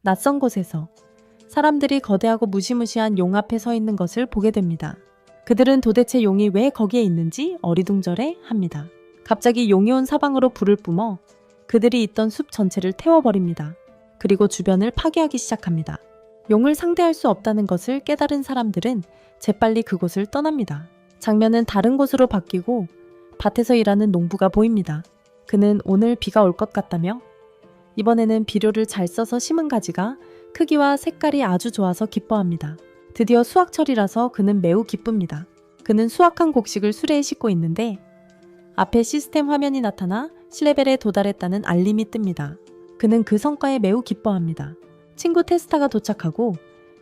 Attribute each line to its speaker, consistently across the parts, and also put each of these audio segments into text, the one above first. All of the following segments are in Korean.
Speaker 1: 낯선 곳에서 사람들이 거대하고 무시무시한 용 앞에 서 있는 것을 보게 됩니다. 그들은 도대체 용이 왜 거기에 있는지 어리둥절해 합니다. 갑자기 용이 온 사방으로 불을 뿜어 그들이 있던 숲 전체를 태워버립니다. 그리고 주변을 파괴하기 시작합니다. 용을 상대할 수 없다는 것을 깨달은 사람들은 재빨리 그곳을 떠납니다. 장면은 다른 곳으로 바뀌고 밭에서 일하는 농부가 보입니다. 그는 오늘 비가 올 것 같다며 이번에는 비료를 잘 써서 심은 가지가 크기와 색깔이 아주 좋아서 기뻐합니다. 드디어 수확철이라서 그는 매우 기쁩니다. 그는 수확한 곡식을 수레에 싣고 있는데 앞에 시스템 화면이 나타나 C레벨에 도달했다는 알림이 뜹니다. 그는 그 성과에 매우 기뻐합니다. 친구 테스타가 도착하고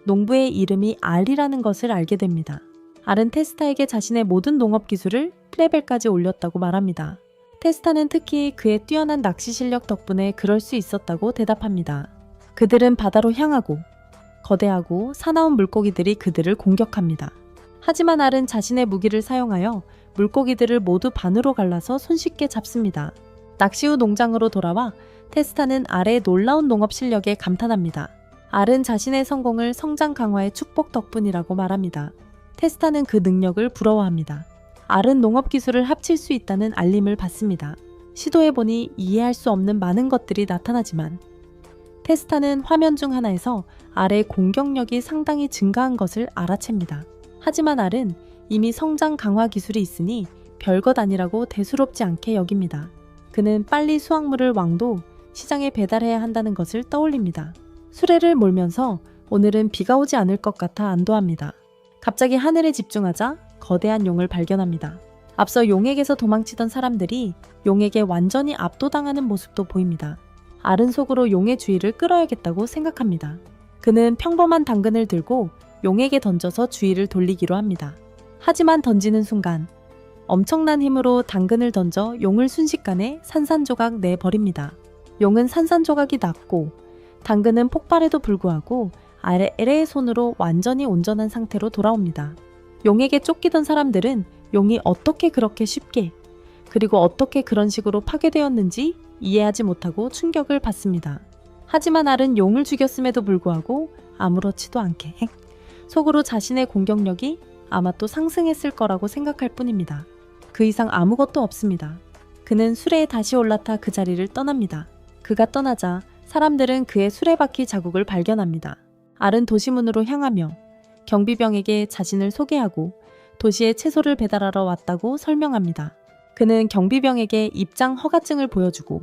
Speaker 1: 농부의 이름이 알이라는 것을 알게 됩니다. 알은 테스타에게 자신의 모든 농업 기술을 P레벨까지 올렸다고 말합니다. 테스타는 특히 그의 뛰어난 낚시 실력 덕분에 그럴 수 있었다고 대답합니다. 그들은 바다로 향하고 거대하고 사나운 물고기들이 그들을 공격합니다. 하지만 알은 자신의 무기를 사용하여 물고기들을 모두 반으로 갈라서 손쉽게 잡습니다. 낚시 후 농장으로 돌아와 테스타는 알의 놀라운 농업 실력에 감탄합니다. 알은 자신의 성공을 성장 강화의 축복 덕분이라고 말합니다. 테스타는 그 능력을 부러워합니다. 알은 농업 기술을 합칠 수 있다는 알림을 받습니다. 시도해보니 이해할 수 없는 많은 것들이 나타나지만 테스타는 화면 중 하나에서 알의 공격력이 상당히 증가한 것을 알아챕니다. 하지만 알은 이미 성장 강화 기술이 있으니 별것 아니라고 대수롭지 않게 여깁니다. 그는 빨리 수확물을 왕도 시장에 배달해야 한다는 것을 떠올립니다. 수레를 몰면서 오늘은 비가 오지 않을 것 같아 안도합니다. 갑자기 하늘에 집중하자 거대한 용을 발견합니다. 앞서 용에게서 도망치던 사람들이 용에게 완전히 압도당하는 모습도 보입니다. 알은 속으로 용의 주의를 끌어야겠다고 생각합니다. 그는 평범한 당근을 들고 용에게 던져서 주의를 돌리기로 합니다. 하지만 던지는 순간 엄청난 힘으로 당근을 던져 용을 순식간에 산산조각 내버립니다. 용은 산산조각이 났고 당근은 폭발에도 불구하고 알의 손으로 완전히 온전한 상태로 돌아옵니다. 용에게 쫓기던 사람들은 용이 어떻게 그렇게 쉽게 그리고 어떻게 그런 식으로 파괴되었는지 이해하지 못하고 충격을 받습니다. 하지만 알은 용을 죽였음에도 불구하고 아무렇지도 않게 속으로 자신의 공격력이 아마 또 상승했을 거라고 생각할 뿐입니다. 그 이상 아무것도 없습니다. 그는 수레에 다시 올라타 그 자리를 떠납니다. 그가 떠나자 사람들은 그의 수레바퀴 자국을 발견합니다. 알은 도시문으로 향하며 경비병에게 자신을 소개하고 도시에 채소를 배달하러 왔다고 설명합니다. 그는 경비병에게 입장 허가증을 보여주고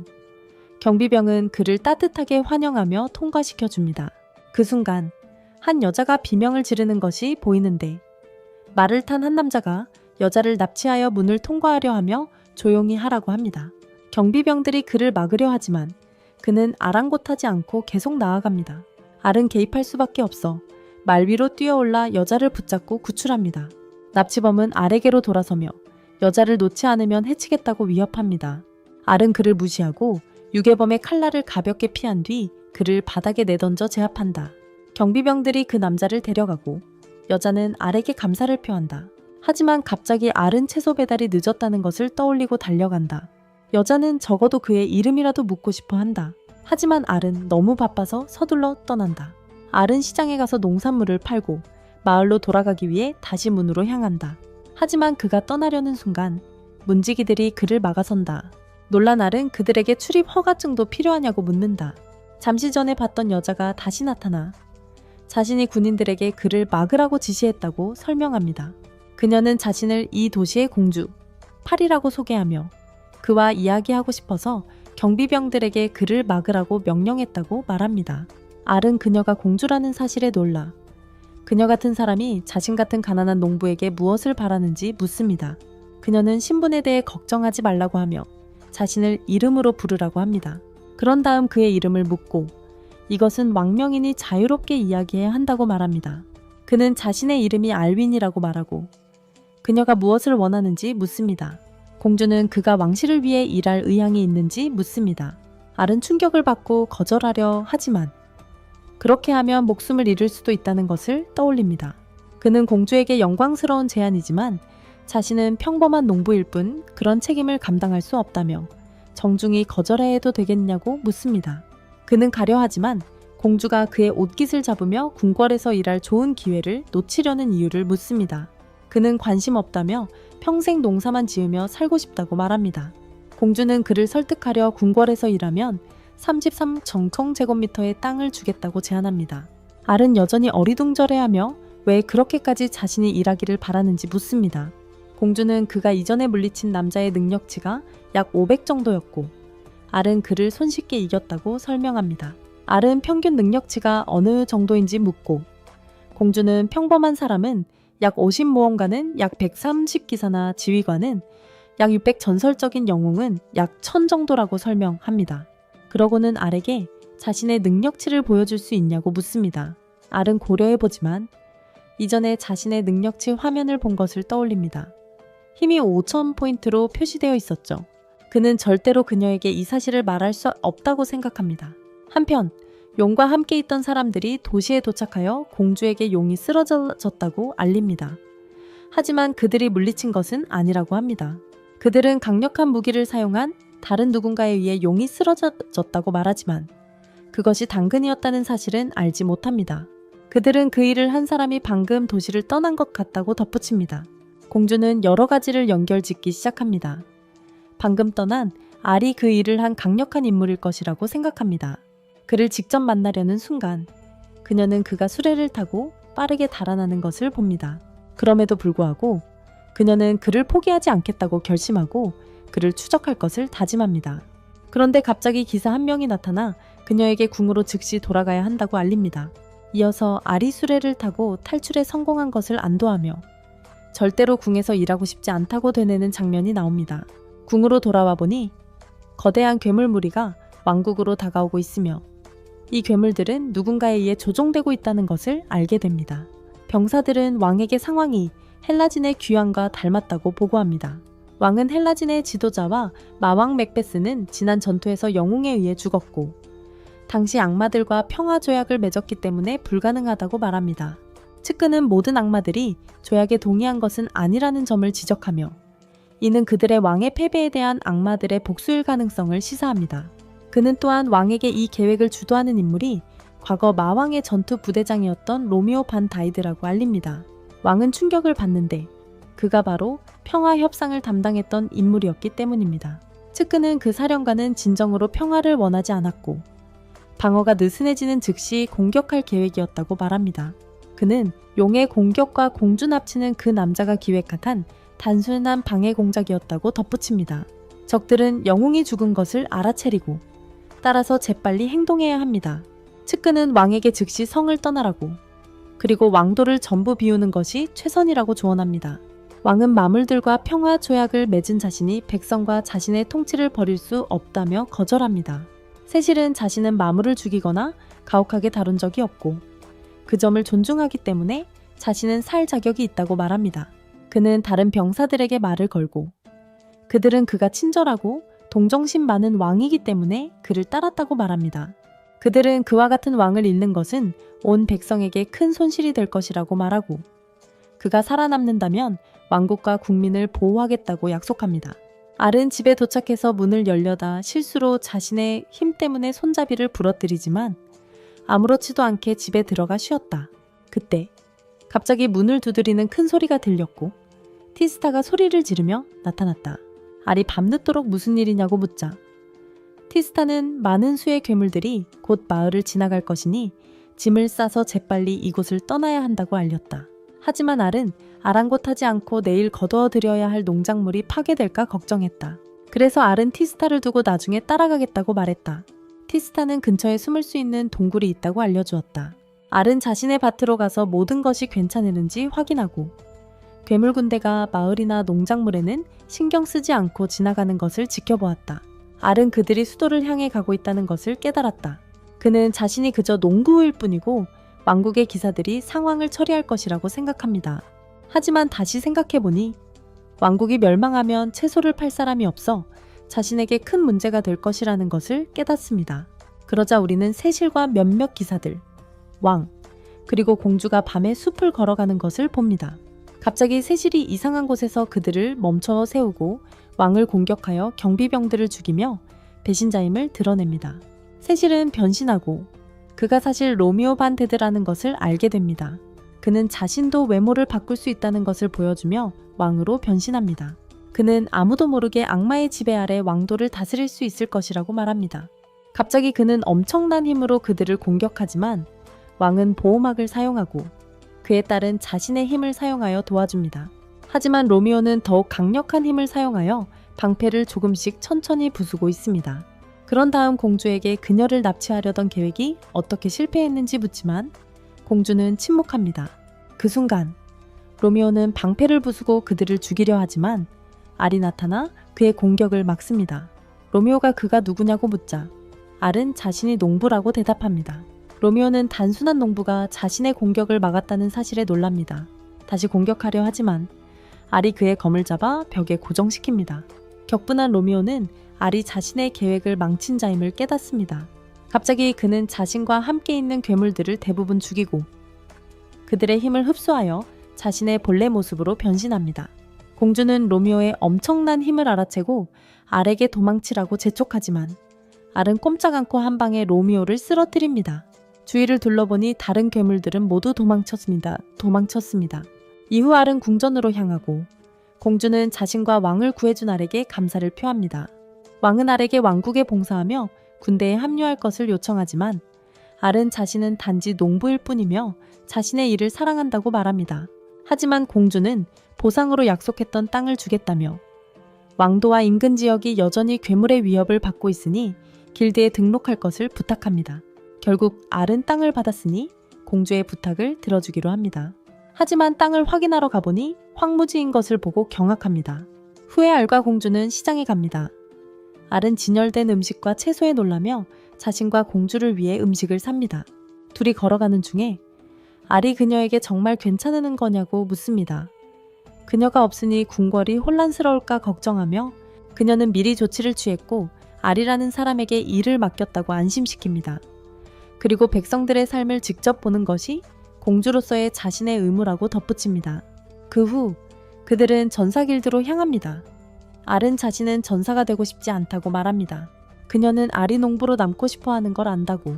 Speaker 1: 경비병은 그를 따뜻하게 환영하며 통과시켜줍니다. 그 순간 한 여자가 비명을 지르는 것이 보이는데 말을 탄 한 남자가 여자를 납치하여 문을 통과하려 하며 조용히 하라고 합니다. 경비병들이 그를 막으려 하지만 그는 아랑곳하지 않고 계속 나아갑니다. 알은 개입할 수밖에 없어 말 위로 뛰어올라 여자를 붙잡고 구출합니다. 납치범은 알에게로 돌아서며 여자를 놓지 않으면 해치겠다고 위협합니다. 알은 그를 무시하고 유괴범의 칼날을 가볍게 피한 뒤 그를 바닥에 내던져 제압한다. 경비병들이 그 남자를 데려가고 여자는 알에게 감사를 표한다. 하지만 갑자기 알은 채소 배달이 늦었다는 것을 떠올리고 달려간다. 여자는 적어도 그의 이름이라도 묻고 싶어 한다. 하지만 알은 너무 바빠서 서둘러 떠난다. 알은 시장에 가서 농산물을 팔고 마을로 돌아가기 위해 다시 문으로 향한다. 하지만 그가 떠나려는 순간 문지기들이 그를 막아선다. 놀란 알은 그들에게 출입 허가증도 필요하냐고 묻는다. 잠시 전에 봤던 여자가 다시 나타나 자신이 군인들에게 그를 막으라고 지시했다고 설명합니다. 그녀는 자신을 이 도시의 공주, 파리라고 소개하며 그와 이야기하고 싶어서 경비병들에게 그를 막으라고 명령했다고 말합니다. 알은 그녀가 공주라는 사실에 놀라 그녀 같은 사람이 자신 같은 가난한 농부에게 무엇을 바라는지 묻습니다. 그녀는 신분에 대해 걱정하지 말라고 하며 자신을 이름으로 부르라고 합니다. 그런 다음 그의 이름을 묻고 이것은 왕명인이 자유롭게 이야기해야 한다고 말합니다. 그는 자신의 이름이 알윈이라고 말하고 그녀가 무엇을 원하는지 묻습니다. 공주는 그가 왕실을 위해 일할 의향이 있는지 묻습니다. 알은 충격을 받고 거절하려 하지만 그렇게 하면 목숨을 잃을 수도 있다는 것을 떠올립니다. 그는 공주에게 영광스러운 제안이지만 자신은 평범한 농부일 뿐 그런 책임을 감당할 수 없다며 정중히 거절해야 해도 되겠냐고 묻습니다. 그는 가려 하지만 공주가 그의 옷깃을 잡으며 궁궐에서 일할 좋은 기회를 놓치려는 이유를 묻습니다. 그는 관심 없다며 평생 농사만 지으며 살고 싶다고 말합니다. 공주는 그를 설득하려 궁궐에서 일하면 33 정성제곱미터의 땅을 주겠다고 제안합니다. 알은 여전히 어리둥절해하며 왜 그렇게까지 자신이 일하기를 바라는지 묻습니다. 공주는 그가 이전에 물리친 남자의 능력치가 약 500 정도였고 알은 그를 손쉽게 이겼다고 설명합니다. 알은 평균 능력치가 어느 정도인지 묻고 공주는 평범한 사람은 약 50모험가는 약 130기사나 지휘관은 약 600 전설적인 영웅은 약 1000 정도라고 설명합니다. 그러고는 알에게 자신의 능력치를 보여줄 수 있냐고 묻습니다. 알은 고려해보지만 이전에 자신의 능력치 화면을 본 것을 떠올립니다. 힘이 5000포인트로 표시되어 있었죠. 그는 절대로 그녀에게 이 사실을 말할 수 없다고 생각합니다. 한편 용과 함께 있던 사람들이 도시에 도착하여 공주에게 용이 쓰러졌다고 알립니다. 하지만 그들이 물리친 것은 아니라고 합니다. 그들은 강력한 무기를 사용한 다른 누군가에 의해 용이 쓰러졌다고 말하지만 그것이 당근이었다는 사실은 알지 못합니다. 그들은 그 일을 한 사람이 방금 도시를 떠난 것 같다고 덧붙입니다. 공주는 여러 가지를 연결짓기 시작합니다. 방금 떠난 알이 그 일을 한 강력한 인물일 것이라고 생각합니다. 그를 직접 만나려는 순간 그녀는 그가 수레를 타고 빠르게 달아나는 것을 봅니다. 그럼에도 불구하고 그녀는 그를 포기하지 않겠다고 결심하고 그를 추적할 것을 다짐합니다. 그런데 갑자기 기사 한 명이 나타나 그녀에게 궁으로 즉시 돌아가야 한다고 알립니다. 이어서 알이 수레를 타고 탈출에 성공한 것을 안도하며 절대로 궁에서 일하고 싶지 않다고 되뇌는 장면이 나옵니다. 궁으로 돌아와 보니 거대한 괴물 무리가 왕국으로 다가오고 있으며 이 괴물들은 누군가에 의해 조종되고 있다는 것을 알게 됩니다. 병사들은 왕에게 상황이 헬라진의 귀환과 닮았다고 보고합니다. 왕은 헬라진의 지도자와 마왕 맥베스는 지난 전투에서 영웅에 의해 죽었고 당시 악마들과 평화 조약을 맺었기 때문에 불가능하다고 말합니다. 측근은 모든 악마들이 조약에 동의한 것은 아니라는 점을 지적하며 이는 그들의 왕의 패배에 대한 악마들의 복수일 가능성을 시사합니다. 그는 또한 왕에게 이 계획을 주도하는 인물이 과거 마왕의 전투 부대장이었던 로미오 반 다이드라고 알립니다. 왕은 충격을 받는데 그가 바로 평화 협상을 담당했던 인물이었기 때문입니다. 측근은 그 사령관은 진정으로 평화를 원하지 않았고 방어가 느슨해지는 즉시 공격할 계획이었다고 말합니다. 그는 용의 공격과 공주 납치는 그 남자가 기획한 단순한 방해 공작이었다고 덧붙입니다. 적들은 영웅이 죽은 것을 알아채리고 따라서 재빨리 행동해야 합니다. 측근은 왕에게 즉시 성을 떠나라고 그리고 왕도를 전부 비우는 것이 최선이라고 조언합니다. 왕은 마물들과 평화 조약을 맺은 자신이 백성과 자신의 통치를 벌일 수 없다며 거절합니다. 세실은 자신은 마물을 죽이거나 가혹하게 다룬 적이 없고 그 점을 존중하기 때문에 자신은 살 자격이 있다고 말합니다. 그는 다른 병사들에게 말을 걸고 그들은 그가 친절하고 동정심 많은 왕이기 때문에 그를 따랐다고 말합니다. 그들은 그와 같은 왕을 잃는 것은 온 백성에게 큰 손실이 될 것이라고 말하고 그가 살아남는다면 왕국과 국민을 보호하겠다고 약속합니다. 알은 집에 도착해서 문을 열려다 실수로 자신의 힘 때문에 손잡이를 부러뜨리지만 아무렇지도 않게 집에 들어가 쉬었다. 그때 갑자기 문을 두드리는 큰 소리가 들렸고 티스타가 소리를 지르며 나타났다. 알이 밤늦도록 무슨 일이냐고 묻자 티스타는 많은 수의 괴물들이 곧 마을을 지나갈 것이니 짐을 싸서 재빨리 이곳을 떠나야 한다고 알렸다. 하지만 알은 아랑곳하지 않고 내일 거두어들여야 할 농작물이 파괴될까 걱정했다. 그래서 알은 티스타를 두고 나중에 따라가겠다고 말했다. 티스타는 근처에 숨을 수 있는 동굴이 있다고 알려주었다. 알은 자신의 밭으로 가서 모든 것이 괜찮은지 확인하고 괴물 군대가 마을이나 농작물에는 신경 쓰지 않고 지나가는 것을 지켜보았다. 알은 그들이 수도를 향해 가고 있다는 것을 깨달았다. 그는 자신이 그저 농구일 뿐이고 왕국의 기사들이 상황을 처리할 것이라고 생각합니다. 하지만 다시 생각해보니 왕국이 멸망하면 채소를 팔 사람이 없어 자신에게 큰 문제가 될 것이라는 것을 깨닫습니다. 그러자 우리는 세실과 몇몇 기사들, 왕, 그리고 공주가 밤에 숲을 걸어가는 것을 봅니다. 갑자기 세실이 이상한 곳에서 그들을 멈춰 세우고 왕을 공격하여 경비병들을 죽이며 배신자임을 드러냅니다. 세실은 변신하고 그가 사실 로미오 반 테드라는 것을 알게 됩니다. 그는 자신도 외모를 바꿀 수 있다는 것을 보여주며 왕으로 변신합니다. 그는 아무도 모르게 악마의 지배 아래 왕도를 다스릴 수 있을 것이라고 말합니다. 갑자기 그는 엄청난 힘으로 그들을 공격하지만 왕은 보호막을 사용하고 그에 따른 자신의 힘을 사용하여 도와줍니다. 하지만 로미오는 더욱 강력한 힘을 사용하여 방패를 조금씩 천천히 부수고 있습니다. 그런 다음 공주에게 그녀를 납치하려던 계획이 어떻게 실패했는지 묻지만 공주는 침묵합니다. 그 순간 로미오는 방패를 부수고 그들을 죽이려 하지만 알이 나타나 그의 공격을 막습니다. 로미오가 그가 누구냐고 묻자 알은 자신이 농부라고 대답합니다. 로미오는 단순한 농부가 자신의 공격을 막았다는 사실에 놀랍니다. 다시 공격하려 하지만 알이 그의 검을 잡아 벽에 고정시킵니다. 격분한 로미오는 알이 자신의 계획을 망친 자임을 깨닫습니다. 갑자기 그는 자신과 함께 있는 괴물들을 대부분 죽이고 그들의 힘을 흡수하여 자신의 본래 모습으로 변신합니다. 공주는 로미오의 엄청난 힘을 알아채고 알에게 도망치라고 재촉하지만 알은 꼼짝 않고 한 방에 로미오를 쓰러뜨립니다. 주위를 둘러보니 다른 괴물들은 모두 도망쳤습니다. 이후 알은 궁전으로 향하고 공주는 자신과 왕을 구해준 알에게 감사를 표합니다. 왕은 알에게 왕국에 봉사하며 군대에 합류할 것을 요청하지만 알은 자신은 단지 농부일 뿐이며 자신의 일을 사랑한다고 말합니다. 하지만 공주는 보상으로 약속했던 땅을 주겠다며 왕도와 인근 지역이 여전히 괴물의 위협을 받고 있으니 길드에 등록할 것을 부탁합니다. 결국 알은 땅을 받았으니 공주의 부탁을 들어주기로 합니다. 하지만 땅을 확인하러 가보니 황무지인 것을 보고 경악합니다. 후에 알과 공주는 시장에 갑니다. 알은 진열된 음식과 채소에 놀라며 자신과 공주를 위해 음식을 삽니다. 둘이 걸어가는 중에 알이 그녀에게 정말 괜찮은 거냐고 묻습니다. 그녀가 없으니 궁궐이 혼란스러울까 걱정하며 그녀는 미리 조치를 취했고 알이라는 사람에게 일을 맡겼다고 안심시킵니다. 그리고 백성들의 삶을 직접 보는 것이 공주로서의 자신의 의무라고 덧붙입니다. 그 후 그들은 전사길드로 향합니다. 알은 자신은 전사가 되고 싶지 않다고 말합니다. 그녀는 알이 농부로 남고 싶어 하는 걸 안다고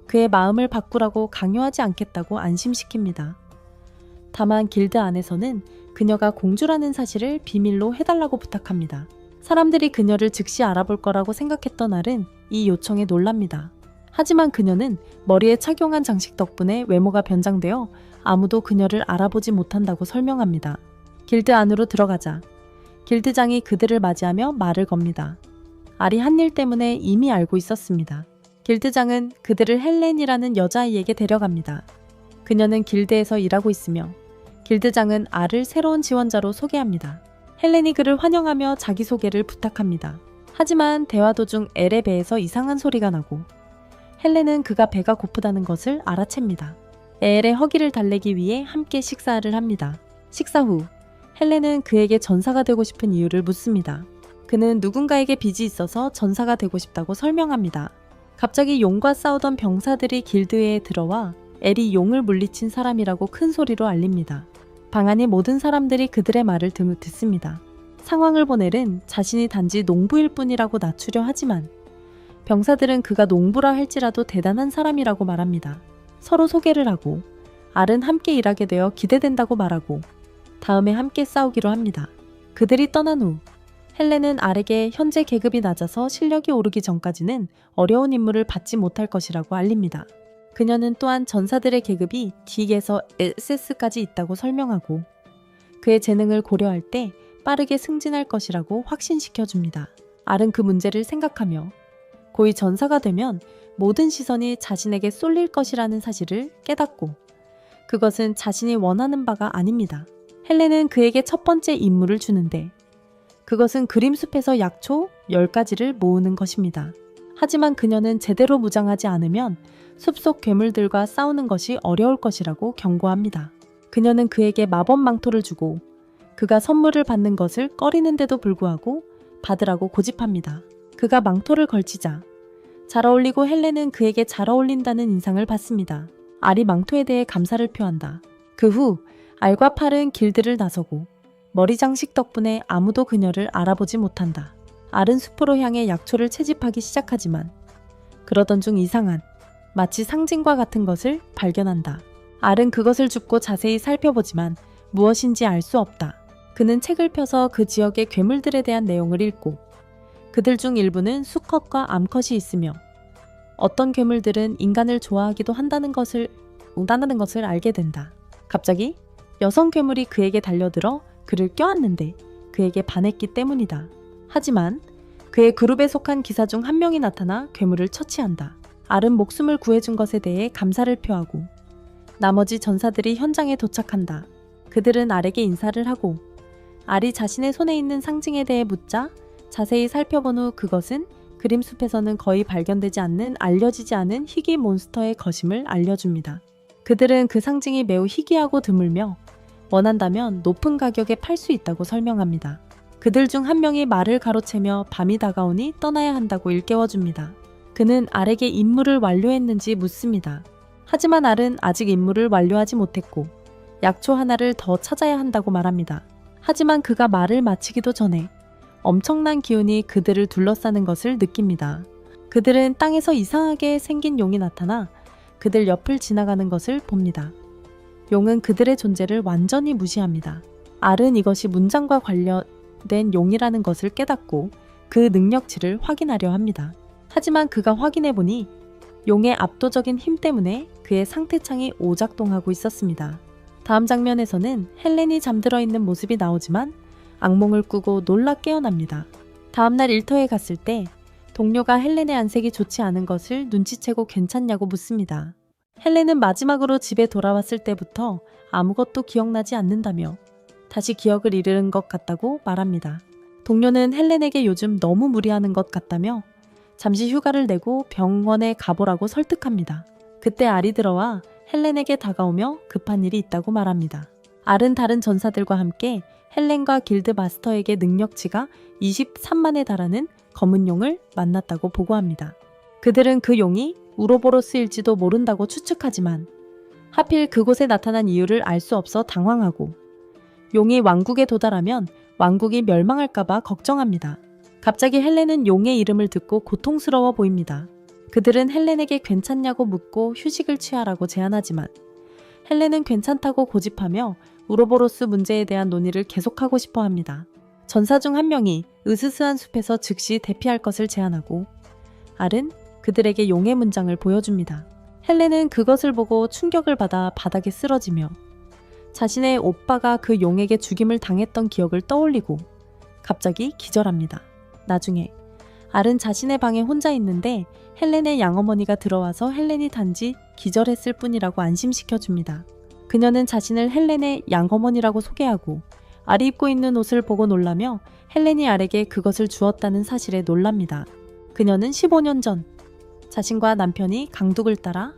Speaker 1: 그의 마음을 바꾸라고 강요하지 않겠다고 안심시킵니다. 다만 길드 안에서는 그녀가 공주라는 사실을 비밀로 해달라고 부탁합니다. 사람들이 그녀를 즉시 알아볼 거라고 생각했던 알은 이 요청에 놀랍니다. 하지만 그녀는 머리에 착용한 장식 덕분에 외모가 변장되어 아무도 그녀를 알아보지 못한다고 설명합니다. 길드 안으로 들어가자 길드장이 그들을 맞이하며 말을 겁니다. 알이 한 일 때문에 이미 알고 있었습니다. 길드장은 그들을 헬렌이라는 여자아이에게 데려갑니다. 그녀는 길드에서 일하고 있으며 길드장은 알을 새로운 지원자로 소개합니다. 헬렌이 그를 환영하며 자기소개를 부탁합니다. 하지만 대화 도중 엘의 배에서 이상한 소리가 나고 헬렌은 그가 배가 고프다는 것을 알아챕니다. 엘의 허기를 달래기 위해 함께 식사를 합니다. 식사 후 헬렌은 그에게 전사가 되고 싶은 이유를 묻습니다. 그는 누군가에게 빚이 있어서 전사가 되고 싶다고 설명합니다. 갑자기 용과 싸우던 병사들이 길드에 들어와 엘이 용을 물리친 사람이라고 큰 소리로 알립니다. 방 안의 모든 사람들이 그들의 말을 듣습니다. 상황을 본 엘은 자신이 단지 농부일 뿐이라고 낮추려 하지만 병사들은 그가 농부라 할지라도 대단한 사람이라고 말합니다. 서로 소개를 하고 알은 함께 일하게 되어 기대된다고 말하고 다음에 함께 싸우기로 합니다. 그들이 떠난 후 헬렌은 알에게 현재 계급이 낮아서 실력이 오르기 전까지는 어려운 임무를 받지 못할 것이라고 알립니다. 그녀는 또한 전사들의 계급이 D에서 SS까지 있다고 설명하고 그의 재능을 고려할 때 빠르게 승진할 것이라고 확신시켜줍니다. 알은 그 문제를 생각하며 고위 전사가 되면 모든 시선이 자신에게 쏠릴 것이라는 사실을 깨닫고 그것은 자신이 원하는 바가 아닙니다. 헬렌은 그에게 첫 번째 임무를 주는데 그것은 그림숲에서 약초 10가지를 모으는 것입니다. 하지만 그녀는 제대로 무장하지 않으면 숲속 괴물들과 싸우는 것이 어려울 것이라고 경고합니다. 그녀는 그에게 마법 망토를 주고 그가 선물을 받는 것을 꺼리는데도 불구하고 받으라고 고집합니다. 그가 망토를 걸치자 잘 어울리고 헬렌은 그에게 잘 어울린다는 인상을 받습니다. 알이 망토에 대해 감사를 표한다. 그 후 알과 팔은 길드를 나서고 머리 장식 덕분에 아무도 그녀를 알아보지 못한다. 알은 숲으로 향해 약초를 채집하기 시작하지만 그러던 중 이상한 마치 상징과 같은 것을 발견한다. 알은 그것을 줍고 자세히 살펴보지만 무엇인지 알 수 없다. 그는 책을 펴서 그 지역의 괴물들에 대한 내용을 읽고 그들 중 일부는 수컷과 암컷이 있으며 어떤 괴물들은 인간을 좋아하기도 한다는 것을 알게 된다. 갑자기 여성 괴물이 그에게 달려들어 그를 껴안는데 그에게 반했기 때문이다. 하지만 그의 그룹에 속한 기사 중 한 명이 나타나 괴물을 처치한다. 알은 목숨을 구해준 것에 대해 감사를 표하고 나머지 전사들이 현장에 도착한다. 그들은 알에게 인사를 하고 알이 자신의 손에 있는 상징에 대해 묻자 자세히 살펴본 후 그것은 그림숲에서는 거의 발견되지 않는 알려지지 않은 희귀 몬스터의 것임을 알려줍니다. 그들은 그 상징이 매우 희귀하고 드물며 원한다면 높은 가격에 팔 수 있다고 설명합니다. 그들 중 한 명이 말을 가로채며 밤이 다가오니 떠나야 한다고 일깨워줍니다. 그는 알에게 임무를 완료했는지 묻습니다. 하지만 알은 아직 임무를 완료하지 못했고 약초 하나를 더 찾아야 한다고 말합니다. 하지만 그가 말을 마치기도 전에 엄청난 기운이 그들을 둘러싸는 것을 느낍니다. 그들은 땅에서 이상하게 생긴 용이 나타나 그들 옆을 지나가는 것을 봅니다. 용은 그들의 존재를 완전히 무시합니다. 알은 이것이 문장과 관련된 용이라는 것을 깨닫고 그 능력치를 확인하려 합니다. 하지만 그가 확인해보니 용의 압도적인 힘 때문에 그의 상태창이 오작동하고 있었습니다. 다음 장면에서는 헬렌이 잠들어 있는 모습이 나오지만 악몽을 꾸고 놀라 깨어납니다. 다음날 일터에 갔을 때 동료가 헬렌의 안색이 좋지 않은 것을 눈치채고 괜찮냐고 묻습니다. 헬렌은 마지막으로 집에 돌아왔을 때부터 아무것도 기억나지 않는다며 다시 기억을 잃은 것 같다고 말합니다. 동료는 헬렌에게 요즘 너무 무리하는 것 같다며 잠시 휴가를 내고 병원에 가보라고 설득합니다. 그때 알이 들어와 헬렌에게 다가오며 급한 일이 있다고 말합니다. 알은 다른 전사들과 함께 헬렌과 길드 마스터에게 능력치가 23만에 달하는 검은 용을 만났다고 보고합니다. 그들은 그 용이 우로보로스일지도 모른다고 추측하지만 하필 그곳에 나타난 이유를 알 수 없어 당황하고 용이 왕국에 도달하면 왕국이 멸망할까봐 걱정합니다. 갑자기 헬렌은 용의 이름을 듣고 고통스러워 보입니다. 그들은 헬렌에게 괜찮냐고 묻고 휴식을 취하라고 제안하지만 헬렌은 괜찮다고 고집하며 우로보로스 문제에 대한 논의를 계속하고 싶어 합니다. 전사 중 한 명이 으스스한 숲에서 즉시 대피할 것을 제안하고 알은 그들에게 용의 문장을 보여줍니다. 헬렌은 그것을 보고 충격을 받아 바닥에 쓰러지며 자신의 오빠가 그 용에게 죽임을 당했던 기억을 떠올리고 갑자기 기절합니다. 나중에 알은 자신의 방에 혼자 있는데 헬렌의 양어머니가 들어와서 헬렌이 단지 기절했을 뿐이라고 안심시켜줍니다. 그녀는 자신을 헬렌의 양어머니라고 소개하고 알이 입고 있는 옷을 보고 놀라며 헬렌이 알에게 그것을 주었다는 사실에 놀랍니다. 그녀는 15년 전 자신과 남편이 강둑을 따라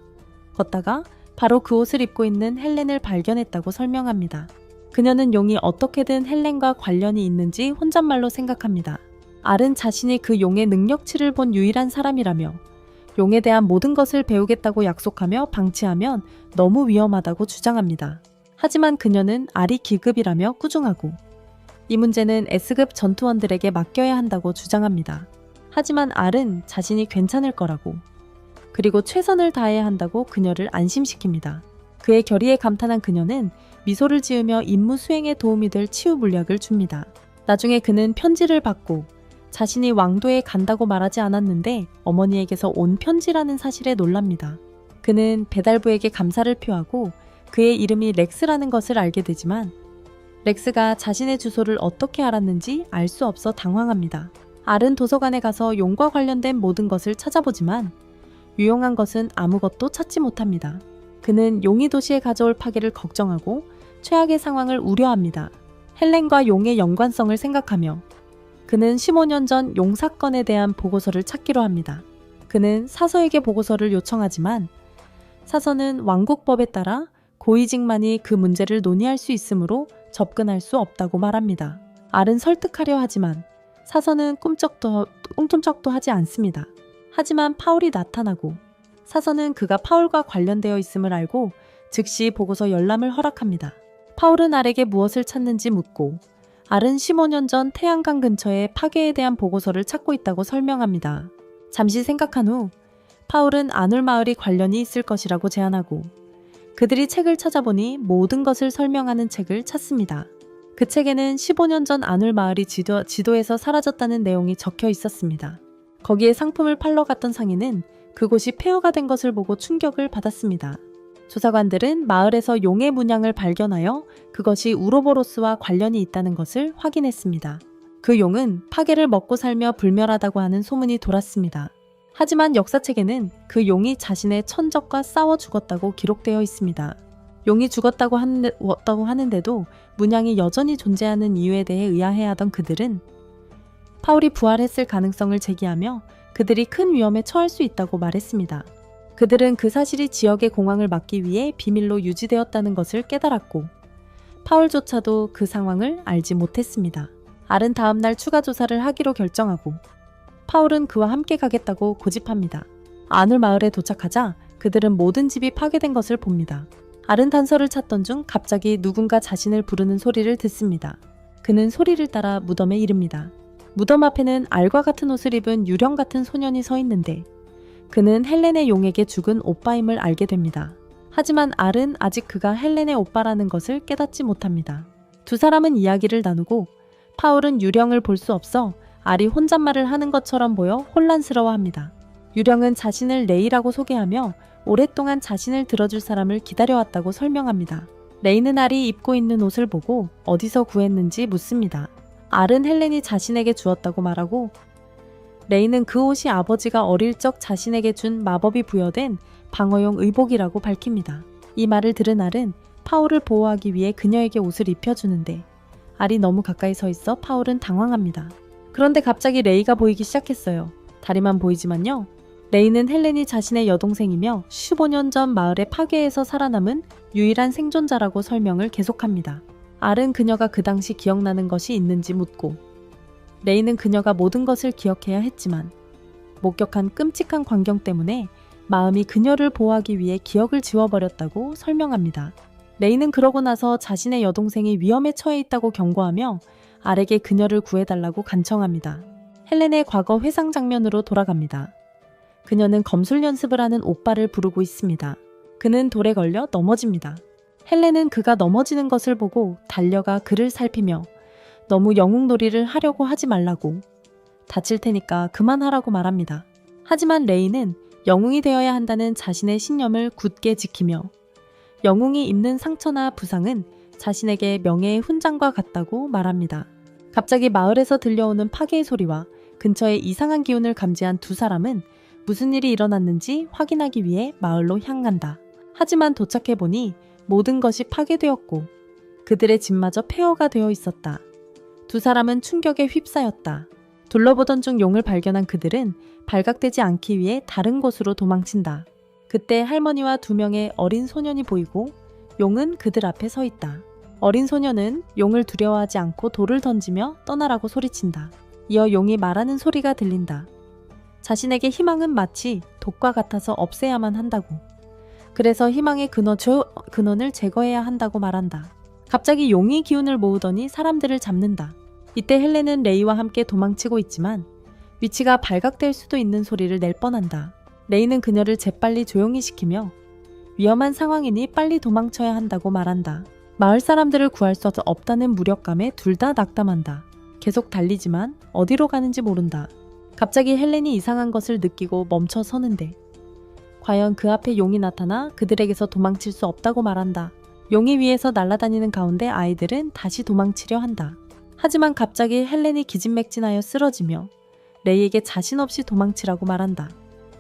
Speaker 1: 걷다가 바로 그 옷을 입고 있는 헬렌을 발견했다고 설명합니다. 그녀는 용이 어떻게든 헬렌과 관련이 있는지 혼잣말로 생각합니다. 알은 자신이 그 용의 능력치를 본 유일한 사람이라며 용에 대한 모든 것을 배우겠다고 약속하며 방치하면 너무 위험하다고 주장합니다. 하지만 그녀는 알이 기급이라며 꾸중하고 이 문제는 S급 전투원들에게 맡겨야 한다고 주장합니다. 하지만 알은 자신이 괜찮을 거라고 그리고 최선을 다해야 한다고 그녀를 안심시킵니다. 그의 결의에 감탄한 그녀는 미소를 지으며 임무 수행에 도움이 될 치유 물약을 줍니다. 나중에 그는 편지를 받고 자신이 왕도에 간다고 말하지 않았는데 어머니에게서 온 편지라는 사실에 놀랍니다. 그는 배달부에게 감사를 표하고 그의 이름이 렉스라는 것을 알게 되지만 렉스가 자신의 주소를 어떻게 알았는지 알 수 없어 당황합니다. 알은 도서관에 가서 용과 관련된 모든 것을 찾아보지만 유용한 것은 아무것도 찾지 못합니다. 그는 용이 도시에 가져올 파괴를 걱정하고 최악의 상황을 우려합니다. 헬렌과 용의 연관성을 생각하며 그는 15년 전 용 사건에 대한 보고서를 찾기로 합니다. 그는 사서에게 보고서를 요청하지만 사서는 왕국법에 따라 고위직만이 그 문제를 논의할 수 있으므로 접근할 수 없다고 말합니다. 알은 설득하려 하지만 사서는 꿈쩍도 하지 않습니다. 하지만 파울이 나타나고 사서는 그가 파울과 관련되어 있음을 알고 즉시 보고서 열람을 허락합니다. 파울은 알에게 무엇을 찾는지 묻고 알은 15년 전 태양강 근처에 파괴에 대한 보고서를 찾고 있다고 설명합니다. 잠시 생각한 후 파울은 아눌마을이 관련이 있을 것이라고 제안하고 그들이 책을 찾아보니 모든 것을 설명하는 책을 찾습니다. 그 책에는 15년 전 아눌마을이 지도에서 사라졌다는 내용이 적혀 있었습니다. 거기에 상품을 팔러 갔던 상인은 그곳이 폐허가 된 것을 보고 충격을 받았습니다. 조사관들은 마을에서 용의 문양을 발견하여 그것이 우로보로스와 관련이 있다는 것을 확인했습니다. 그 용은 파괴를 먹고 살며 불멸하다고 하는 소문이 돌았습니다. 하지만 역사책에는 그 용이 자신의 천적과 싸워 죽었다고 기록되어 있습니다. 용이 죽었다고 하는데도 문양이 여전히 존재하는 이유에 대해 의아해하던 그들은 파울이 부활했을 가능성을 제기하며 그들이 큰 위험에 처할 수 있다고 말했습니다. 그들은 그 사실이 지역의 공황을 막기 위해 비밀로 유지되었다는 것을 깨달았고 파울조차도 그 상황을 알지 못했습니다. 알은 다음날 추가 조사를 하기로 결정하고 파울은 그와 함께 가겠다고 고집합니다. 아눌 마을에 도착하자 그들은 모든 집이 파괴된 것을 봅니다. 알은 단서를 찾던 중 갑자기 누군가 자신을 부르는 소리를 듣습니다. 그는 소리를 따라 무덤에 이릅니다. 무덤 앞에는 알과 같은 옷을 입은 유령 같은 소년이 서 있는데 그는 헬렌의 용에게 죽은 오빠임을 알게 됩니다. 하지만 알은 아직 그가 헬렌의 오빠라는 것을 깨닫지 못합니다. 두 사람은 이야기를 나누고 파울은 유령을 볼 수 없어 알이 혼잣말을 하는 것처럼 보여 혼란스러워합니다. 유령은 자신을 레이라고 소개하며 오랫동안 자신을 들어줄 사람을 기다려왔다고 설명합니다. 레이는 알이 입고 있는 옷을 보고 어디서 구했는지 묻습니다. 알은 헬렌이 자신에게 주었다고 말하고 레이는 그 옷이 아버지가 어릴 적 자신에게 준 마법이 부여된 방어용 의복이라고 밝힙니다. 이 말을 들은 알은 파울을 보호하기 위해 그녀에게 옷을 입혀주는데 알이 너무 가까이 서 있어 파울은 당황합니다. 그런데 갑자기 레이가 보이기 시작했어요. 다리만 보이지만요. 레이는 헬렌이 자신의 여동생이며 15년 전 마을의 파괴에서 살아남은 유일한 생존자라고 설명을 계속합니다. 알은 그녀가 그 당시 기억나는 것이 있는지 묻고 레이는 그녀가 모든 것을 기억해야 했지만 목격한 끔찍한 광경 때문에 마음이 그녀를 보호하기 위해 기억을 지워버렸다고 설명합니다. 레이는 그러고 나서 자신의 여동생이 위험에 처해 있다고 경고하며 알에게 그녀를 구해달라고 간청합니다. 헬렌의 과거 회상 장면으로 돌아갑니다. 그녀는 검술 연습을 하는 오빠를 부르고 있습니다. 그는 돌에 걸려 넘어집니다. 헬렌은 그가 넘어지는 것을 보고 달려가 그를 살피며 너무 영웅놀이를 하려고 하지 말라고 다칠 테니까 그만하라고 말합니다. 하지만 레이는 영웅이 되어야 한다는 자신의 신념을 굳게 지키며 영웅이 입는 상처나 부상은 자신에게 명예의 훈장과 같다고 말합니다. 갑자기 마을에서 들려오는 파괴의 소리와 근처에 이상한 기운을 감지한 두 사람은 무슨 일이 일어났는지 확인하기 위해 마을로 향한다. 하지만 도착해보니 모든 것이 파괴되었고 그들의 집마저 폐허가 되어 있었다. 두 사람은 충격에 휩싸였다. 둘러보던 중 용을 발견한 그들은 발각되지 않기 위해 다른 곳으로 도망친다. 그때 할머니와 두 명의 어린 소년이 보이고 용은 그들 앞에 서 있다. 어린 소년은 용을 두려워하지 않고 돌을 던지며 떠나라고 소리친다. 이어 용이 말하는 소리가 들린다. 자신에게 희망은 마치 독과 같아서 없애야만 한다고. 그래서 희망의 근원을 제거해야 한다고 말한다. 갑자기 용이 기운을 모으더니 사람들을 잡는다. 이때 헬렌은 레이와 함께 도망치고 있지만 위치가 발각될 수도 있는 소리를 낼 뻔한다. 레이는 그녀를 재빨리 조용히 시키며 위험한 상황이니 빨리 도망쳐야 한다고 말한다. 마을 사람들을 구할 수 없다는 무력감에 둘 다 낙담한다. 계속 달리지만 어디로 가는지 모른다. 갑자기 헬렌이 이상한 것을 느끼고 멈춰 서는데 과연 그 앞에 용이 나타나 그들에게서 도망칠 수 없다고 말한다. 용이 위에서 날아다니는 가운데 아이들은 다시 도망치려 한다. 하지만 갑자기 헬렌이 기진맥진하여 쓰러지며 레이에게 자신 없이 도망치라고 말한다.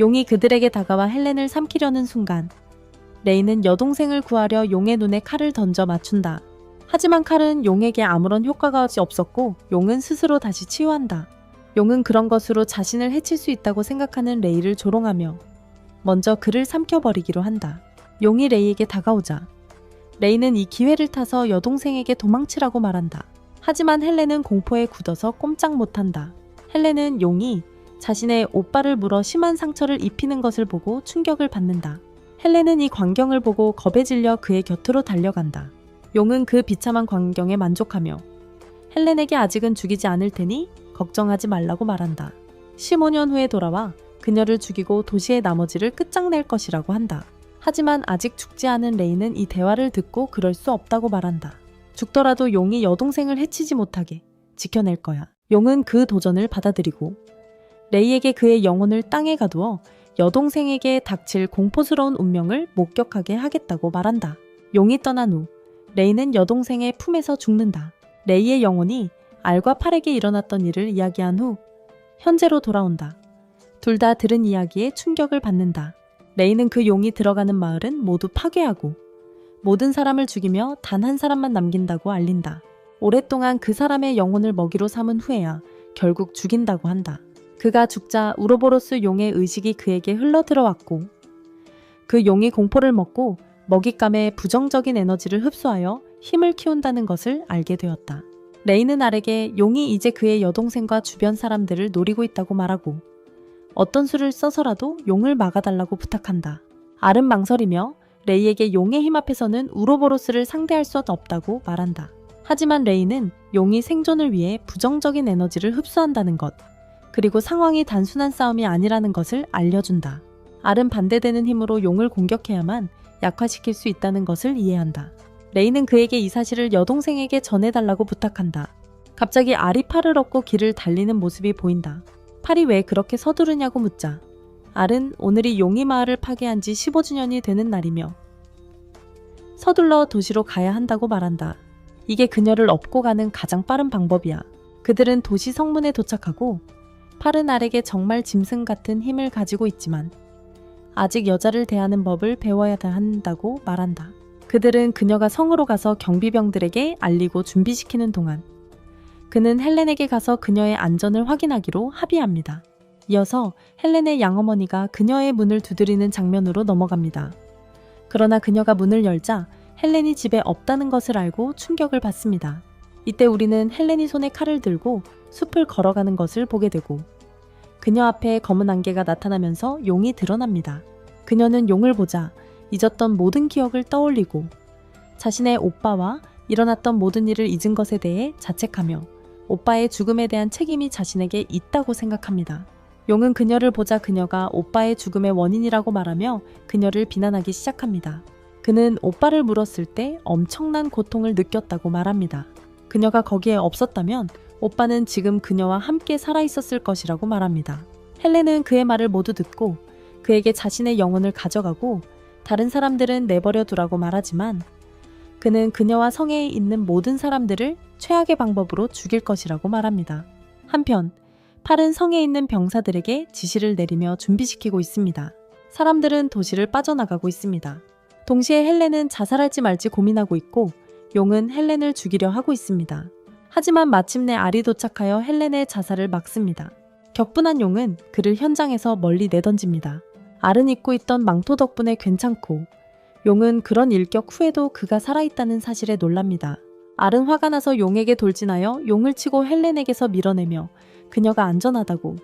Speaker 1: 용이 그들에게 다가와 헬렌을 삼키려는 순간 레이는 여동생을 구하려 용의 눈에 칼을 던져 맞춘다. 하지만 칼은 용에게 아무런 효과가 없었고 용은 스스로 다시 치유한다. 용은 그런 것으로 자신을 해칠 수 있다고 생각하는 레이를 조롱하며 먼저 그를 삼켜버리기로 한다. 용이 레이에게 다가오자 레이는 이 기회를 타서 여동생에게 도망치라고 말한다. 하지만 헬렌은 공포에 굳어서 꼼짝 못한다. 헬렌은 용이 자신의 오빠를 물어 심한 상처를 입히는 것을 보고 충격을 받는다. 헬렌은 이 광경을 보고 겁에 질려 그의 곁으로 달려간다. 용은 그 비참한 광경에 만족하며 헬렌에게 아직은 죽이지 않을 테니 걱정하지 말라고 말한다. 15년 후에 돌아와 그녀를 죽이고 도시의 나머지를 끝장낼 것이라고 한다. 하지만 아직 죽지 않은 레이는 이 대화를 듣고 그럴 수 없다고 말한다. 죽더라도 용이 여동생을 해치지 못하게 지켜낼 거야. 용은 그 도전을 받아들이고 레이에게 그의 영혼을 땅에 가두어 여동생에게 닥칠 공포스러운 운명을 목격하게 하겠다고 말한다. 용이 떠난 후 레이는 여동생의 품에서 죽는다. 레이의 영혼이 알과 팔에게 일어났던 일을 이야기한 후 현재로 돌아온다. 둘 다 들은 이야기에 충격을 받는다. 레이는 그 용이 들어가는 마을은 모두 파괴하고 모든 사람을 죽이며 단 한 사람만 남긴다고 알린다. 오랫동안 그 사람의 영혼을 먹이로 삼은 후에야 결국 죽인다고 한다. 그가 죽자 우로보로스 용의 의식이 그에게 흘러들어왔고 그 용이 공포를 먹고 먹잇감의 부정적인 에너지를 흡수하여 힘을 키운다는 것을 알게 되었다. 레이는 알에게 용이 이제 그의 여동생과 주변 사람들을 노리고 있다고 말하고 어떤 수를 써서라도 용을 막아달라고 부탁한다. 알은 망설이며 레이에게 용의 힘 앞에서는 우로보로스를 상대할 수 없다고 말한다. 하지만 레이는 용이 생존을 위해 부정적인 에너지를 흡수한다는 것, 그리고 상황이 단순한 싸움이 아니라는 것을 알려준다. 알은 반대되는 힘으로 용을 공격해야만 약화시킬 수 있다는 것을 이해한다. 레이는 그에게 이 사실을 여동생에게 전해달라고 부탁한다. 갑자기 알이 팔을 얻고 길을 달리는 모습이 보인다. 팔이 왜 그렇게 서두르냐고 묻자 알은 오늘이 용이 마을을 파괴한 지 15주년이 되는 날이며 서둘러 도시로 가야 한다고 말한다. 이게 그녀를 업고 가는 가장 빠른 방법이야. 그들은 도시 성문에 도착하고 팔은 알에게 정말 짐승 같은 힘을 가지고 있지만 아직 여자를 대하는 법을 배워야 한다고 말한다. 그들은 그녀가 성으로 가서 경비병들에게 알리고 준비시키는 동안 그는 헬렌에게 가서 그녀의 안전을 확인하기로 합의합니다. 이어서 헬렌의 양어머니가 그녀의 문을 두드리는 장면으로 넘어갑니다. 그러나 그녀가 문을 열자 헬렌이 집에 없다는 것을 알고 충격을 받습니다. 이때 우리는 헬렌이 손에 칼을 들고 숲을 걸어가는 것을 보게 되고 그녀 앞에 검은 안개가 나타나면서 용이 드러납니다. 그녀는 용을 보자 잊었던 모든 기억을 떠올리고 자신의 오빠와 일어났던 모든 일을 잊은 것에 대해 자책하며 오빠의 죽음에 대한 책임이 자신에게 있다고 생각합니다. 용은 그녀를 보자 그녀가 오빠의 죽음의 원인이라고 말하며 그녀를 비난하기 시작합니다. 그는 오빠를 물었을 때 엄청난 고통을 느꼈다고 말합니다. 그녀가 거기에 없었다면 오빠는 지금 그녀와 함께 살아있었을 것이라고 말합니다. 헬렌은 그의 말을 모두 듣고 그에게 자신의 영혼을 가져가고 다른 사람들은 내버려 두라고 말하지만 그는 그녀와 성에 있는 모든 사람들을 최악의 방법으로 죽일 것이라고 말합니다. 한편 팔은 성에 있는 병사들에게 지시를 내리며 준비시키고 있습니다. 사람들은 도시를 빠져나가고 있습니다. 동시에 헬렌은 자살할지 말지 고민하고 있고 용은 헬렌을 죽이려 하고 있습니다. 하지만 마침내 알이 도착하여 헬렌의 자살을 막습니다. 격분한 용은 그를 현장에서 멀리 내던집니다. 알은 입고 있던 망토 덕분에 괜찮고 용은 그런 일격 후에도 그가 살아있다는 사실에 놀랍니다. 알은 화가 나서 용에게 돌진하여 용을 치고 헬렌에게서 밀어내며 그녀가 안전하다고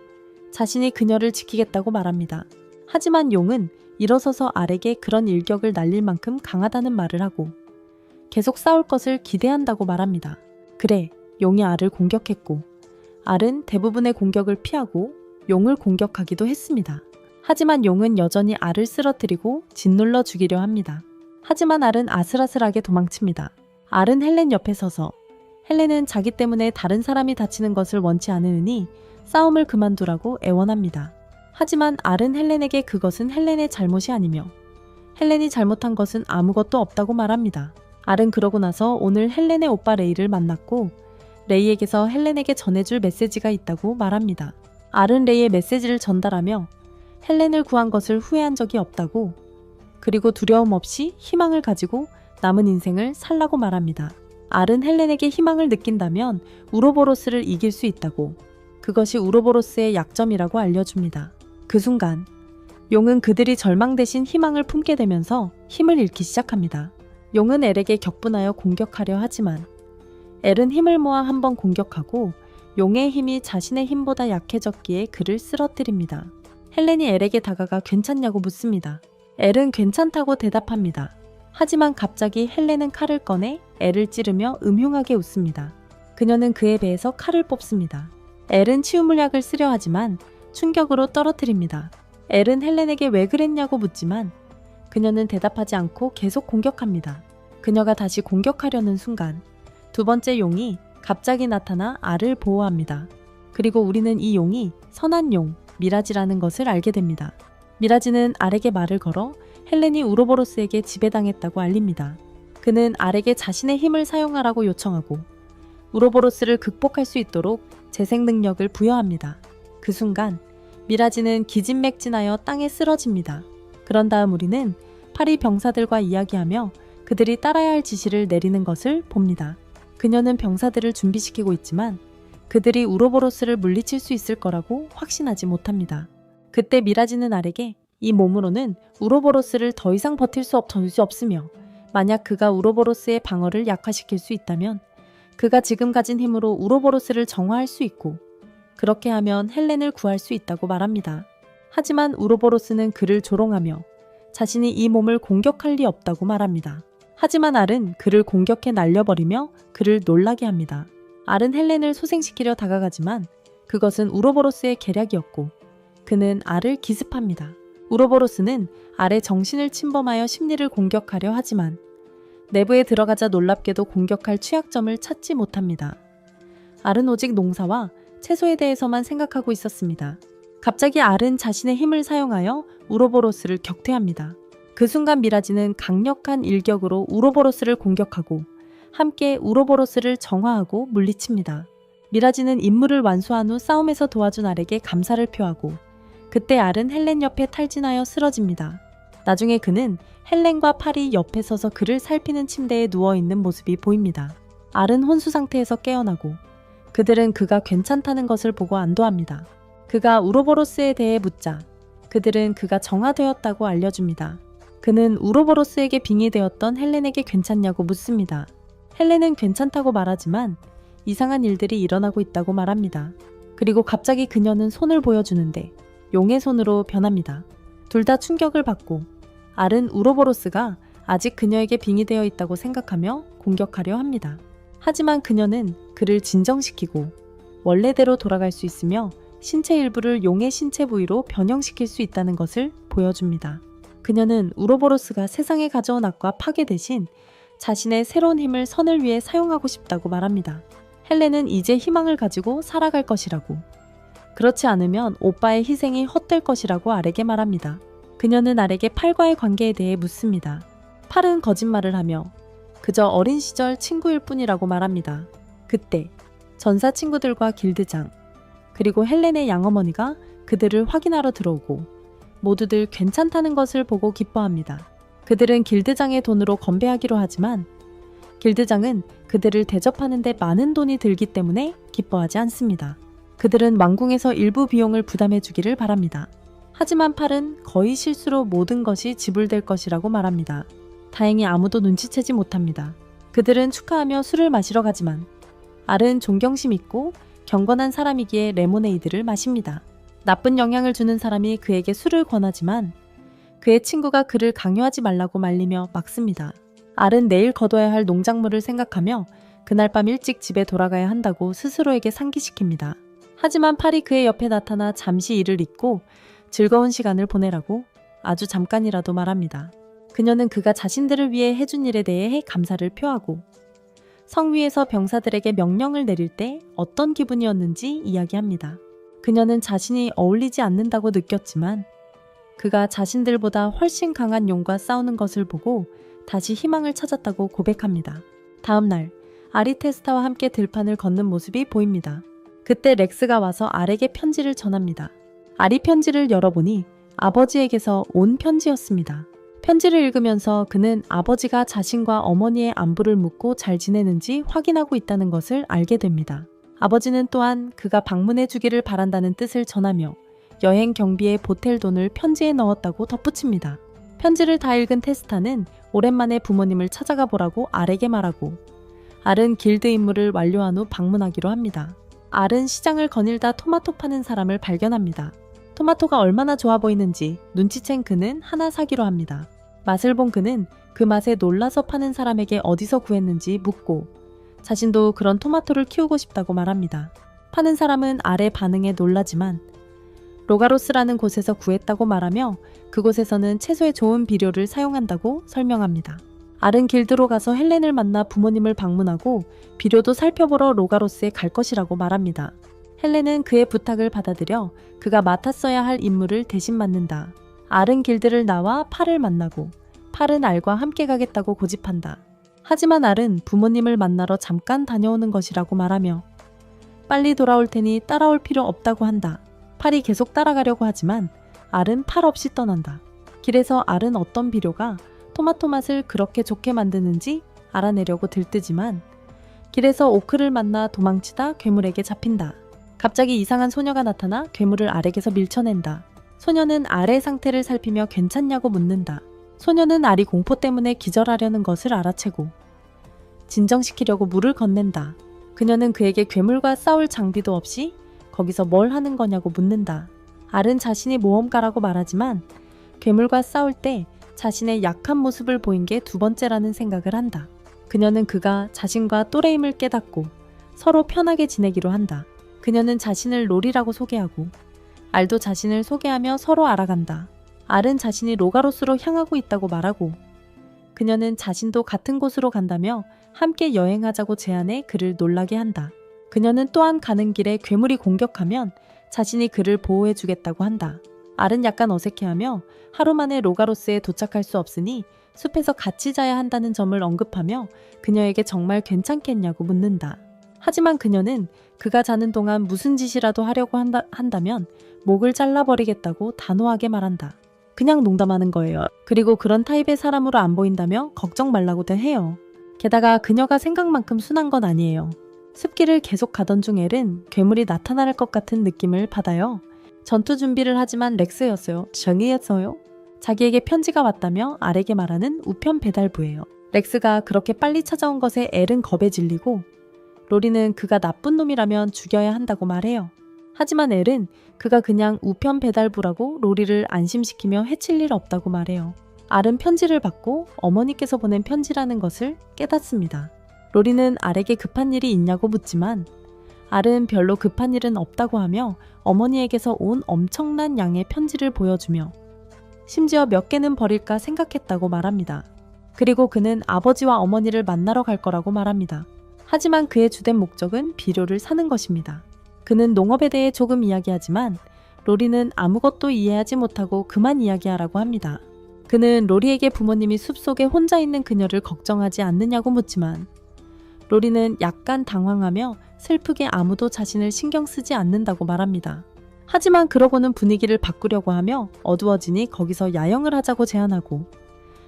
Speaker 1: 자신이 그녀를 지키겠다고 말합니다. 하지만 용은 일어서서 알에게 그런 일격을 날릴 만큼 강하다는 말을 하고 계속 싸울 것을 기대한다고 말합니다. 그래, 용이 알을 공격했고 알은 대부분의 공격을 피하고 용을 공격하기도 했습니다. 하지만 용은 여전히 알을 쓰러뜨리고 짓눌러 죽이려 합니다. 하지만 알은 아슬아슬하게 도망칩니다. 알은 헬렌 옆에 서서 헬렌은 자기 때문에 다른 사람이 다치는 것을 원치 않으니 싸움을 그만두라고 애원합니다. 하지만 알은 헬렌에게 그것은 헬렌의 잘못이 아니며 헬렌이 잘못한 것은 아무것도 없다고 말합니다. 알은 그러고 나서 오늘 헬렌의 오빠 레이를 만났고 레이에게서 헬렌에게 전해줄 메시지가 있다고 말합니다. 알은 레이의 메시지를 전달하며 헬렌을 구한 것을 후회한 적이 없다고 그리고 두려움 없이 희망을 가지고 남은 인생을 살라고 말합니다. 알은 헬렌에게 희망을 느낀다면 우로보로스를 이길 수 있다고 그것이 우로보로스의 약점이라고 알려줍니다. 그 순간 용은 그들이 절망 대신 희망을 품게 되면서 힘을 잃기 시작합니다. 용은 엘에게 격분하여 공격하려 하지만 엘은 힘을 모아 한번 공격하고 용의 힘이 자신의 힘보다 약해졌기에 그를 쓰러뜨립니다. 헬렌이 엘에게 다가가 괜찮냐고 묻습니다. 엘은 괜찮다고 대답합니다. 하지만 갑자기 헬렌은 칼을 꺼내 엘을 찌르며 음흉하게 웃습니다. 그녀는 그의 배에서 칼을 뽑습니다. 엘은 치유물약을 쓰려 하지만 충격으로 떨어뜨립니다. 엘은 헬렌에게 왜 그랬냐고 묻지만 그녀는 대답하지 않고 계속 공격합니다. 그녀가 다시 공격하려는 순간 두 번째 용이 갑자기 나타나 알을 보호합니다. 그리고 우리는 이 용이 선한 용, 미라지라는 것을 알게 됩니다. 미라지는 알에게 말을 걸어 헬렌이 우로보로스에게 지배당했다고 알립니다. 그는 알에게 자신의 힘을 사용하라고 요청하고 우로보로스를 극복할 수 있도록 재생 능력을 부여합니다. 그 순간 미라지는 기진맥진하여 땅에 쓰러집니다. 그런 다음 우리는 파리 병사들과 이야기하며 그들이 따라야 할 지시를 내리는 것을 봅니다. 그녀는 병사들을 준비시키고 있지만 그들이 우로보로스를 물리칠 수 있을 거라고 확신하지 못합니다. 그때 미라지는 알에게 이 몸으로는 우로보로스를 더 이상 버틸 수 없으며 만약 그가 우로보로스의 방어를 약화시킬 수 있다면 그가 지금 가진 힘으로 우로보로스를 정화할 수 있고 그렇게 하면 헬렌을 구할 수 있다고 말합니다. 하지만 우로보로스는 그를 조롱하며 자신이 이 몸을 공격할 리 없다고 말합니다. 하지만 알은 그를 공격해 날려버리며 그를 놀라게 합니다. 알은 헬렌을 소생시키려 다가가지만 그것은 우로보로스의 계략이었고 그는 알을 기습합니다. 우로보로스는 알의 정신을 침범하여 심리를 공격하려 하지만 내부에 들어가자 놀랍게도 공격할 취약점을 찾지 못합니다. 알은 오직 농사와 채소에 대해서만 생각하고 있었습니다. 갑자기 알은 자신의 힘을 사용하여 우로보로스를 격퇴합니다. 그 순간 미라지는 강력한 일격으로 우로보로스를 공격하고 함께 우로보로스를 정화하고 물리칩니다. 미라지는 임무를 완수한 후 싸움에서 도와준 알에게 감사를 표하고 그때 알은 헬렌 옆에 탈진하여 쓰러집니다. 나중에 그는 헬렌과 팔이 옆에 서서 그를 살피는 침대에 누워있는 모습이 보입니다. 알은 혼수 상태에서 깨어나고 그들은 그가 괜찮다는 것을 보고 안도합니다. 그가 우로보로스에 대해 묻자 그들은 그가 정화되었다고 알려줍니다. 그는 우로보로스에게 빙의되었던 헬렌에게 괜찮냐고 묻습니다. 헬렌은 괜찮다고 말하지만 이상한 일들이 일어나고 있다고 말합니다. 그리고 갑자기 그녀는 손을 보여주는데 용의 손으로 변합니다. 둘 다 충격을 받고 알은 우로보로스가 아직 그녀에게 빙의되어 있다고 생각하며 공격하려 합니다. 하지만 그녀는 그를 진정시키고 원래대로 돌아갈 수 있으며 신체 일부를 용의 신체 부위로 변형시킬 수 있다는 것을 보여줍니다. 그녀는 우로보로스가 세상에 가져온 악과 파괴 대신 자신의 새로운 힘을 선을 위해 사용하고 싶다고 말합니다. 헬렌은 이제 희망을 가지고 살아갈 것이라고. 그렇지 않으면 오빠의 희생이 헛될 것이라고 알에게 말합니다. 그녀는 알에게 팔과의 관계에 대해 묻습니다. 팔은 거짓말을 하며 그저 어린 시절 친구일 뿐이라고 말합니다. 그때 전사 친구들과 길드장 그리고 헬렌의 양어머니가 그들을 확인하러 들어오고 모두들 괜찮다는 것을 보고 기뻐합니다. 그들은 길드장의 돈으로 건배하기로 하지만 길드장은 그들을 대접하는 데 많은 돈이 들기 때문에 기뻐하지 않습니다. 그들은 왕궁에서 일부 비용을 부담해 주기를 바랍니다. 하지만 팔은 거의 실수로 모든 것이 지불될 것이라고 말합니다. 다행히 아무도 눈치채지 못합니다. 그들은 축하하며 술을 마시러 가지만 알은 존경심 있고 경건한 사람이기에 레모네이드를 마십니다. 나쁜 영향을 주는 사람이 그에게 술을 권하지만 그의 친구가 그를 강요하지 말라고 말리며 막습니다. 알은 내일 거둬야 할 농작물을 생각하며 그날 밤 일찍 집에 돌아가야 한다고 스스로에게 상기시킵니다. 하지만 팔이 그의 옆에 나타나 잠시 일을 잊고 즐거운 시간을 보내라고 아주 잠깐이라도 말합니다. 그녀는 그가 자신들을 위해 해준 일에 대해 감사를 표하고 성 위에서 병사들에게 명령을 내릴 때 어떤 기분이었는지 이야기합니다. 그녀는 자신이 어울리지 않는다고 느꼈지만 그가 자신들보다 훨씬 강한 용과 싸우는 것을 보고 다시 희망을 찾았다고 고백합니다. 다음 날 아리테스타와 함께 들판을 걷는 모습이 보입니다. 그때 렉스가 와서 알에게 편지를 전합니다. 알이 편지를 열어보니 아버지에게서 온 편지였습니다. 편지를 읽으면서 그는 아버지가 자신과 어머니의 안부를 묻고 잘 지내는지 확인하고 있다는 것을 알게 됩니다. 아버지는 또한 그가 방문해 주기를 바란다는 뜻을 전하며 여행 경비에 보탤 돈을 편지에 넣었다고 덧붙입니다. 편지를 다 읽은 테스타는 오랜만에 부모님을 찾아가 보라고 알에게 말하고 알은 길드 임무를 완료한 후 방문하기로 합니다. 알은 시장을 거닐다 토마토 파는 사람을 발견합니다. 토마토가 얼마나 좋아 보이는지 눈치챈 그는 하나 사기로 합니다. 맛을 본 그는 그 맛에 놀라서 파는 사람에게 어디서 구했는지 묻고 자신도 그런 토마토를 키우고 싶다고 말합니다. 파는 사람은 알의 반응에 놀라지만 로가로스라는 곳에서 구했다고 말하며 그곳에서는 채소에 좋은 비료를 사용한다고 설명합니다. 알은 길드로 가서 헬렌을 만나 부모님을 방문하고 비료도 살펴보러 로가로스에 갈 것이라고 말합니다. 헬렌은 그의 부탁을 받아들여 그가 맡았어야 할 임무를 대신 맡는다. 알은 길드를 나와 팔을 만나고 팔은 알과 함께 가겠다고 고집한다. 하지만 알은 부모님을 만나러 잠깐 다녀오는 것이라고 말하며 빨리 돌아올 테니 따라올 필요 없다고 한다. 팔이 계속 따라가려고 하지만 알은 팔 없이 떠난다. 길에서 알은 어떤 비료가 토마토 맛을 그렇게 좋게 만드는지 알아내려고 들뜨지만 길에서 오크를 만나 도망치다 괴물에게 잡힌다. 갑자기 이상한 소녀가 나타나 괴물을 알에게서 밀쳐낸다. 소녀는 알의 상태를 살피며 괜찮냐고 묻는다. 소녀는 알이 공포 때문에 기절하려는 것을 알아채고 진정시키려고 물을 건넨다. 그녀는 그에게 괴물과 싸울 장비도 없이 거기서 뭘 하는 거냐고 묻는다. 알은 자신이 모험가라고 말하지만 괴물과 싸울 때 자신의 약한 모습을 보인 게 두 번째라는 생각을 한다. 그녀는 그가 자신과 또래임을 깨닫고 서로 편하게 지내기로 한다. 그녀는 자신을 롤이라고 소개하고 알도 자신을 소개하며 서로 알아간다. 알은 자신이 로가로스로 향하고 있다고 말하고 그녀는 자신도 같은 곳으로 간다며 함께 여행하자고 제안해 그를 놀라게 한다. 그녀는 또한 가는 길에 괴물이 공격하면 자신이 그를 보호해주겠다고 한다. 알은 약간 어색해하며 하루 만에 로가로스에 도착할 수 없으니 숲에서 같이 자야 한다는 점을 언급하며 그녀에게 정말 괜찮겠냐고 묻는다. 하지만 그녀는 그가 자는 동안 무슨 짓이라도 하려고 한다면 목을 잘라버리겠다고 단호하게 말한다. 그냥 농담하는 거예요. 그리고 그런 타입의 사람으로 안 보인다며 걱정 말라고도 해요. 게다가 그녀가 생각만큼 순한 건 아니에요. 숲길을 계속 가던 중 엘은 괴물이 나타날 것 같은 느낌을 받아요. 전투 준비를 하지만 렉스였어요. 정이었어요. 자기에게 편지가 왔다며 알에게 말하는 우편 배달부예요. 렉스가 그렇게 빨리 찾아온 것에 엘은 겁에 질리고 로리는 그가 나쁜 놈이라면 죽여야 한다고 말해요. 하지만 엘은 그가 그냥 우편 배달부라고 로리를 안심시키며 해칠 일 없다고 말해요. 알은 편지를 받고 어머니께서 보낸 편지라는 것을 깨닫습니다. 로리는 알에게 급한 일이 있냐고 묻지만 알은 별로 급한 일은 없다고 하며 어머니에게서 온 엄청난 양의 편지를 보여주며 심지어 몇 개는 버릴까 생각했다고 말합니다. 그리고 그는 아버지와 어머니를 만나러 갈 거라고 말합니다. 하지만 그의 주된 목적은 비료를 사는 것입니다. 그는 농업에 대해 조금 이야기하지만 로리는 아무것도 이해하지 못하고 그만 이야기하라고 합니다. 그는 로리에게 부모님이 숲속에 혼자 있는 그녀를 걱정하지 않느냐고 묻지만 로리는 약간 당황하며 슬프게 아무도 자신을 신경 쓰지 않는다고 말합니다. 하지만 그러고는 분위기를 바꾸려고 하며 어두워지니 거기서 야영을 하자고 제안하고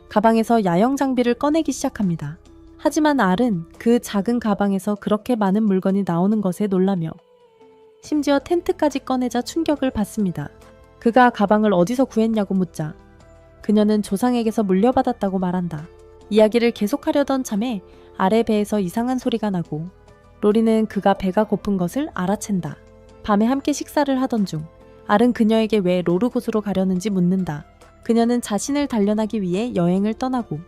Speaker 1: 가방에서 야영 장비를 꺼내기 시작합니다. 하지만 알은 그 작은 가방에서 그렇게 많은 물건이 나오는 것에 놀라며 심지어 텐트까지 꺼내자 충격을 받습니다. 그가 가방을 어디서 구했냐고 묻자 그녀는 조상에게서 물려받았다고 말한다. 이야기를 계속하려던 참에 알의 배에서 이상한 소리가 나고 로리는 그가 배가 고픈 것을 알아챈다. 밤에 함께 식사를 하던 중 알은 그녀에게 왜 로르곳으로 가려는지 묻는다. 그녀는 자신을 단련하기 위해 여행을 떠나고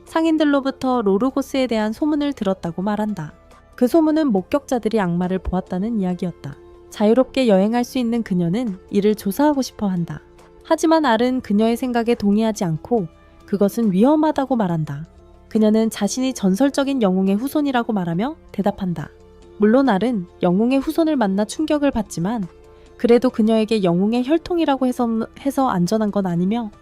Speaker 1: 상인들로부터 로르고스에 대한 소문을 들었다고 말한다. 그 소문은 목격자들이 악마를 보았다는 이야기였다. 자유롭게 여행할 수 있는 그녀는 이를 조사하고 싶어 한다. 하지만 알은 그녀의 생각에 동의하지 않고 그것은 위험하다고 말한다. 그녀는 자신이 전설적인 영웅의 후손이라고 말하며 대답한다. 물론 알은 영웅의 후손을 만나 충격을 받지만 그래도 그녀에게 영웅의 혈통이라고 해서 안전한 건 아니며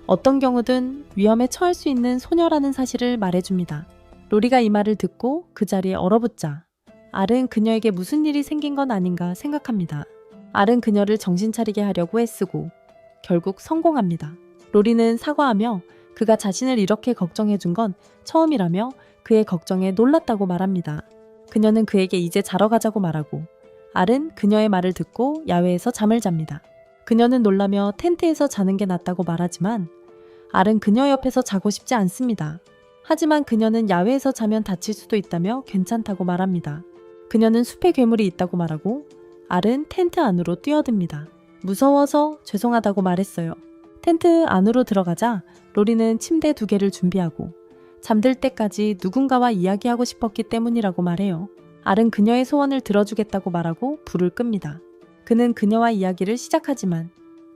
Speaker 1: 어떤 경우든 위험에 처할 수 있는 소녀라는 사실을 말해줍니다. 로리가 이 말을 듣고 그 자리에 얼어붙자 알은 그녀에게 무슨 일이 생긴 건 아닌가 생각합니다. 알은 그녀를 정신 차리게 하려고 애쓰고 결국 성공합니다. 로리는 사과하며 그가 자신을 이렇게 걱정해준 건 처음이라며 그의 걱정에 놀랐다고 말합니다. 그녀는 그에게 이제 자러 가자고 말하고 알은 그녀의 말을 듣고 야외에서 잠을 잡니다. 그녀는 놀라며 텐트에서 자는 게 낫다고 말하지만 알은 그녀 옆에서 자고 싶지 않습니다. 하지만 그녀는 야외에서 자면 다칠 수도 있다며 괜찮다고 말합니다. 그녀는 숲에 괴물이 있다고 말하고 알은 텐트 안으로 뛰어듭니다. 무서워서 죄송하다고 말했어요. 텐트 안으로 들어가자 로리는 침대 2개를 준비하고 잠들 때까지 누군가와 이야기하고 싶었기 때문이라고 말해요. 알은 그녀의 소원을 들어주겠다고 말하고 불을 끕니다. 그는 그녀와 이야기를 시작하지만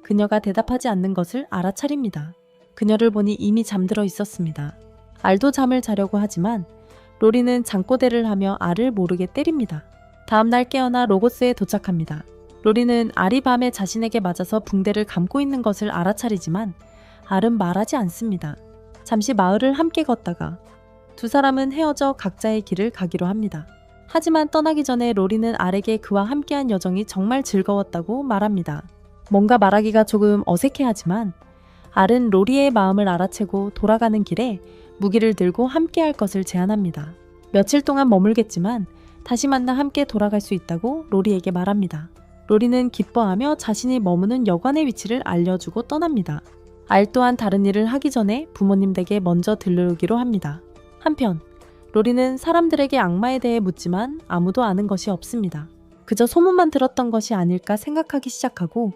Speaker 1: 그녀가 대답하지 않는 것을 알아차립니다. 그녀를 보니 이미 잠들어 있었습니다. 알도 잠을 자려고 하지만 로리는 잠꼬대를 하며 알을 모르게 때립니다. 다음날 깨어나 로고스에 도착합니다. 로리는 알이 밤에 자신에게 맞아서 붕대를 감고 있는 것을 알아차리지만 알은 말하지 않습니다. 잠시 마을을 함께 걷다가 두 사람은 헤어져 각자의 길을 가기로 합니다. 하지만 떠나기 전에 로리는 알에게 그와 함께한 여정이 정말 즐거웠다고 말합니다. 뭔가 말하기가 조금 어색해하지만 알은 로리의 마음을 알아채고 돌아가는 길에 무기를 들고 함께할 것을 제안합니다. 며칠 동안 머물겠지만 다시 만나 함께 돌아갈 수 있다고 로리에게 말합니다. 로리는 기뻐하며 자신이 머무는 여관의 위치를 알려주고 떠납니다. 알 또한 다른 일을 하기 전에 부모님 댁에 먼저 들르기로 합니다. 한편 로리는 사람들에게 악마에 대해 묻지만 아무도 아는 것이 없습니다. 그저 소문만 들었던 것이 아닐까 생각하기 시작하고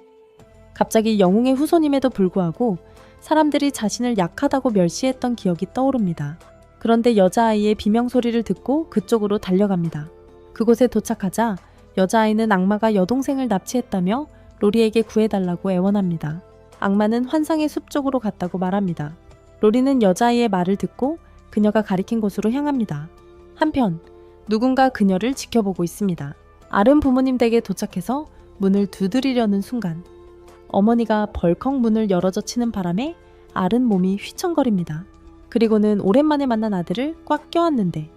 Speaker 1: 갑자기 영웅의 후손임에도 불구하고 사람들이 자신을 약하다고 멸시했던 기억이 떠오릅니다. 그런데 여자아이의 비명소리를 듣고 그쪽으로 달려갑니다. 그곳에 도착하자 여자아이는 악마가 여동생을 납치했다며 로리에게 구해달라고 애원합니다. 악마는 환상의 숲 쪽으로 갔다고 말합니다. 로리는 여자아이의 말을 듣고 그녀가 가리킨 곳으로 향합니다. 한편 누군가 그녀를 지켜보고 있습니다. 알은 부모님 댁에 도착해서 문을 두드리려는 순간 어머니가 벌컥 문을 열어젖히는 바람에 알은 몸이 휘청거립니다. 그리고는 오랜만에 만난 아들을 꽉 껴안는데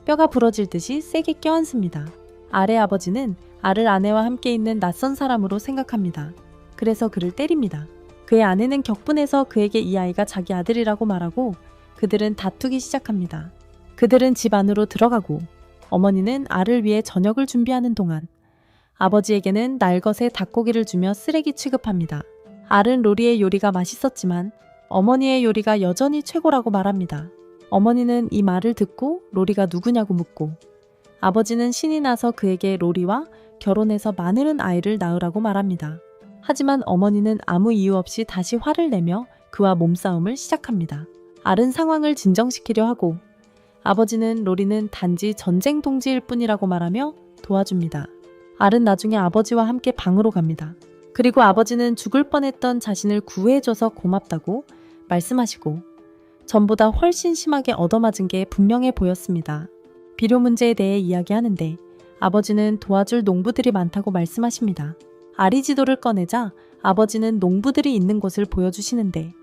Speaker 1: 뼈가 부러질 듯이 세게 껴안습니다. 알의 아버지는 알을 아내와 함께 있는 낯선 사람으로 생각합니다. 그래서 그를 때립니다. 그의 아내는 격분해서 그에게 이 아이가 자기 아들이라고 말하고 그들은 다투기 시작합니다. 그들은 집 안으로 들어가고 어머니는 알을 위해 저녁을 준비하는 동안 아버지에게는 날것의 닭고기를 주며 쓰레기 취급합니다. 알은 로리의 요리가 맛있었지만 어머니의 요리가 여전히 최고라고 말합니다. 어머니는 이 말을 듣고 로리가 누구냐고 묻고 아버지는 신이 나서 그에게 로리와 결혼해서 마늘은 아이를 낳으라고 말합니다. 하지만 어머니는 아무 이유 없이 다시 화를 내며 그와 몸싸움을 시작합니다. 알은 상황을 진정시키려 하고 아버지는 로리는 단지 전쟁 동지일 뿐이라고 말하며 도와줍니다. 알은 나중에 아버지와 함께 방으로 갑니다. 그리고 아버지는 죽을 뻔했던 자신을 구해줘서 고맙다고 말씀하시고 전보다 훨씬 심하게 얻어맞은 게 분명해 보였습니다. 비료 문제에 대해 이야기하는데 아버지는 도와줄 농부들이 많다고 말씀하십니다. 알이 지도를 꺼내자 아버지는 농부들이 있는 곳을 보여주시는데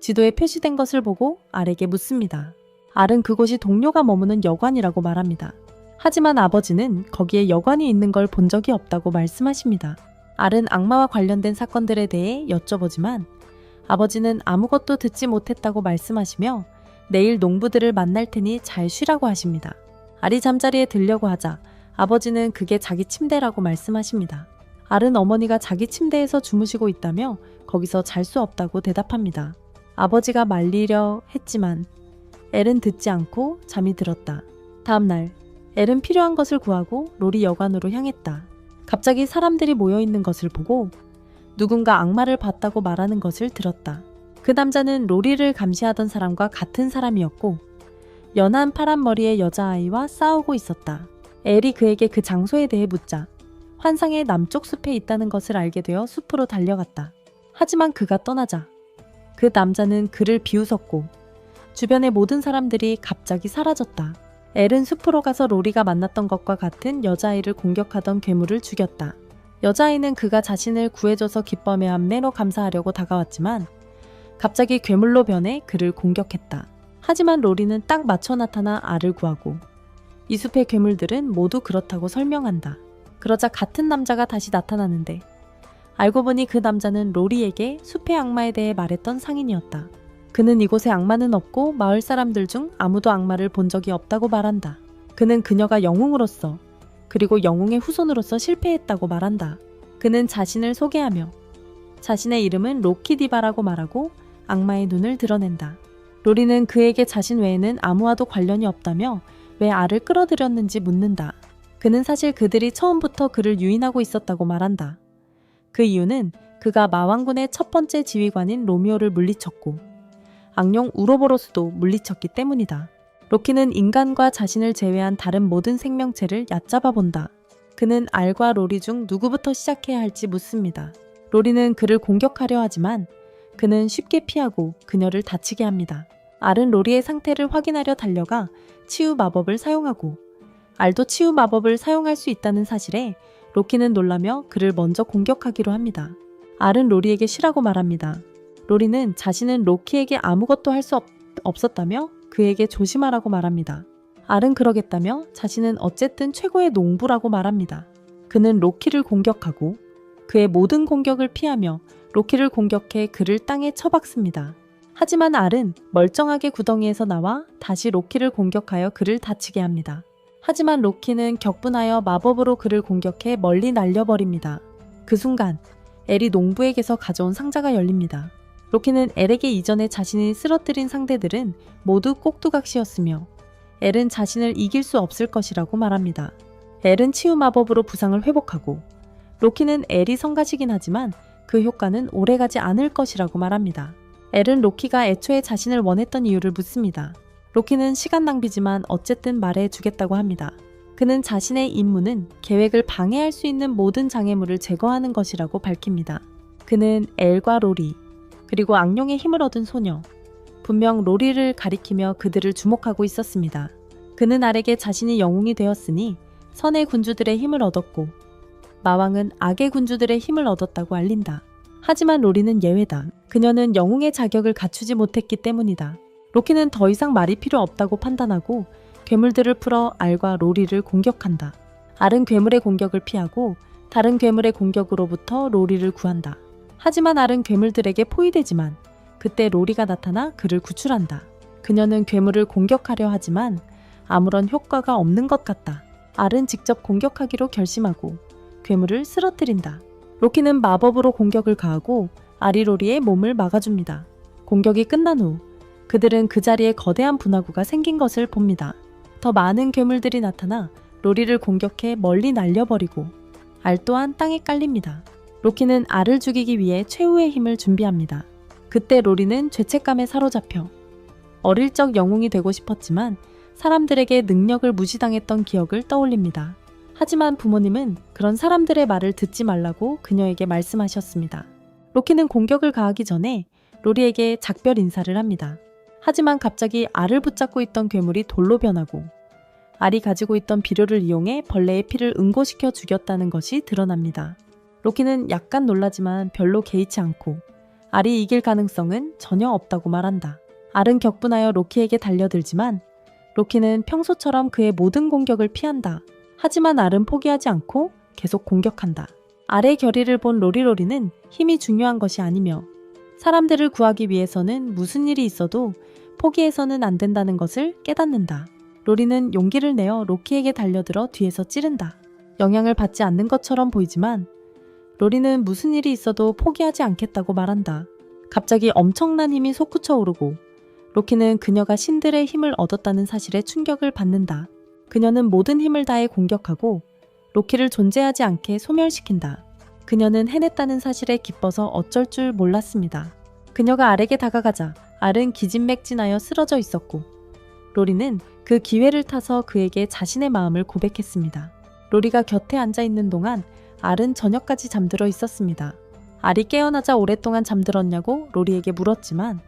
Speaker 1: 지도에 표시된 것을 보고 알에게 묻습니다. 알은 그곳이 동료가 머무는 여관이라고 말합니다. 하지만 아버지는 거기에 여관이 있는 걸 본 적이 없다고 말씀하십니다. 알은 악마와 관련된 사건들에 대해 여쭤보지만 아버지는 아무것도 듣지 못했다고 말씀하시며 내일 농부들을 만날 테니 잘 쉬라고 하십니다. 알이 잠자리에 들려고 하자 아버지는 그게 자기 침대라고 말씀하십니다. 알은 어머니가 자기 침대에서 주무시고 있다며 거기서 잘 수 없다고 대답합니다. 아버지가 말리려 했지만 엘은 듣지 않고 잠이 들었다. 다음날 엘은 필요한 것을 구하고 로리 여관으로 향했다. 갑자기 사람들이 모여있는 것을 보고 누군가 악마를 봤다고 말하는 것을 들었다. 그 남자는 로리를 감시하던 사람과 같은 사람이었고 연한 파란 머리의 여자아이와 싸우고 있었다. 엘이 그에게 그 장소에 대해 묻자 환상의 남쪽 숲에 있다는 것을 알게 되어 숲으로 달려갔다. 하지만 그가 떠나자 그 남자는 그를 비웃었고 주변의 모든 사람들이 갑자기 사라졌다. 엘은 숲으로 가서 로리가 만났던 것과 같은 여자아이를 공격하던 괴물을 죽였다. 여자아이는 그가 자신을 구해줘서 기뻐하며 매너 감사하려고 다가왔지만 갑자기 괴물로 변해 그를 공격했다. 하지만 로리는 딱 맞춰 나타나 알을 구하고 이 숲의 괴물들은 모두 그렇다고 설명한다. 그러자 같은 남자가 다시 나타나는데 알고 보니 그 남자는 로리에게 숲의 악마에 대해 말했던 상인이었다. 그는 이곳에 악마는 없고 마을 사람들 중 아무도 악마를 본 적이 없다고 말한다. 그는 그녀가 영웅으로서 그리고 영웅의 후손으로서 실패했다고 말한다. 그는 자신을 소개하며 자신의 이름은 로키디바라고 말하고 악마의 눈을 드러낸다. 로리는 그에게 자신 외에는 아무와도 관련이 없다며 왜 알을 끌어들였는지 묻는다. 그는 사실 그들이 처음부터 그를 유인하고 있었다고 말한다. 그 이유는 그가 마왕군의 첫 번째 지휘관인 로미오를 물리쳤고 악령 우로보로스도 물리쳤기 때문이다. 로키는 인간과 자신을 제외한 다른 모든 생명체를 얕잡아 본다. 그는 알과 로리 중 누구부터 시작해야 할지 묻습니다. 로리는 그를 공격하려 하지만 그는 쉽게 피하고 그녀를 다치게 합니다. 알은 로리의 상태를 확인하려 달려가 치유 마법을 사용하고 알도 치유 마법을 사용할 수 있다는 사실에 로키는 놀라며 그를 먼저 공격하기로 합니다. 알은 로리에게 쉬라고 말합니다. 로리는 자신은 로키에게 아무것도 할 수 없었다며 그에게 조심하라고 말합니다. 알은 그러겠다며 자신은 어쨌든 최고의 농부라고 말합니다. 그는 로키를 공격하고 그의 모든 공격을 피하며 로키를 공격해 그를 땅에 쳐박습니다. 하지만 알은 멀쩡하게 구덩이에서 나와 다시 로키를 공격하여 그를 다치게 합니다. 하지만 로키는 격분하여 마법으로 그를 공격해 멀리 날려버립니다. 그 순간 엘이 농부에게서 가져온 상자가 열립니다. 로키는 엘에게 이전에 자신이 쓰러뜨린 상대들은 모두 꼭두각시였으며 엘은 자신을 이길 수 없을 것이라고 말합니다. 엘은 치유 마법으로 부상을 회복하고 로키는 엘이 성가시긴 하지만 그 효과는 오래가지 않을 것이라고 말합니다. 엘은 로키가 애초에 자신을 원했던 이유를 묻습니다. 로키는 시간 낭비지만 어쨌든 말해주겠다고 합니다. 그는 자신의 임무는 계획을 방해할 수 있는 모든 장애물을 제거하는 것이라고 밝힙니다. 그는 엘과 로리, 그리고 악령의 힘을 얻은 소녀, 분명 로리를 가리키며 그들을 주목하고 있었습니다. 그는 알에게 자신이 영웅이 되었으니 선의 군주들의 힘을 얻었고 마왕은 악의 군주들의 힘을 얻었다고 알린다. 하지만 로리는 예외다. 그녀는 영웅의 자격을 갖추지 못했기 때문이다. 로키는 더 이상 말이 필요 없다고 판단하고 괴물들을 풀어 알과 로리를 공격한다. 알은 괴물의 공격을 피하고 다른 괴물의 공격으로부터 로리를 구한다. 하지만 알은 괴물들에게 포위되지만 그때 로리가 나타나 그를 구출한다. 그녀는 괴물을 공격하려 하지만 아무런 효과가 없는 것 같다. 알은 직접 공격하기로 결심하고 괴물을 쓰러뜨린다. 로키는 마법으로 공격을 가하고 알이 로리의 몸을 막아줍니다. 공격이 끝난 후 그들은 그 자리에 거대한 분화구가 생긴 것을 봅니다. 더 많은 괴물들이 나타나 로리를 공격해 멀리 날려버리고 알 또한 땅에 깔립니다. 로키는 알을 죽이기 위해 최후의 힘을 준비합니다. 그때 로리는 죄책감에 사로잡혀 어릴 적 영웅이 되고 싶었지만 사람들에게 능력을 무시당했던 기억을 떠올립니다. 하지만 부모님은 그런 사람들의 말을 듣지 말라고 그녀에게 말씀하셨습니다. 로키는 공격을 가하기 전에 로리에게 작별 인사를 합니다. 하지만 갑자기 알을 붙잡고 있던 괴물이 돌로 변하고 알이 가지고 있던 비료를 이용해 벌레의 피를 응고시켜 죽였다는 것이 드러납니다. 로키는 약간 놀라지만 별로 개의치 않고 알이 이길 가능성은 전혀 없다고 말한다. 알은 격분하여 로키에게 달려들지만 로키는 평소처럼 그의 모든 공격을 피한다. 하지만 알은 포기하지 않고 계속 공격한다. 알의 결의를 본 로리는 힘이 중요한 것이 아니며 사람들을 구하기 위해서는 무슨 일이 있어도 포기해서는 안 된다는 것을 깨닫는다. 로리는 용기를 내어 로키에게 달려들어 뒤에서 찌른다. 영향을 받지 않는 것처럼 보이지만 로리는 무슨 일이 있어도 포기하지 않겠다고 말한다. 갑자기 엄청난 힘이 솟구쳐 오르고 로키는 그녀가 신들의 힘을 얻었다는 사실에 충격을 받는다. 그녀는 모든 힘을 다해 공격하고 로키를 존재하지 않게 소멸시킨다. 그녀는 해냈다는 사실에 기뻐서 어쩔 줄 몰랐습니다. 그녀가 알에게 다가가자 알은 기진맥진하여 쓰러져 있었고 로리는 그 기회를 타서 그에게 자신의 마음을 고백했습니다. 로리가 곁에 앉아 있는 동안 알은 저녁까지 잠들어 있었습니다. 알이 깨어나자 오랫동안 잠들었냐고 로리에게 물었지만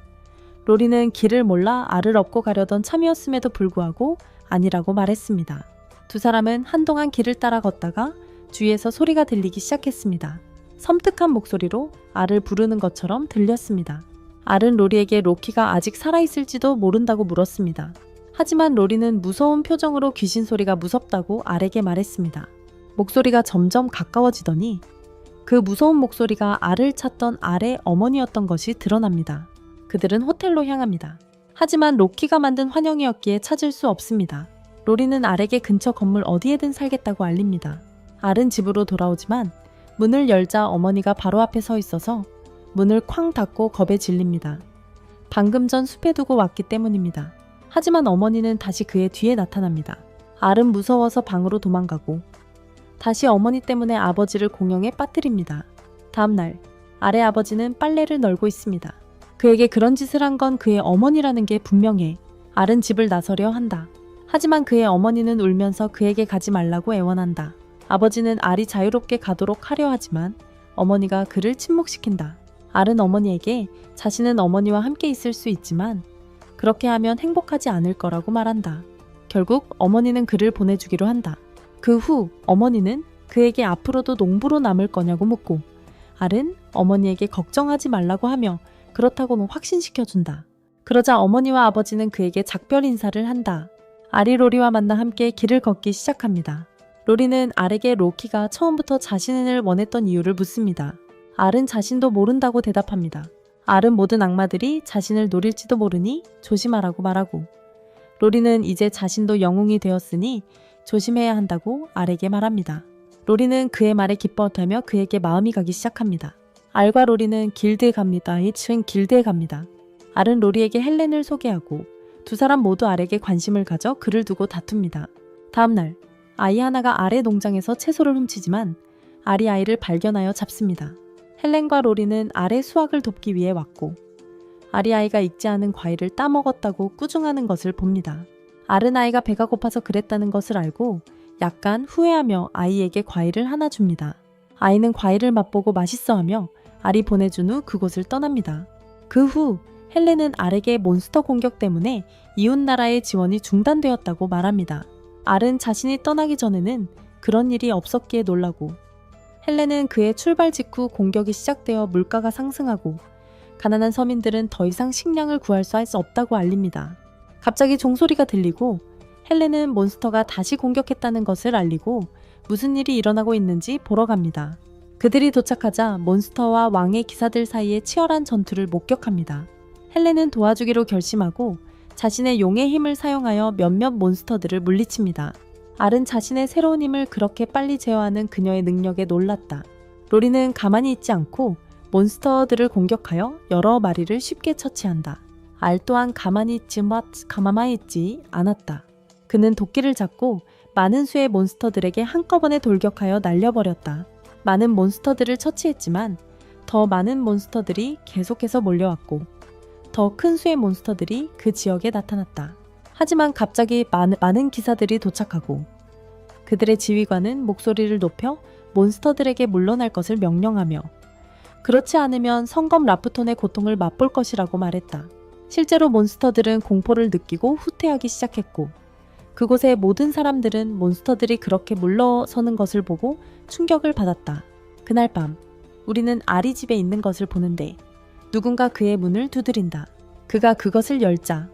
Speaker 1: 로리는 길을 몰라 알을 업고 가려던 참이었음에도 불구하고 아니라고 말했습니다. 두 사람은 한동안 길을 따라 걷다가 주위에서 소리가 들리기 시작했습니다. 섬뜩한 목소리로 알을 부르는 것처럼 들렸습니다. 알은 로리에게 로키가 아직 살아있을지도 모른다고 물었습니다. 하지만 로리는 무서운 표정으로 귀신 소리가 무섭다고 알에게 말했습니다. 목소리가 점점 가까워지더니 그 무서운 목소리가 알을 찾던 알의 어머니였던 것이 드러납니다. 그들은 호텔로 향합니다. 하지만 로키가 만든 환영이었기에 찾을 수 없습니다. 로리는 알에게 근처 건물 어디에든 살겠다고 알립니다. 알은 집으로 돌아오지만 문을 열자 어머니가 바로 앞에 서 있어서 문을 쾅 닫고 겁에 질립니다. 방금 전 숲에 두고 왔기 때문입니다. 하지만 어머니는 다시 그의 뒤에 나타납니다. 알은 무서워서 방으로 도망가고 다시 어머니 때문에 아버지를 공영에 빠뜨립니다. 다음날 알의 아버지는 빨래를 널고 있습니다. 그에게 그런 짓을 한 건 그의 어머니라는 게 분명해. 알은 집을 나서려 한다. 하지만 그의 어머니는 울면서 그에게 가지 말라고 애원한다. 아버지는 알이 자유롭게 가도록 하려 하지만 어머니가 그를 침묵시킨다. 알은 어머니에게 자신은 어머니와 함께 있을 수 있지만 그렇게 하면 행복하지 않을 거라고 말한다. 결국 어머니는 그를 보내주기로 한다. 그 후 어머니는 그에게 앞으로도 농부로 남을 거냐고 묻고 알은 어머니에게 걱정하지 말라고 하며 그렇다고는 확신시켜준다. 그러자 어머니와 아버지는 그에게 작별 인사를 한다. 알이 로리와 만나 함께 길을 걷기 시작합니다. 로리는 알에게 로키가 처음부터 자신을 원했던 이유를 묻습니다. 알은 자신도 모른다고 대답합니다. 알은 모든 악마들이 자신을 노릴지도 모르니 조심하라고 말하고 로리는 이제 자신도 영웅이 되었으니 조심해야 한다고 알에게 말합니다. 로리는 그의 말에 기뻐하며 그에게 마음이 가기 시작합니다. 알과 로리는 길드에 갑니다. 길드에 갑니다. 알은 로리에게 헬렌을 소개하고 두 사람 모두 알에게 관심을 가져 그를 두고 다툽니다. 다음날 아이 하나가 알의 농장에서 채소를 훔치지만 알이 아이를 발견하여 잡습니다. 헬렌과 로리는 알의 수확을 돕기 위해 왔고 알이 아이가 익지 않은 과일을 따먹었다고 꾸중하는 것을 봅니다. 알은 아이가 배가 고파서 그랬다는 것을 알고 약간 후회하며 아이에게 과일을 하나 줍니다. 아이는 과일을 맛보고 맛있어하며 알이 보내준 후 그곳을 떠납니다. 그 후 헬렌은 알에게 몬스터 공격 때문에 이웃나라의 지원이 중단되었다고 말합니다. 알은 자신이 떠나기 전에는 그런 일이 없었기에 놀라고 헬렌은 그의 출발 직후 공격이 시작되어 물가가 상승하고 가난한 서민들은 더 이상 식량을 구할 수 없다고 알립니다. 갑자기 종소리가 들리고 헬렌은 몬스터가 다시 공격했다는 것을 알리고 무슨 일이 일어나고 있는지 보러 갑니다. 그들이 도착하자 몬스터와 왕의 기사들 사이에 치열한 전투를 목격합니다. 헬렌은 도와주기로 결심하고 자신의 용의 힘을 사용하여 몇몇 몬스터들을 물리칩니다. 알은 자신의 새로운 힘을 그렇게 빨리 제어하는 그녀의 능력에 놀랐다. 로리는 가만히 있지 않고 몬스터들을 공격하여 여러 마리를 쉽게 처치한다. 알 또한 가만히 있지 않았다. 그는 도끼를 잡고 많은 수의 몬스터들에게 한꺼번에 돌격하여 날려버렸다. 많은 몬스터들을 처치했지만 더 많은 몬스터들이 계속해서 몰려왔고 더 큰 수의 몬스터들이 그 지역에 나타났다. 하지만 갑자기 많은 기사들이 도착하고 그들의 지휘관은 목소리를 높여 몬스터들에게 물러날 것을 명령하며 그렇지 않으면 성검 라프톤의 고통을 맛볼 것이라고 말했다. 실제로 몬스터들은 공포를 느끼고 후퇴하기 시작했고 그곳의 모든 사람들은 몬스터들이 그렇게 물러서는 것을 보고 충격을 받았다. 그날 밤 우리는 알이 집에 있는 것을 보는데 누군가 그의 문을 두드린다. 그가 그것을 열자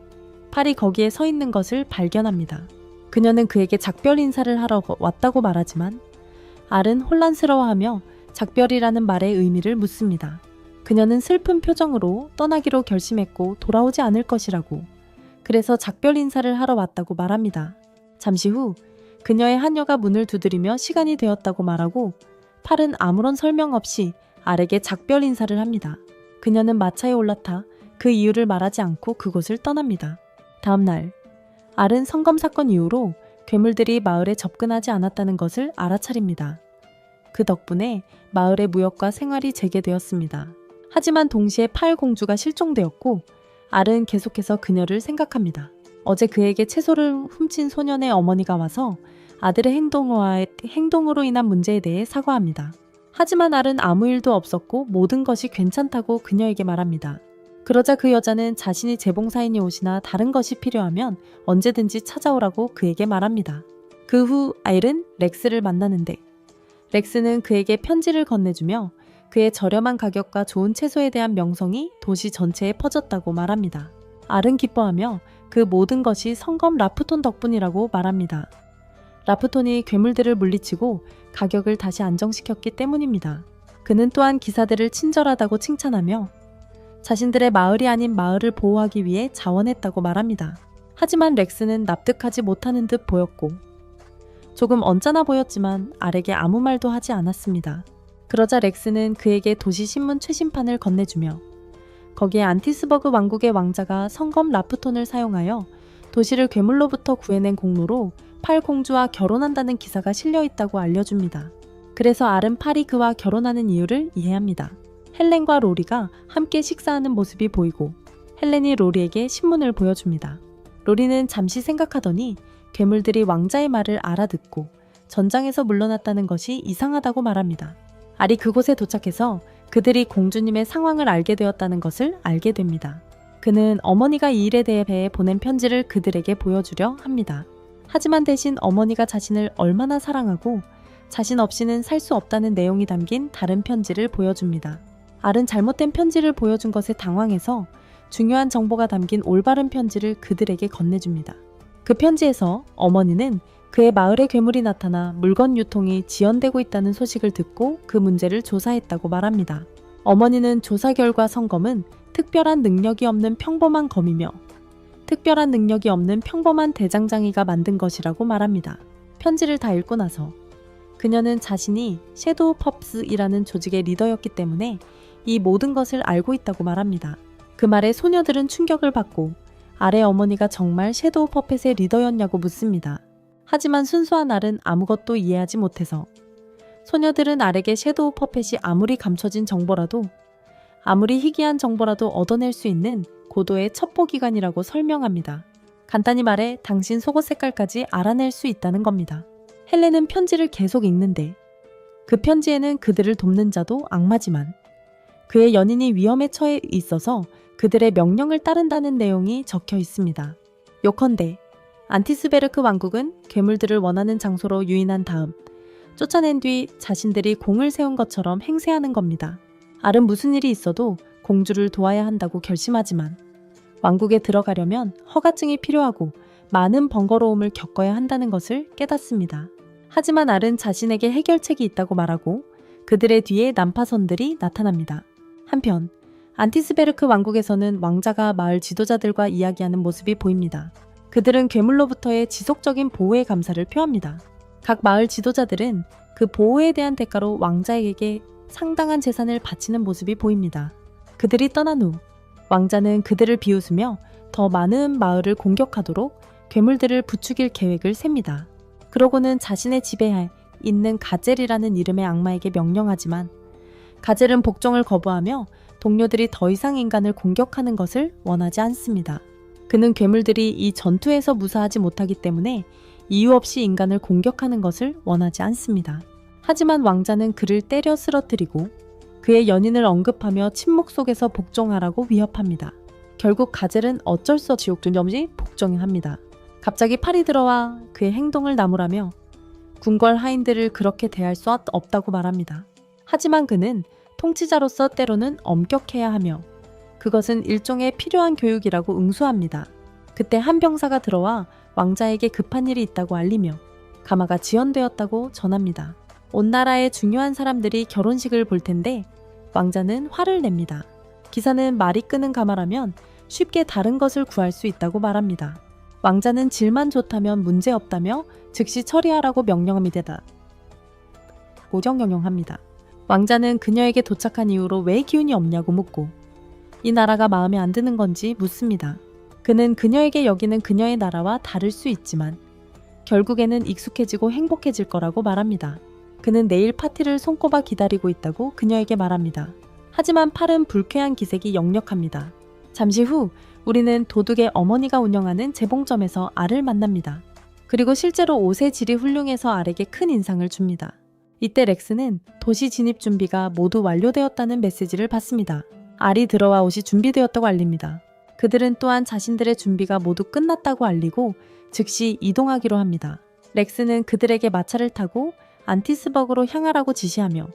Speaker 1: 팔이 거기에 서 있는 것을 발견합니다. 그녀는 그에게 작별 인사를 하러 왔다고 말하지만 알은 혼란스러워하며 작별이라는 말의 의미를 묻습니다. 그녀는 슬픈 표정으로 떠나기로 결심했고 돌아오지 않을 것이라고 그래서 작별 인사를 하러 왔다고 말합니다. 잠시 후 그녀의 하녀가 문을 두드리며 시간이 되었다고 말하고 팔은 아무런 설명 없이 알에게 작별 인사를 합니다. 그녀는 마차에 올라타 그 이유를 말하지 않고 그곳을 떠납니다. 다음날 알은 성검 사건 이후로 괴물들이 마을에 접근하지 않았다는 것을 알아차립니다. 그 덕분에 마을의 무역과 생활이 재개되었습니다. 하지만 동시에 팔 공주가 실종되었고 알은 계속해서 그녀를 생각합니다. 어제 그에게 채소를 훔친 소년의 어머니가 와서 아들의 행동으로 인한 문제에 대해 사과합니다. 하지만 알은 아무 일도 없었고 모든 것이 괜찮다고 그녀에게 말합니다. 그러자 그 여자는 자신이 재봉사인이 오시나 다른 것이 필요하면 언제든지 찾아오라고 그에게 말합니다. 그 후 알은 렉스를 만나는데 렉스는 그에게 편지를 건네주며 그의 저렴한 가격과 좋은 채소에 대한 명성이 도시 전체에 퍼졌다고 말합니다. 알은 기뻐하며 그 모든 것이 성검 라프톤 덕분이라고 말합니다. 라프톤이 괴물들을 물리치고 가격을 다시 안정시켰기 때문입니다. 그는 또한 기사들을 친절하다고 칭찬하며 자신들의 마을이 아닌 마을을 보호하기 위해 자원했다고 말합니다. 하지만 렉스는 납득하지 못하는 듯 보였고 조금 언짢아 보였지만 알에게 아무 말도 하지 않았습니다. 그러자 렉스는 그에게 도시 신문 최신판을 건네주며 거기에 안티스버그 왕국의 왕자가 성검 라프톤을 사용하여 도시를 괴물로부터 구해낸 공로로 팔 공주와 결혼한다는 기사가 실려있다고 알려줍니다. 그래서 알은 팔이 그와 결혼하는 이유를 이해합니다. 헬렌과 로리가 함께 식사하는 모습이 보이고 헬렌이 로리에게 신문을 보여줍니다. 로리는 잠시 생각하더니 괴물들이 왕자의 말을 알아듣고 전장에서 물러났다는 것이 이상하다고 말합니다. 알이 그곳에 도착해서 그들이 공주님의 상황을 알게 되었다는 것을 알게 됩니다. 그는 어머니가 이 일에 대해 보낸 편지를 그들에게 보여주려 합니다. 하지만 대신 어머니가 자신을 얼마나 사랑하고 자신 없이는 살 수 없다는 내용이 담긴 다른 편지를 보여줍니다. 알은 잘못된 편지를 보여준 것에 당황해서 중요한 정보가 담긴 올바른 편지를 그들에게 건네줍니다. 그 편지에서 어머니는 그의 마을에 괴물이 나타나 물건 유통이 지연되고 있다는 소식을 듣고 그 문제를 조사했다고 말합니다. 어머니는 조사 결과 성검은 특별한 능력이 없는 평범한 검이며 특별한 능력이 없는 평범한 대장장이가 만든 것이라고 말합니다. 편지를 다 읽고 나서 그녀는 자신이 섀도우 펍스이라는 조직의 리더였기 때문에 이 모든 것을 알고 있다고 말합니다. 그 말에 소녀들은 충격을 받고 알의 어머니가 정말 섀도우 퍼펫의 리더였냐고 묻습니다. 하지만 순수한 알은 아무것도 이해하지 못해서 소녀들은 알에게 섀도우 퍼펫이 아무리 감춰진 정보라도 아무리 희귀한 정보라도 얻어낼 수 있는 고도의 첩보기관이라고 설명합니다. 간단히 말해 당신 속옷 색깔까지 알아낼 수 있다는 겁니다. 헬렌은 편지를 계속 읽는데 그 편지에는 그들을 돕는 자도 악마지만 그의 연인이 위험에 처해 있어서 그들의 명령을 따른다는 내용이 적혀 있습니다. 요컨대 안티스베르크 왕국은 괴물들을 원하는 장소로 유인한 다음 쫓아낸 뒤 자신들이 공을 세운 것처럼 행세하는 겁니다. 알은 무슨 일이 있어도 공주를 도와야 한다고 결심하지만 왕국에 들어가려면 허가증이 필요하고 많은 번거로움을 겪어야 한다는 것을 깨닫습니다. 하지만 알은 자신에게 해결책이 있다고 말하고 그들의 뒤에 난파선들이 나타납니다. 한편 안티스베르크 왕국에서는 왕자가 마을 지도자들과 이야기하는 모습이 보입니다. 그들은 괴물로부터의 지속적인 보호의 감사를 표합니다. 각 마을 지도자들은 그 보호에 대한 대가로 왕자에게 상당한 재산을 바치는 모습이 보입니다. 그들이 떠난 후 왕자는 그들을 비웃으며 더 많은 마을을 공격하도록 괴물들을 부추길 계획을 셉니다. 그러고는 자신의 집에 있는 가젤이라는 이름의 악마에게 명령하지만 가젤은 복종을 거부하며 동료들이 더 이상 인간을 공격하는 것을 원하지 않습니다. 그는 괴물들이 이 전투에서 무사하지 못하기 때문에 이유 없이 인간을 공격하는 것을 원하지 않습니다. 하지만 왕자는 그를 때려 쓰러뜨리고 그의 연인을 언급하며 침묵 속에서 복종하라고 위협합니다. 결국 가젤은 어쩔 수 없이 지옥 없이 복종합니다. 갑자기 팔이 들어와 그의 행동을 나무라며 궁궐 하인들을 그렇게 대할 수 없다고 말합니다. 하지만 그는 통치자로서 때로는 엄격해야 하며 그것은 일종의 필요한 교육이라고 응수합니다. 그때 한 병사가 들어와 왕자에게 급한 일이 있다고 알리며 가마가 지연되었다고 전합니다. 온 나라의 중요한 사람들이 결혼식을 볼 텐데 왕자는 화를 냅니다. 기사는 말이 끄는 가마라면 쉽게 다른 것을 구할 수 있다고 말합니다. 왕자는 질만 좋다면 문제없다며 즉시 처리하라고 명령합니다. 고정명령합니다. 왕자는 그녀에게 도착한 이후로 왜 기운이 없냐고 묻고 이 나라가 마음에 안 드는 건지 묻습니다. 그는 그녀에게 여기는 그녀의 나라와 다를 수 있지만 결국에는 익숙해지고 행복해질 거라고 말합니다. 그는 내일 파티를 손꼽아 기다리고 있다고 그녀에게 말합니다. 하지만 팔은 불쾌한 기색이 역력합니다. 잠시 후 우리는 도둑의 어머니가 운영하는 재봉점에서 알을 만납니다. 그리고 실제로 옷의 질이 훌륭해서 알에게 큰 인상을 줍니다. 이때 렉스는 도시 진입 준비가 모두 완료되었다는 메시지를 받습니다. 알이 들어와 옷이 준비되었다고 알립니다. 그들은 또한 자신들의 준비가 모두 끝났다고 알리고 즉시 이동하기로 합니다. 렉스는 그들에게 마차를 타고 안티스버그로 향하라고 지시하며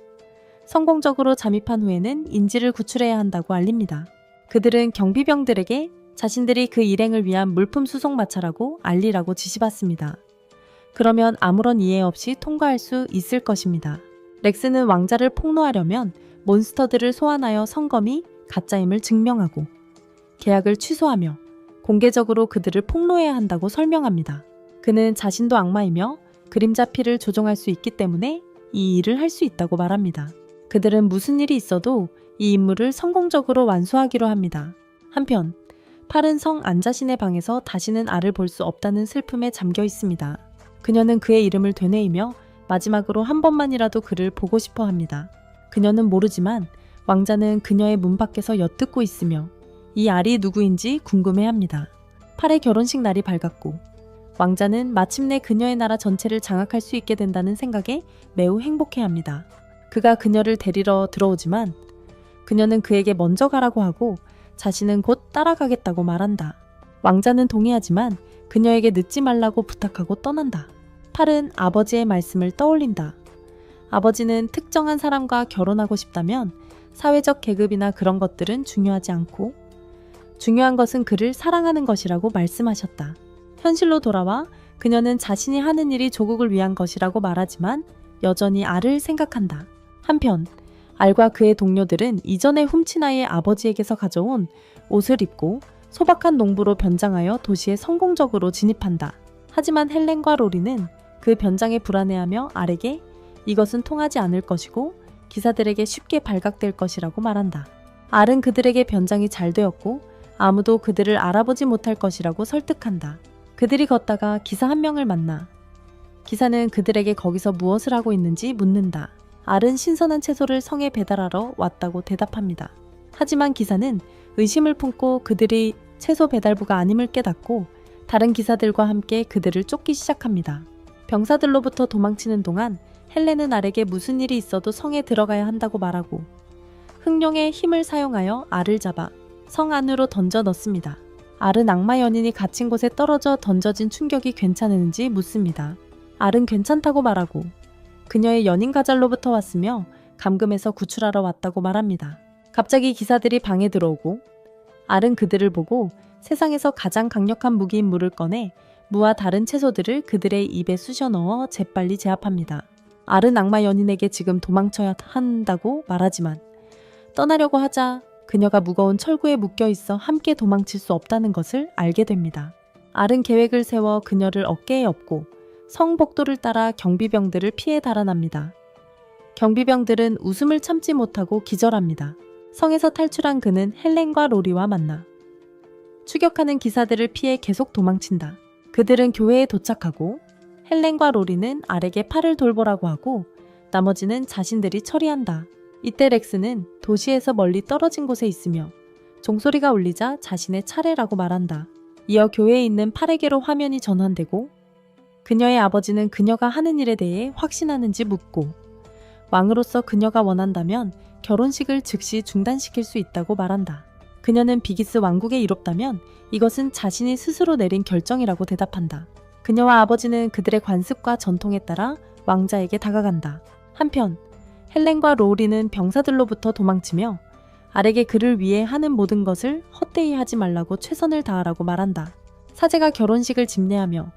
Speaker 1: 성공적으로 잠입한 후에는 인지를 구출해야 한다고 알립니다. 그들은 경비병들에게 자신들이 그 일행을 위한 물품 수송 마차라고 알리라고 지시받습니다. 그러면 아무런 이해 없이 통과할 수 있을 것입니다. 렉스는 왕자를 폭로하려면 몬스터들을 소환하여 성검이 가짜임을 증명하고 계약을 취소하며 공개적으로 그들을 폭로해야 한다고 설명합니다. 그는 자신도 악마이며 그림자 피를 조종할 수 있기 때문에 이 일을 할 수 있다고 말합니다. 그들은 무슨 일이 있어도 이 임무를 성공적으로 완수하기로 합니다. 한편 팔은 성 안자신의 방에서 다시는 알을 볼 수 없다는 슬픔에 잠겨 있습니다. 그녀는 그의 이름을 되뇌이며 마지막으로 한 번만이라도 그를 보고 싶어 합니다. 그녀는 모르지만 왕자는 그녀의 문 밖에서 엿듣고 있으며 이 알이 누구인지 궁금해합니다. 팔의 결혼식 날이 밝았고 왕자는 마침내 그녀의 나라 전체를 장악할 수 있게 된다는 생각에 매우 행복해합니다. 그가 그녀를 데리러 들어오지만 그녀는 그에게 먼저 가라고 하고 자신은 곧 따라가겠다고 말한다. 왕자는 동의하지만 그녀에게 늦지 말라고 부탁하고 떠난다. 팔은 아버지의 말씀을 떠올린다. 아버지는 특정한 사람과 결혼하고 싶다면 사회적 계급이나 그런 것들은 중요하지 않고 중요한 것은 그를 사랑하는 것이라고 말씀하셨다. 현실로 돌아와 그녀는 자신이 하는 일이 조국을 위한 것이라고 말하지만 여전히 알을 생각한다. 한편 알과 그의 동료들은 이전에 훔친 아이의 아버지에게서 가져온 옷을 입고 소박한 농부로 변장하여 도시에 성공적으로 진입한다. 하지만 헬렌과 로리는 그 변장에 불안해하며 알에게 이것은 통하지 않을 것이고 기사들에게 쉽게 발각될 것이라고 말한다. 알은 그들에게 변장이 잘 되었고 아무도 그들을 알아보지 못할 것이라고 설득한다. 그들이 걷다가 기사 한 명을 만나 기사는 그들에게 거기서 무엇을 하고 있는지 묻는다. 알은 신선한 채소를 성에 배달하러 왔다고 대답합니다. 하지만 기사는 의심을 품고 그들이 채소 배달부가 아님을 깨닫고 다른 기사들과 함께 그들을 쫓기 시작합니다. 병사들로부터 도망치는 동안 헬렌은 알에게 무슨 일이 있어도 성에 들어가야 한다고 말하고 흑룡의 힘을 사용하여 알을 잡아 성 안으로 던져 넣습니다. 알은 악마 연인이 갇힌 곳에 떨어져 던져진 충격이 괜찮은지 묻습니다. 알은 괜찮다고 말하고 그녀의 연인 가잘로부터 왔으며 감금해서 구출하러 왔다고 말합니다. 갑자기 기사들이 방에 들어오고 알은 그들을 보고 세상에서 가장 강력한 무기인 물을 꺼내 무와 다른 채소들을 그들의 입에 쑤셔 넣어 재빨리 제압합니다. 알은 악마 연인에게 지금 도망쳐야 한다고 말하지만 떠나려고 하자 그녀가 무거운 철구에 묶여 있어 함께 도망칠 수 없다는 것을 알게 됩니다. 알은 계획을 세워 그녀를 어깨에 업고 성 복도를 따라 경비병들을 피해 달아납니다. 경비병들은 웃음을 참지 못하고 기절합니다. 성에서 탈출한 그는 헬렌과 로리와 만나 추격하는 기사들을 피해 계속 도망친다. 그들은 교회에 도착하고 헬렌과 로리는 알에게 팔을 돌보라고 하고 나머지는 자신들이 처리한다. 이때 렉스는 도시에서 멀리 떨어진 곳에 있으며 종소리가 울리자 자신의 차례라고 말한다. 이어 교회에 있는 팔에게로 화면이 전환되고 그녀의 아버지는 그녀가 하는 일에 대해 확신하는지 묻고 왕으로서 그녀가 원한다면 결혼식을 즉시 중단시킬 수 있다고 말한다. 그녀는 비기스 왕국에 이롭다면 이것은 자신이 스스로 내린 결정이라고 대답한다. 그녀와 아버지는 그들의 관습과 전통에 따라 왕자에게 다가간다. 한편 헬렌과 로리는 병사들로부터 도망치며 알에게 그를 위해 하는 모든 것을 헛되이 하지 말라고 최선을 다하라고 말한다. 사제가 결혼식을 집례하며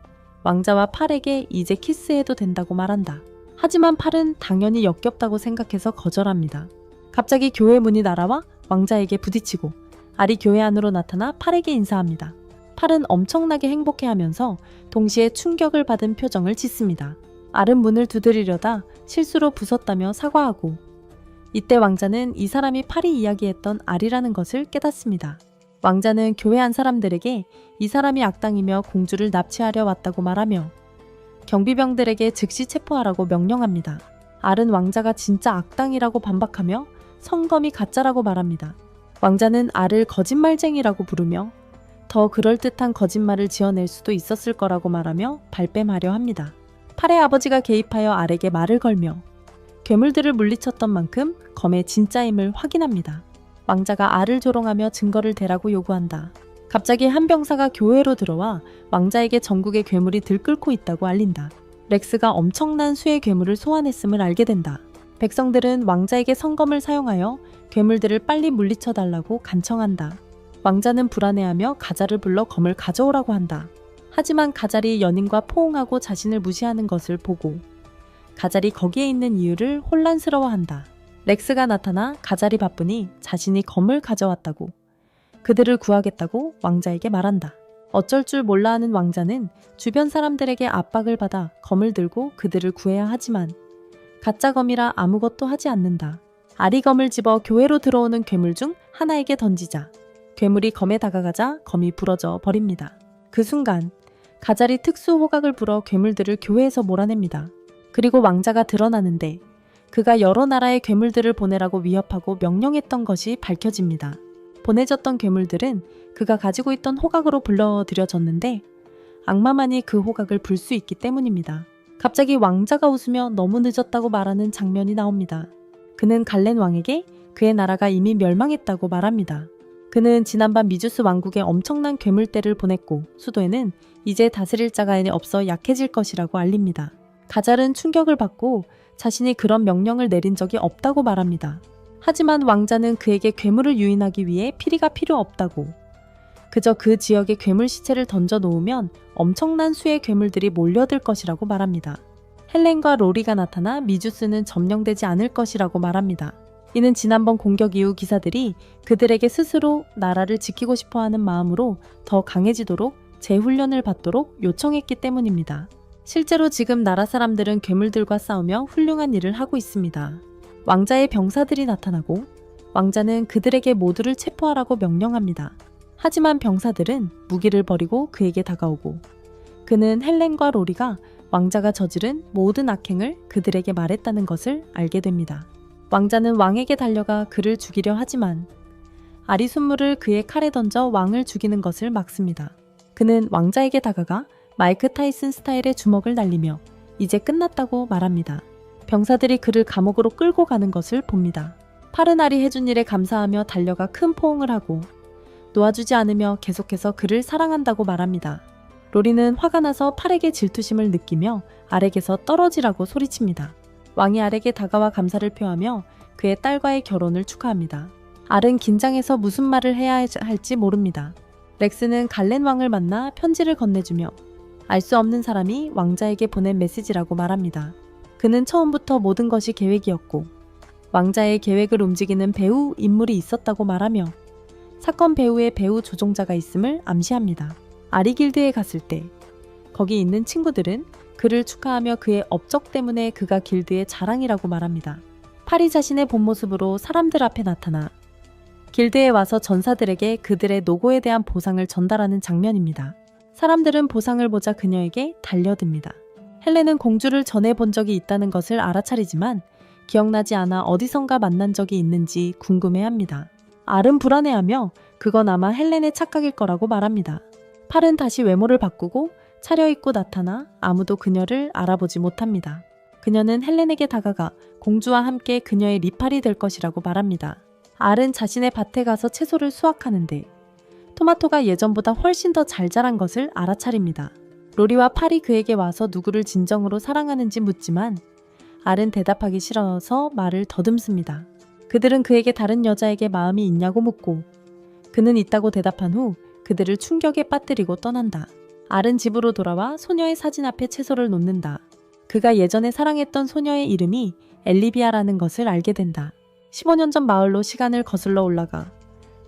Speaker 1: 왕자와 팔에게 이제 키스해도 된다고 말한다. 하지만 팔은 당연히 역겹다고 생각해서 거절합니다. 갑자기 교회 문이 날아와 왕자에게 부딪히고 알이 교회 안으로 나타나 팔에게 인사합니다. 팔은 엄청나게 행복해하면서 동시에 충격을 받은 표정을 짓습니다. 알은 문을 두드리려다 실수로 부쉈다며 사과하고 이때 왕자는 이 사람이 팔이 이야기했던 알이라는 것을 깨닫습니다. 왕자는 교회 안 사람들에게 이 사람이 악당이며 공주를 납치하려 왔다고 말하며 경비병들에게 즉시 체포하라고 명령합니다. 알은 왕자가 진짜 악당이라고 반박하며 성검이 가짜라고 말합니다. 왕자는 알을 거짓말쟁이라고 부르며 더 그럴듯한 거짓말을 지어낼 수도 있었을 거라고 말하며 발뺌하려 합니다. 팔의 아버지가 개입하여 알에게 말을 걸며 괴물들을 물리쳤던 만큼 검의 진짜임을 확인합니다. 왕자가 알을 조롱하며 증거를 대라고 요구한다. 갑자기 한 병사가 교회로 들어와 왕자에게 전국의 괴물이 들끓고 있다고 알린다. 렉스가 엄청난 수의 괴물을 소환했음을 알게 된다. 백성들은 왕자에게 성검을 사용하여 괴물들을 빨리 물리쳐달라고 간청한다. 왕자는 불안해하며 가잘을 불러 검을 가져오라고 한다. 하지만 가잘이 연인과 포옹하고 자신을 무시하는 것을 보고 가잘이 거기에 있는 이유를 혼란스러워한다. 렉스가 나타나 가잘이 바쁘니 자신이 검을 가져왔다고 그들을 구하겠다고 왕자에게 말한다. 어쩔 줄 몰라 하는 왕자는 주변 사람들에게 압박을 받아 검을 들고 그들을 구해야 하지만 가짜 검이라 아무것도 하지 않는다. 알이 검을 집어 교회로 들어오는 괴물 중 하나에게 던지자 괴물이 검에 다가가자 검이 부러져 버립니다. 그 순간 가잘이 특수 호각을 불어 괴물들을 교회에서 몰아냅니다. 그리고 왕자가 드러나는데 그가 여러 나라의 괴물들을 보내라고 위협하고 명령했던 것이 밝혀집니다. 보내졌던 괴물들은 그가 가지고 있던 호각으로 불러들여졌는데 악마만이 그 호각을 불 수 있기 때문입니다. 갑자기 왕자가 웃으며 너무 늦었다고 말하는 장면이 나옵니다. 그는 갈렌 왕에게 그의 나라가 이미 멸망했다고 말합니다. 그는 지난밤 미주스 왕국에 엄청난 괴물떼를 보냈고 수도에는 이제 다스릴 자가 없어 약해질 것이라고 알립니다. 가잘은 충격을 받고 자신이 그런 명령을 내린 적이 없다고 말합니다. 하지만 왕자는 그에게 괴물을 유인하기 위해 피리가 필요 없다고, 그저 그 지역에 괴물 시체를 던져 놓으면 엄청난 수의 괴물들이 몰려들 것이라고 말합니다. 헬렌과 로리가 나타나 미주스는 점령되지 않을 것이라고 말합니다. 이는 지난번 공격 이후 기사들이 그들에게 스스로 나라를 지키고 싶어하는 마음으로 더 강해지도록 재훈련을 받도록 요청했기 때문입니다. 실제로 지금 나라 사람들은 괴물들과 싸우며 훌륭한 일을 하고 있습니다. 왕자의 병사들이 나타나고 왕자는 그들에게 모두를 체포하라고 명령합니다. 하지만 병사들은 무기를 버리고 그에게 다가오고 그는 헬렌과 로리가 왕자가 저지른 모든 악행을 그들에게 말했다는 것을 알게 됩니다. 왕자는 왕에게 달려가 그를 죽이려 하지만 아리 순물을 그의 칼에 던져 왕을 죽이는 것을 막습니다. 그는 왕자에게 다가가 마이크 타이슨 스타일의 주먹을 날리며 이제 끝났다고 말합니다. 병사들이 그를 감옥으로 끌고 가는 것을 봅니다. 팔은 알이 해준 일에 감사하며 달려가 큰 포옹을 하고 놓아주지 않으며 계속해서 그를 사랑한다고 말합니다. 로리는 화가 나서 팔에게 질투심을 느끼며 알에게서 떨어지라고 소리칩니다. 왕이 알에게 다가와 감사를 표하며 그의 딸과의 결혼을 축하합니다. 알은 긴장해서 무슨 말을 해야 할지 모릅니다. 렉스는 갈렌 왕을 만나 편지를 건네주며 알 수 없는 사람이 왕자에게 보낸 메시지라고 말합니다. 그는 처음부터 모든 것이 계획이었고 왕자의 계획을 움직이는 배후 인물이 있었다고 말하며 사건 배후에 배후 조종자가 있음을 암시합니다. 아리 길드에 갔을 때 거기 있는 친구들은 그를 축하하며 그의 업적 때문에 그가 길드의 자랑이라고 말합니다. 팔이 자신의 본 모습으로 사람들 앞에 나타나 길드에 와서 전사들에게 그들의 노고에 대한 보상을 전달하는 장면입니다. 사람들은 보상을 보자 그녀에게 달려듭니다. 헬렌은 공주를 전에 본 적이 있다는 것을 알아차리지만 기억나지 않아 어디선가 만난 적이 있는지 궁금해합니다. 알은 불안해하며 그건 아마 헬렌의 착각일 거라고 말합니다. 팔은 다시 외모를 바꾸고 차려입고 나타나 아무도 그녀를 알아보지 못합니다. 그녀는 헬렌에게 다가가 공주와 함께 그녀의 리팔이 될 것이라고 말합니다. 알은 자신의 밭에 가서 채소를 수확하는데 토마토가 예전보다 훨씬 더 잘 자란 것을 알아차립니다. 로리와 팔이 그에게 와서 누구를 진정으로 사랑하는지 묻지만 알은 대답하기 싫어서 말을 더듬습니다. 그들은 그에게 다른 여자에게 마음이 있냐고 묻고 그는 있다고 대답한 후 그들을 충격에 빠뜨리고 떠난다. 알은 집으로 돌아와 소녀의 사진 앞에 채소를 놓는다. 그가 예전에 사랑했던 소녀의 이름이 엘리비아라는 것을 알게 된다. 15년 전 마을로 시간을 거슬러 올라가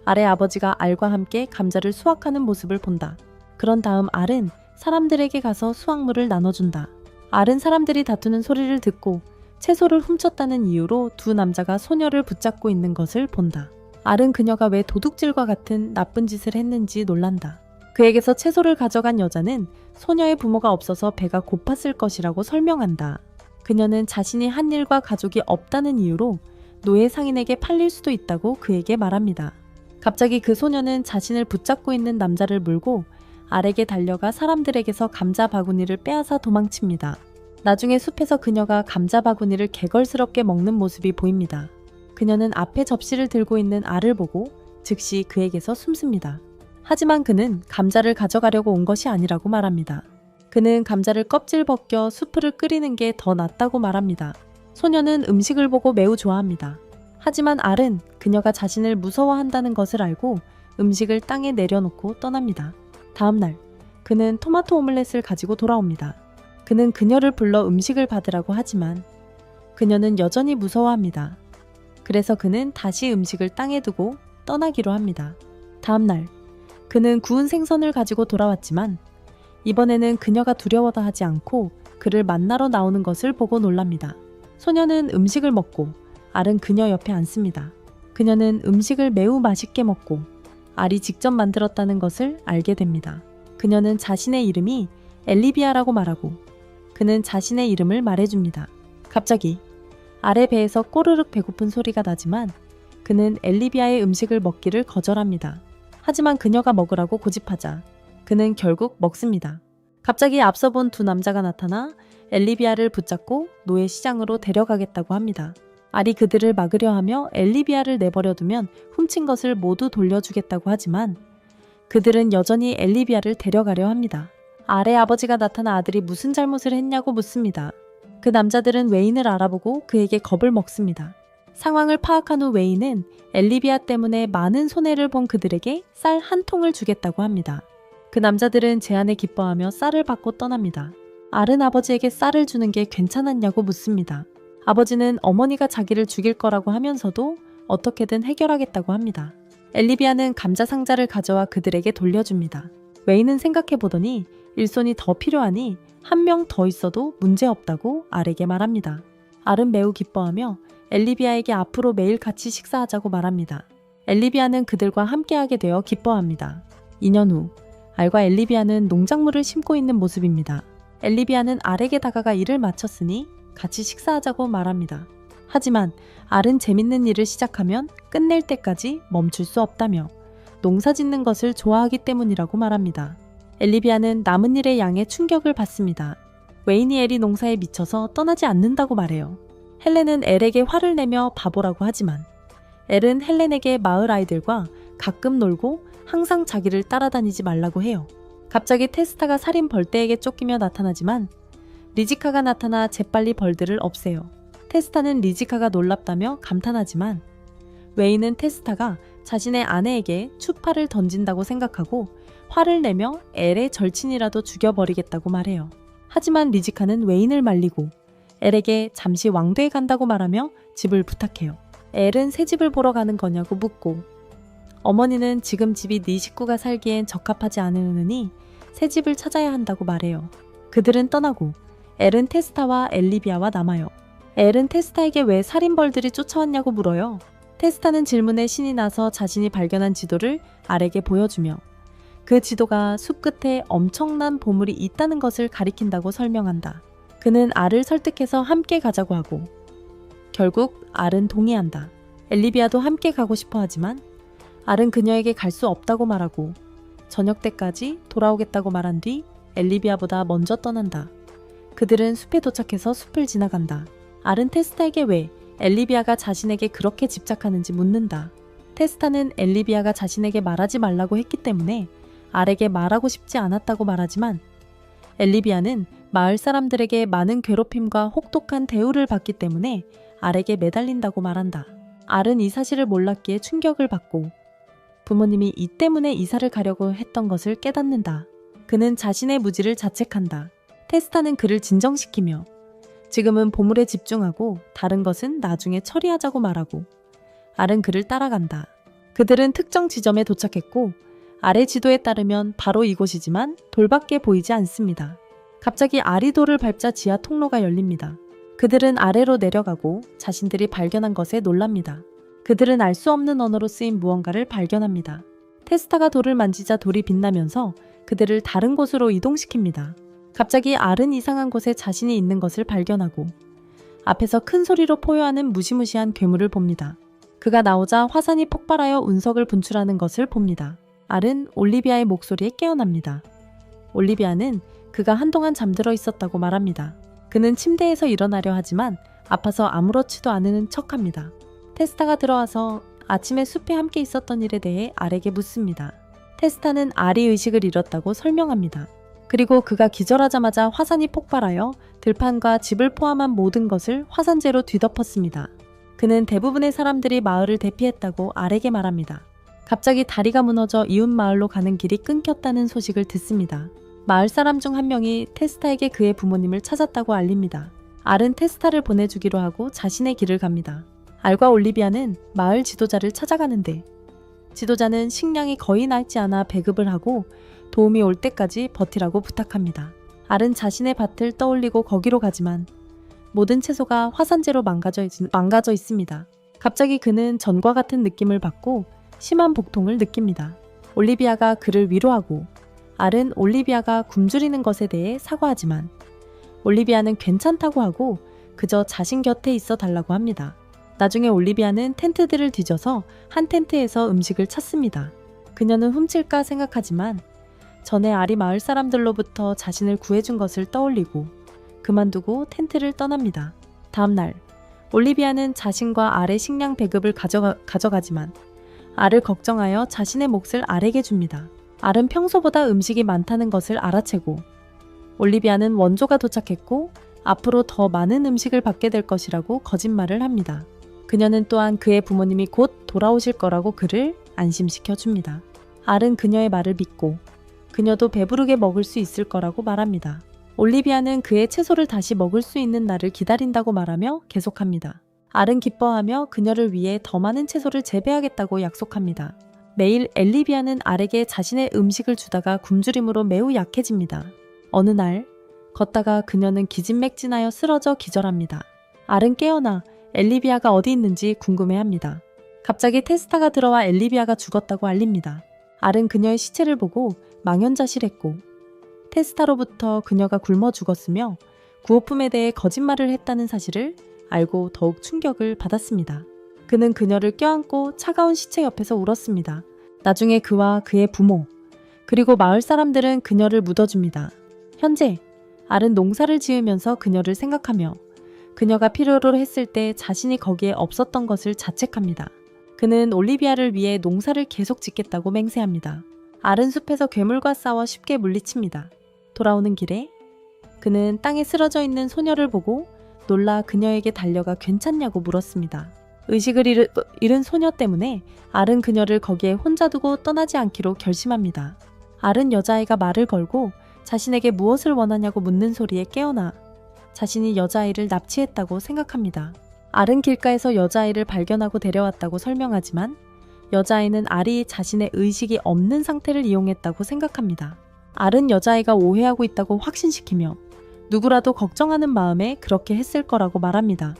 Speaker 1: 알의 아버지가 알과 함께 감자를 수확하는 모습을 본다. 그런 다음 알은 사람들에게 가서 수확물을 나눠준다. 알은 사람들이 다투는 소리를 듣고 채소를 훔쳤다는 이유로 두 남자가 소녀를 붙잡고 있는 것을 본다. 알은 그녀가 왜 도둑질과 같은 나쁜 짓을 했는지 놀란다. 그에게서 채소를 가져간 여자는 소녀의 부모가 없어서 배가 고팠을 것이라고 설명한다. 그녀는 자신이 한 일과 가족이 없다는 이유로 노예 상인에게 팔릴 수도 있다고 그에게 말합니다. 갑자기 그 소녀는 자신을 붙잡고 있는 남자를 물고 알에게 달려가 사람들에게서 감자 바구니를 빼앗아 도망칩니다. 나중에 숲에서 그녀가 감자 바구니를 개걸스럽게 먹는 모습이 보입니다. 그녀는 앞에 접시를 들고 있는 알을 보고 즉시 그에게서 숨습니다. 하지만 그는 감자를 가져가려고 온 것이 아니라고 말합니다. 그는 감자를 껍질 벗겨 수프를 끓이는 게 더 낫다고 말합니다. 소녀는 음식을 보고 매우 좋아합니다. 하지만 알은 그녀가 자신을 무서워한다는 것을 알고 음식을 땅에 내려놓고 떠납니다. 다음 날 그는 토마토 오믈렛을 가지고 돌아옵니다. 그는 그녀를 불러 음식을 받으라고 하지만 그녀는 여전히 무서워합니다. 그래서 그는 다시 음식을 땅에 두고 떠나기로 합니다. 다음 날 그는 구운 생선을 가지고 돌아왔지만 이번에는 그녀가 두려워다 하지 않고 그를 만나러 나오는 것을 보고 놀랍니다. 소녀는 음식을 먹고 알은 그녀 옆에 앉습니다. 그녀는 음식을 매우 맛있게 먹고 알이 직접 만들었다는 것을 알게 됩니다. 그녀는 자신의 이름이 엘리비아라고 말하고 그는 자신의 이름을 말해줍니다. 갑자기 알의 배에서 꼬르륵 배고픈 소리가 나지만 그는 엘리비아의 음식을 먹기를 거절합니다. 하지만 그녀가 먹으라고 고집하자 그는 결국 먹습니다. 갑자기 앞서 본 두 남자가 나타나 엘리비아를 붙잡고 노예 시장으로 데려가겠다고 합니다. 알이 그들을 막으려 하며 엘리비아를 내버려두면 훔친 것을 모두 돌려주겠다고 하지만 그들은 여전히 엘리비아를 데려가려 합니다. 알의 아버지가 나타나 아들이 무슨 잘못을 했냐고 묻습니다. 그 남자들은 웨인을 알아보고 그에게 겁을 먹습니다. 상황을 파악한 후 웨인은 엘리비아 때문에 많은 손해를 본 그들에게 쌀 한 통을 주겠다고 합니다. 그 남자들은 제안에 기뻐하며 쌀을 받고 떠납니다. 알은 아버지에게 쌀을 주는 게 괜찮았냐고 묻습니다. 아버지는 어머니가 자기를 죽일 거라고 하면서도 어떻게든 해결하겠다고 합니다. 엘리비아는 감자 상자를 가져와 그들에게 돌려줍니다. 웨인은 생각해보더니 일손이 더 필요하니 한 명 더 있어도 문제없다고 알에게 말합니다. 알은 매우 기뻐하며 엘리비아에게 앞으로 매일 같이 식사하자고 말합니다. 엘리비아는 그들과 함께하게 되어 기뻐합니다. 2년 후 알과 엘리비아는 농작물을 심고 있는 모습입니다. 엘리비아는 알에게 다가가 일을 마쳤으니 같이 식사하자고 말합니다. 하지만 알은 재밌는 일을 시작하면 끝낼 때까지 멈출 수 없다며 농사 짓는 것을 좋아하기 때문이라고 말합니다. 엘리비아는 남은 일의 양에 충격을 받습니다. 웨인이 엘이 농사에 미쳐서 떠나지 않는다고 말해요. 헬렌은 엘에게 화를 내며 바보라고 하지만 엘은 헬렌에게 마을 아이들과 가끔 놀고 항상 자기를 따라다니지 말라고 해요. 갑자기 테스타가 살인 벌떼에게 쫓기며 나타나지만 리지카가 나타나 재빨리 벌들을 없애요. 테스타는 리지카가 놀랍다며 감탄하지만 웨인은 테스타가 자신의 아내에게 추파를 던진다고 생각하고 화를 내며 엘의 절친이라도 죽여버리겠다고 말해요. 하지만 리지카는 웨인을 말리고 엘에게 잠시 왕도에 간다고 말하며 집을 부탁해요. 엘은 새 집을 보러 가는 거냐고 묻고 어머니는 지금 집이 네 식구가 살기엔 적합하지 않으니 새 집을 찾아야 한다고 말해요. 그들은 떠나고 엘은 테스타와 엘리비아와 남아요. 엘은 테스타에게 왜 살인벌들이 쫓아왔냐고 물어요. 테스타는 질문에 신이 나서 자신이 발견한 지도를 알에게 보여주며 그 지도가 숲 끝에 엄청난 보물이 있다는 것을 가리킨다고 설명한다. 그는 알을 설득해서 함께 가자고 하고 결국 알은 동의한다. 엘리비아도 함께 가고 싶어 하지만 알은 그녀에게 갈 수 없다고 말하고 저녁 때까지 돌아오겠다고 말한 뒤 엘리비아보다 먼저 떠난다. 그들은 숲에 도착해서 숲을 지나간다. 알은 테스타에게 왜 엘리비아가 자신에게 그렇게 집착하는지 묻는다. 테스타는 엘리비아가 자신에게 말하지 말라고 했기 때문에 알에게 말하고 싶지 않았다고 말하지만 엘리비아는 마을 사람들에게 많은 괴롭힘과 혹독한 대우를 받기 때문에 알에게 매달린다고 말한다. 알은 이 사실을 몰랐기에 충격을 받고 부모님이 이 때문에 이사를 가려고 했던 것을 깨닫는다. 그는 자신의 무지를 자책한다. 테스타는 그를 진정시키며 지금은 보물에 집중하고 다른 것은 나중에 처리하자고 말하고 알은 그를 따라간다. 그들은 특정 지점에 도착했고 알의 지도에 따르면 바로 이곳이지만 돌밖에 보이지 않습니다. 갑자기 알이 돌을 밟자 지하 통로가 열립니다. 그들은 아래로 내려가고 자신들이 발견한 것에 놀랍니다. 그들은 알 수 없는 언어로 쓰인 무언가를 발견합니다. 테스타가 돌을 만지자 돌이 빛나면서 그들을 다른 곳으로 이동시킵니다. 갑자기 알은 이상한 곳에 자신이 있는 것을 발견하고 앞에서 큰 소리로 포효하는 무시무시한 괴물을 봅니다. 그가 나오자 화산이 폭발하여 운석을 분출하는 것을 봅니다. 알은 올리비아의 목소리에 깨어납니다. 올리비아는 그가 한동안 잠들어 있었다고 말합니다. 그는 침대에서 일어나려 하지만 아파서 아무렇지도 않은 척합니다. 테스타가 들어와서 아침에 숲에 함께 있었던 일에 대해 알에게 묻습니다. 테스타는 알이 의식을 잃었다고 설명합니다. 그리고 그가 기절하자마자 화산이 폭발하여 들판과 집을 포함한 모든 것을 화산재로 뒤덮었습니다. 그는 대부분의 사람들이 마을을 대피했다고 알에게 말합니다. 갑자기 다리가 무너져 이웃 마을로 가는 길이 끊겼다는 소식을 듣습니다. 마을 사람 중 한 명이 테스타에게 그의 부모님을 찾았다고 알립니다. 알은 테스타를 보내주기로 하고 자신의 길을 갑니다. 알과 올리비아는 마을 지도자를 찾아가는데 지도자는 식량이 거의 남지 않아 배급을 하고 도움이 올 때까지 버티라고 부탁합니다. 알은 자신의 밭을 떠올리고 거기로 가지만 모든 채소가 화산재로 망가져 있습니다. 갑자기 그는 전과 같은 느낌을 받고 심한 복통을 느낍니다. 올리비아가 그를 위로하고 알은 올리비아가 굶주리는 것에 대해 사과하지만 올리비아는 괜찮다고 하고 그저 자신 곁에 있어 달라고 합니다. 나중에 올리비아는 텐트들을 뒤져서 한 텐트에서 음식을 찾습니다. 그녀는 훔칠까 생각하지만 전에 알이 마을 사람들로부터 자신을 구해준 것을 떠올리고 그만두고 텐트를 떠납니다. 다음날 올리비아는 자신과 알의 식량 배급을 가져가지만 알을 걱정하여 자신의 몫을 알에게 줍니다. 알은 평소보다 음식이 많다는 것을 알아채고 올리비아는 원조가 도착했고 앞으로 더 많은 음식을 받게 될 것이라고 거짓말을 합니다. 그녀는 또한 그의 부모님이 곧 돌아오실 거라고 그를 안심시켜 줍니다. 알은 그녀의 말을 믿고 그녀도 배부르게 먹을 수 있을 거라고 말합니다. 올리비아는 그의 채소를 다시 먹을 수 있는 날을 기다린다고 말하며 계속합니다. 알은 기뻐하며 그녀를 위해 더 많은 채소를 재배하겠다고 약속합니다. 매일 엘리비아는 알에게 자신의 음식을 주다가 굶주림으로 매우 약해집니다. 어느 날 걷다가 그녀는 기진맥진하여 쓰러져 기절합니다. 알은 깨어나 엘리비아가 어디 있는지 궁금해합니다. 갑자기 테스타가 들어와 엘리비아가 죽었다고 알립니다. 알은 그녀의 시체를 보고 망연자실했고 테스타로부터 그녀가 굶어 죽었으며 구호품에 대해 거짓말을 했다는 사실을 알고 더욱 충격을 받았습니다. 그는 그녀를 껴안고 차가운 시체 옆에서 울었습니다. 나중에 그와 그의 부모 그리고 마을 사람들은 그녀를 묻어줍니다. 현재 알은 농사를 지으면서 그녀를 생각하며 그녀가 필요로 했을 때 자신이 거기에 없었던 것을 자책합니다. 그는 올리비아를 위해 농사를 계속 짓겠다고 맹세합니다. 알은 숲에서 괴물과 싸워 쉽게 물리칩니다. 돌아오는 길에 그는 땅에 쓰러져 있는 소녀를 보고 놀라 그녀에게 달려가 괜찮냐고 물었습니다. 의식을 잃은 소녀 때문에 알은 그녀를 거기에 혼자 두고 떠나지 않기로 결심합니다. 알은 여자아이가 말을 걸고 자신에게 무엇을 원하냐고 묻는 소리에 깨어나 자신이 여자아이를 납치했다고 생각합니다. 알은 길가에서 여자아이를 발견하고 데려왔다고 설명하지만 여자아이는 알이 자신의 의식이 없는 상태를 이용했다고 생각합니다. 알은 여자아이가 오해하고 있다고 확신시키며 누구라도 걱정하는 마음에 그렇게 했을 거라고 말합니다.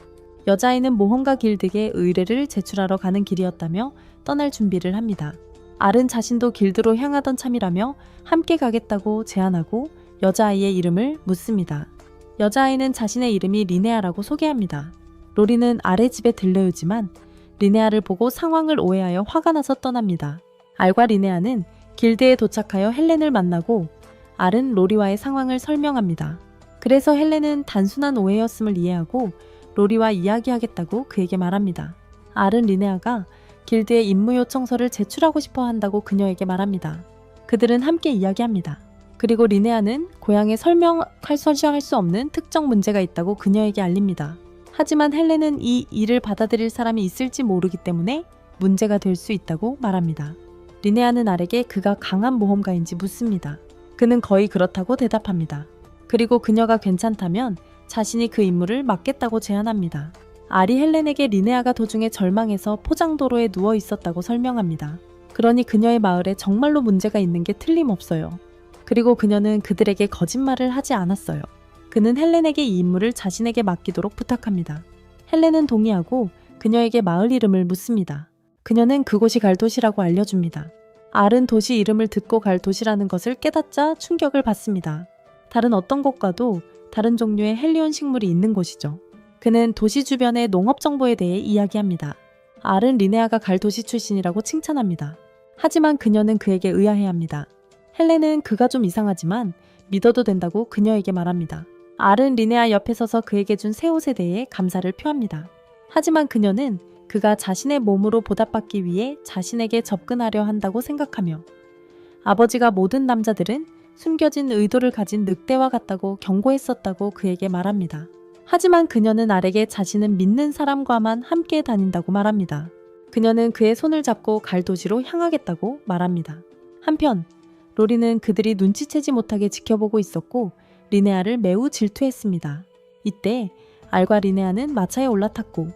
Speaker 1: 여자아이는 모험가 길드에 의뢰를 제출하러 가는 길이었다며 떠날 준비를 합니다. 알은 자신도 길드로 향하던 참이라며 함께 가겠다고 제안하고 여자아이의 이름을 묻습니다. 여자아이는 자신의 이름이 리네아라고 소개합니다. 로리는 알의 집에 들려오지만 리네아를 보고 상황을 오해하여 화가 나서 떠납니다. 알과 리네아는 길드에 도착하여 헬렌을 만나고 알은 로리와의 상황을 설명합니다. 그래서 헬렌은 단순한 오해였음을 이해하고 로리와 이야기하겠다고 그에게 말합니다. 알은 리네아가 길드에 임무 요청서를 제출하고 싶어 한다고 그녀에게 말합니다. 그들은 함께 이야기합니다. 그리고 리네아는 고향에 설명할 수 없는 특정 문제가 있다고 그녀에게 알립니다. 하지만 헬렌은 이 일을 받아들일 사람이 있을지 모르기 때문에 문제가 될 수 있다고 말합니다. 리네아는 알에게 그가 강한 모험가인지 묻습니다. 그는 거의 그렇다고 대답합니다. 그리고 그녀가 괜찮다면 자신이 그 임무를 맡겠다고 제안합니다. 알이 헬렌에게 리네아가 도중에 절망해서 포장도로에 누워 있었다고 설명합니다. 그러니 그녀의 마을에 정말로 문제가 있는 게 틀림없어요. 그리고 그녀는 그들에게 거짓말을 하지 않았어요. 그는 헬렌에게 이 임무를 자신에게 맡기도록 부탁합니다. 헬렌은 동의하고 그녀에게 마을 이름을 묻습니다. 그녀는 그곳이 갈 도시라고 알려줍니다. 알은 도시 이름을 듣고 갈 도시라는 것을 깨닫자 충격을 받습니다. 다른 어떤 곳과도 다른 종류의 헬리온 식물이 있는 곳이죠. 그는 도시 주변의 농업 정보에 대해 이야기합니다. 알은 리네아가 갈 도시 출신이라고 칭찬합니다. 하지만 그녀는 그에게 의아해합니다. 헬렌은 그가 좀 이상하지만 믿어도 된다고 그녀에게 말합니다. 알은 리네아 옆에 서서 그에게 준 새 옷에 대해 감사를 표합니다. 하지만 그녀는 그가 자신의 몸으로 보답받기 위해 자신에게 접근하려 한다고 생각하며 아버지가 모든 남자들은 숨겨진 의도를 가진 늑대와 같다고 경고했었다고 그에게 말합니다. 하지만 그녀는 알에게 자신은 믿는 사람과만 함께 다닌다고 말합니다. 그녀는 그의 손을 잡고 갈 도시로 향하겠다고 말합니다. 한편 로리는 그들이 눈치채지 못하게 지켜보고 있었고 리네아를 매우 질투했습니다. 이때 알과 리네아는 마차에 올라탔고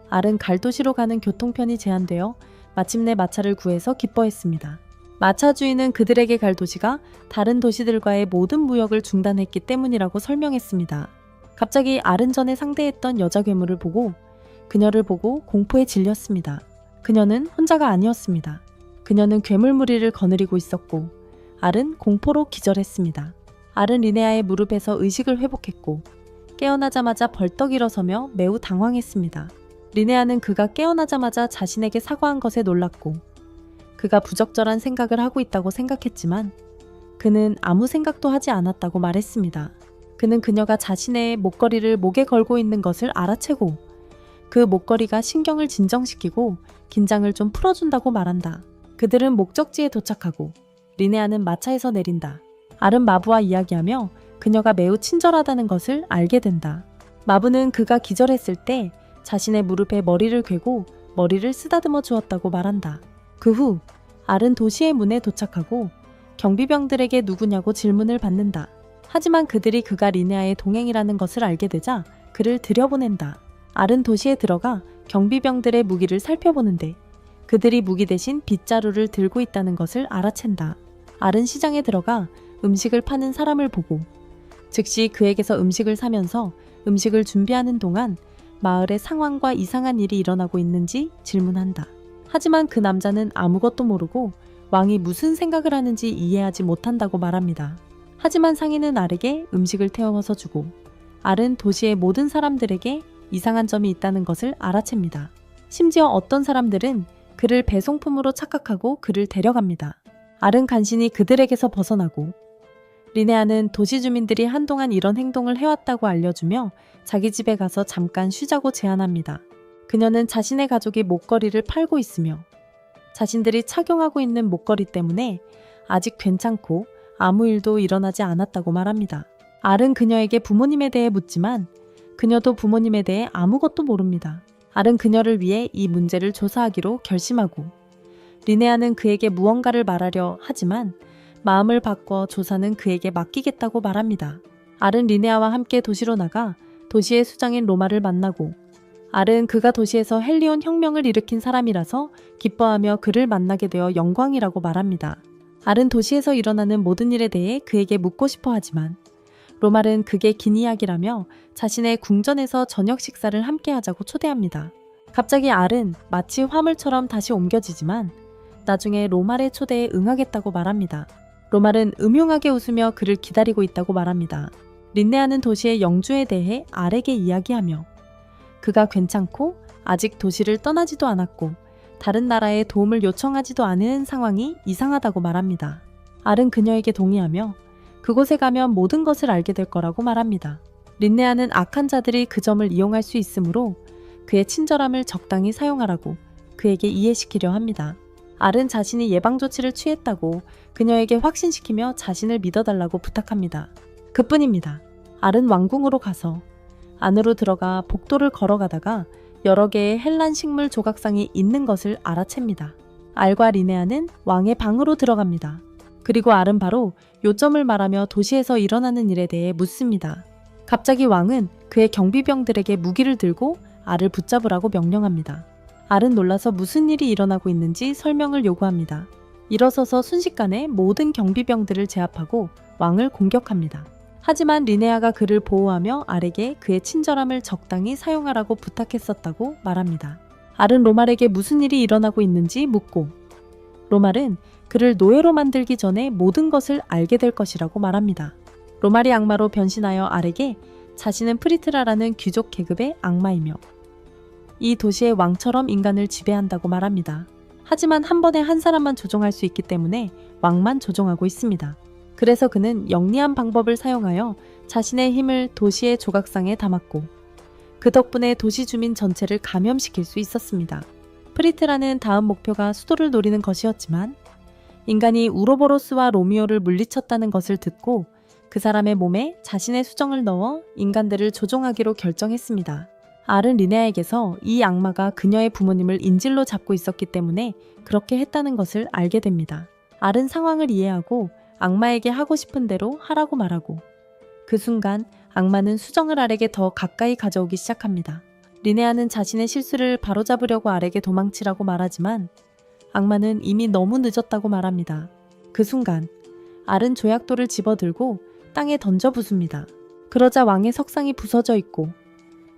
Speaker 1: 알은 갈 도시로 가는 교통편이 제한되어 마침내 마차를 구해서 기뻐했습니다. 마차 주인은 그들에게 갈 도시가 다른 도시들과의 모든 무역을 중단했기 때문이라고 설명했습니다. 갑자기 알은 전에 상대했던 여자 괴물을 보고 그녀를 보고 공포에 질렸습니다. 그녀는 혼자가 아니었습니다. 그녀는 괴물 무리를 거느리고 있었고 알은 공포로 기절했습니다. 알은 리네아의 무릎에서 의식을 회복했고 깨어나자마자 벌떡 일어서며 매우 당황했습니다. 리네아는 그가 깨어나자마자 자신에게 사과한 것에 놀랐고 그가 부적절한 생각을 하고 있다고 생각했지만 그는 아무 생각도 하지 않았다고 말했습니다. 그는 그녀가 자신의 목걸이를 목에 걸고 있는 것을 알아채고 그 목걸이가 신경을 진정시키고 긴장을 좀 풀어준다고 말한다. 그들은 목적지에 도착하고 리네아는 마차에서 내린다. 알은 마부와 이야기하며 그녀가 매우 친절하다는 것을 알게 된다. 마부는 그가 기절했을 때 자신의 무릎에 머리를 괴고 머리를 쓰다듬어 주었다고 말한다. 그 후 알은 도시의 문에 도착하고 경비병들에게 누구냐고 질문을 받는다. 하지만 그들이 그가 리네아의 동행이라는 것을 알게 되자 그를 들여보낸다. 알은 도시에 들어가 경비병들의 무기를 살펴보는데 그들이 무기 대신 빗자루를 들고 있다는 것을 알아챈다. 알은 시장에 들어가 음식을 파는 사람을 보고 즉시 그에게서 음식을 사면서 음식을 준비하는 동안 마을의 상황과 이상한 일이 일어나고 있는지 질문한다. 하지만 그 남자는 아무것도 모르고 왕이 무슨 생각을 하는지 이해하지 못한다고 말합니다. 하지만 상인은 알에게 음식을 태워서 주고 알은 도시의 모든 사람들에게 이상한 점이 있다는 것을 알아챕니다. 심지어 어떤 사람들은 그를 배송품으로 착각하고 그를 데려갑니다. 알은 간신히 그들에게서 벗어나고 리네아는 도시 주민들이 한동안 이런 행동을 해왔다고 알려주며 자기 집에 가서 잠깐 쉬자고 제안합니다. 그녀는 자신의 가족이 목걸이를 팔고 있으며 자신들이 착용하고 있는 목걸이 때문에 아직 괜찮고 아무 일도 일어나지 않았다고 말합니다. 알은 그녀에게 부모님에 대해 묻지만 그녀도 부모님에 대해 아무것도 모릅니다. 알은 그녀를 위해 이 문제를 조사하기로 결심하고 리네아는 그에게 무언가를 말하려 하지만 마음을 바꿔 조사는 그에게 맡기겠다고 말합니다. 알은 리네아와 함께 도시로 나가 도시의 수장인 로마를 만나고 알은 그가 도시에서 헬리온 혁명을 일으킨 사람이라서 기뻐하며 그를 만나게 되어 영광이라고 말합니다. 알은 도시에서 일어나는 모든 일에 대해 그에게 묻고 싶어 하지만 로말은 그게 긴 이야기라며 자신의 궁전에서 저녁 식사를 함께 하자고 초대합니다. 갑자기 알은 마치 화물처럼 다시 옮겨지지만 나중에 로말의 초대에 응하겠다고 말합니다. 로말은 음흉하게 웃으며 그를 기다리고 있다고 말합니다. 린네아는 도시의 영주에 대해 알에게 이야기하며 그가 괜찮고 아직 도시를 떠나지도 않았고 다른 나라에 도움을 요청하지도 않은 상황이 이상하다고 말합니다. 알은 그녀에게 동의하며 그곳에 가면 모든 것을 알게 될 거라고 말합니다. 린네아는 악한 자들이 그 점을 이용할 수 있으므로 그의 친절함을 적당히 사용하라고 그에게 이해시키려 합니다. 알은 자신이 예방조치를 취했다고 그녀에게 확신시키며 자신을 믿어달라고 부탁합니다. 그뿐입니다. 알은 왕궁으로 가서 안으로 들어가 복도를 걸어가다가 여러 개의 헬란 식물 조각상이 있는 것을 알아챕니다. 알과 리네아는 왕의 방으로 들어갑니다. 그리고 알은 바로 요점을 말하며 도시에서 일어나는 일에 대해 묻습니다. 갑자기 왕은 그의 경비병들에게 무기를 들고 알을 붙잡으라고 명령합니다. 알은 놀라서 무슨 일이 일어나고 있는지 설명을 요구합니다. 일어서서 순식간에 모든 경비병들을 제압하고 왕을 공격합니다. 하지만 리네아가 그를 보호하며 알에게 그의 친절함을 적당히 사용하라고 부탁했었다고 말합니다. 알은 로말에게 무슨 일이 일어나고 있는지 묻고 로말은 그를 노예로 만들기 전에 모든 것을 알게 될 것이라고 말합니다. 로말이 악마로 변신하여 알에게 자신은 프리트라라는 귀족 계급의 악마이며 이 도시의 왕처럼 인간을 지배한다고 말합니다. 하지만 한 번에 한 사람만 조종할 수 있기 때문에 왕만 조종하고 있습니다. 그래서 그는 영리한 방법을 사용하여 자신의 힘을 도시의 조각상에 담았고 그 덕분에 도시 주민 전체를 감염시킬 수 있었습니다. 프리트라는 다음 목표가 수도를 노리는 것이었지만 인간이 우로보로스와 로미오를 물리쳤다는 것을 듣고 그 사람의 몸에 자신의 수정을 넣어 인간들을 조종하기로 결정했습니다. 알은 리네아에게서 이 악마가 그녀의 부모님을 인질로 잡고 있었기 때문에 그렇게 했다는 것을 알게 됩니다. 알은 상황을 이해하고 악마에게 하고 싶은 대로 하라고 말하고 그 순간 악마는 수정을 알에게 더 가까이 가져오기 시작합니다. 리네아는 자신의 실수를 바로잡으려고 알에게 도망치라고 말하지만 악마는 이미 너무 늦었다고 말합니다. 그 순간 알은 조약돌을 집어들고 땅에 던져 부숩니다. 그러자 왕의 석상이 부서져 있고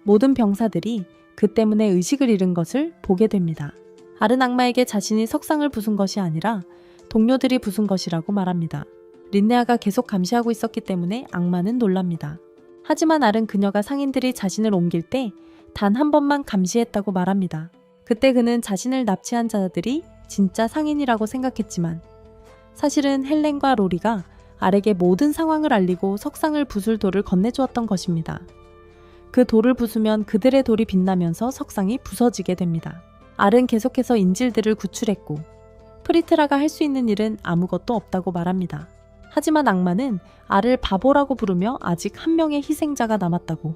Speaker 1: 모든 병사들이 그 때문에 의식을 잃은 것을 보게 됩니다. 알은 악마에게 자신이 석상을 부순 것이 아니라 동료들이 부순 것이라고 말합니다. 린네아가 계속 감시하고 있었기 때문에 악마는 놀랍니다. 하지만 알은 그녀가 상인들이 자신을 옮길 때 단 한 번만 감시했다고 말합니다. 그때 그는 자신을 납치한 자들이 진짜 상인이라고 생각했지만 사실은 헬렌과 로리가 알에게 모든 상황을 알리고 석상을 부술 돌을 건네주었던 것입니다. 그 돌을 부수면 그들의 돌이 빛나면서 석상이 부서지게 됩니다. 알은 계속해서 인질들을 구출했고 프리트라가 할 수 있는 일은 아무것도 없다고 말합니다. 하지만 악마는 알을 바보라고 부르며 아직 한 명의 희생자가 남았다고,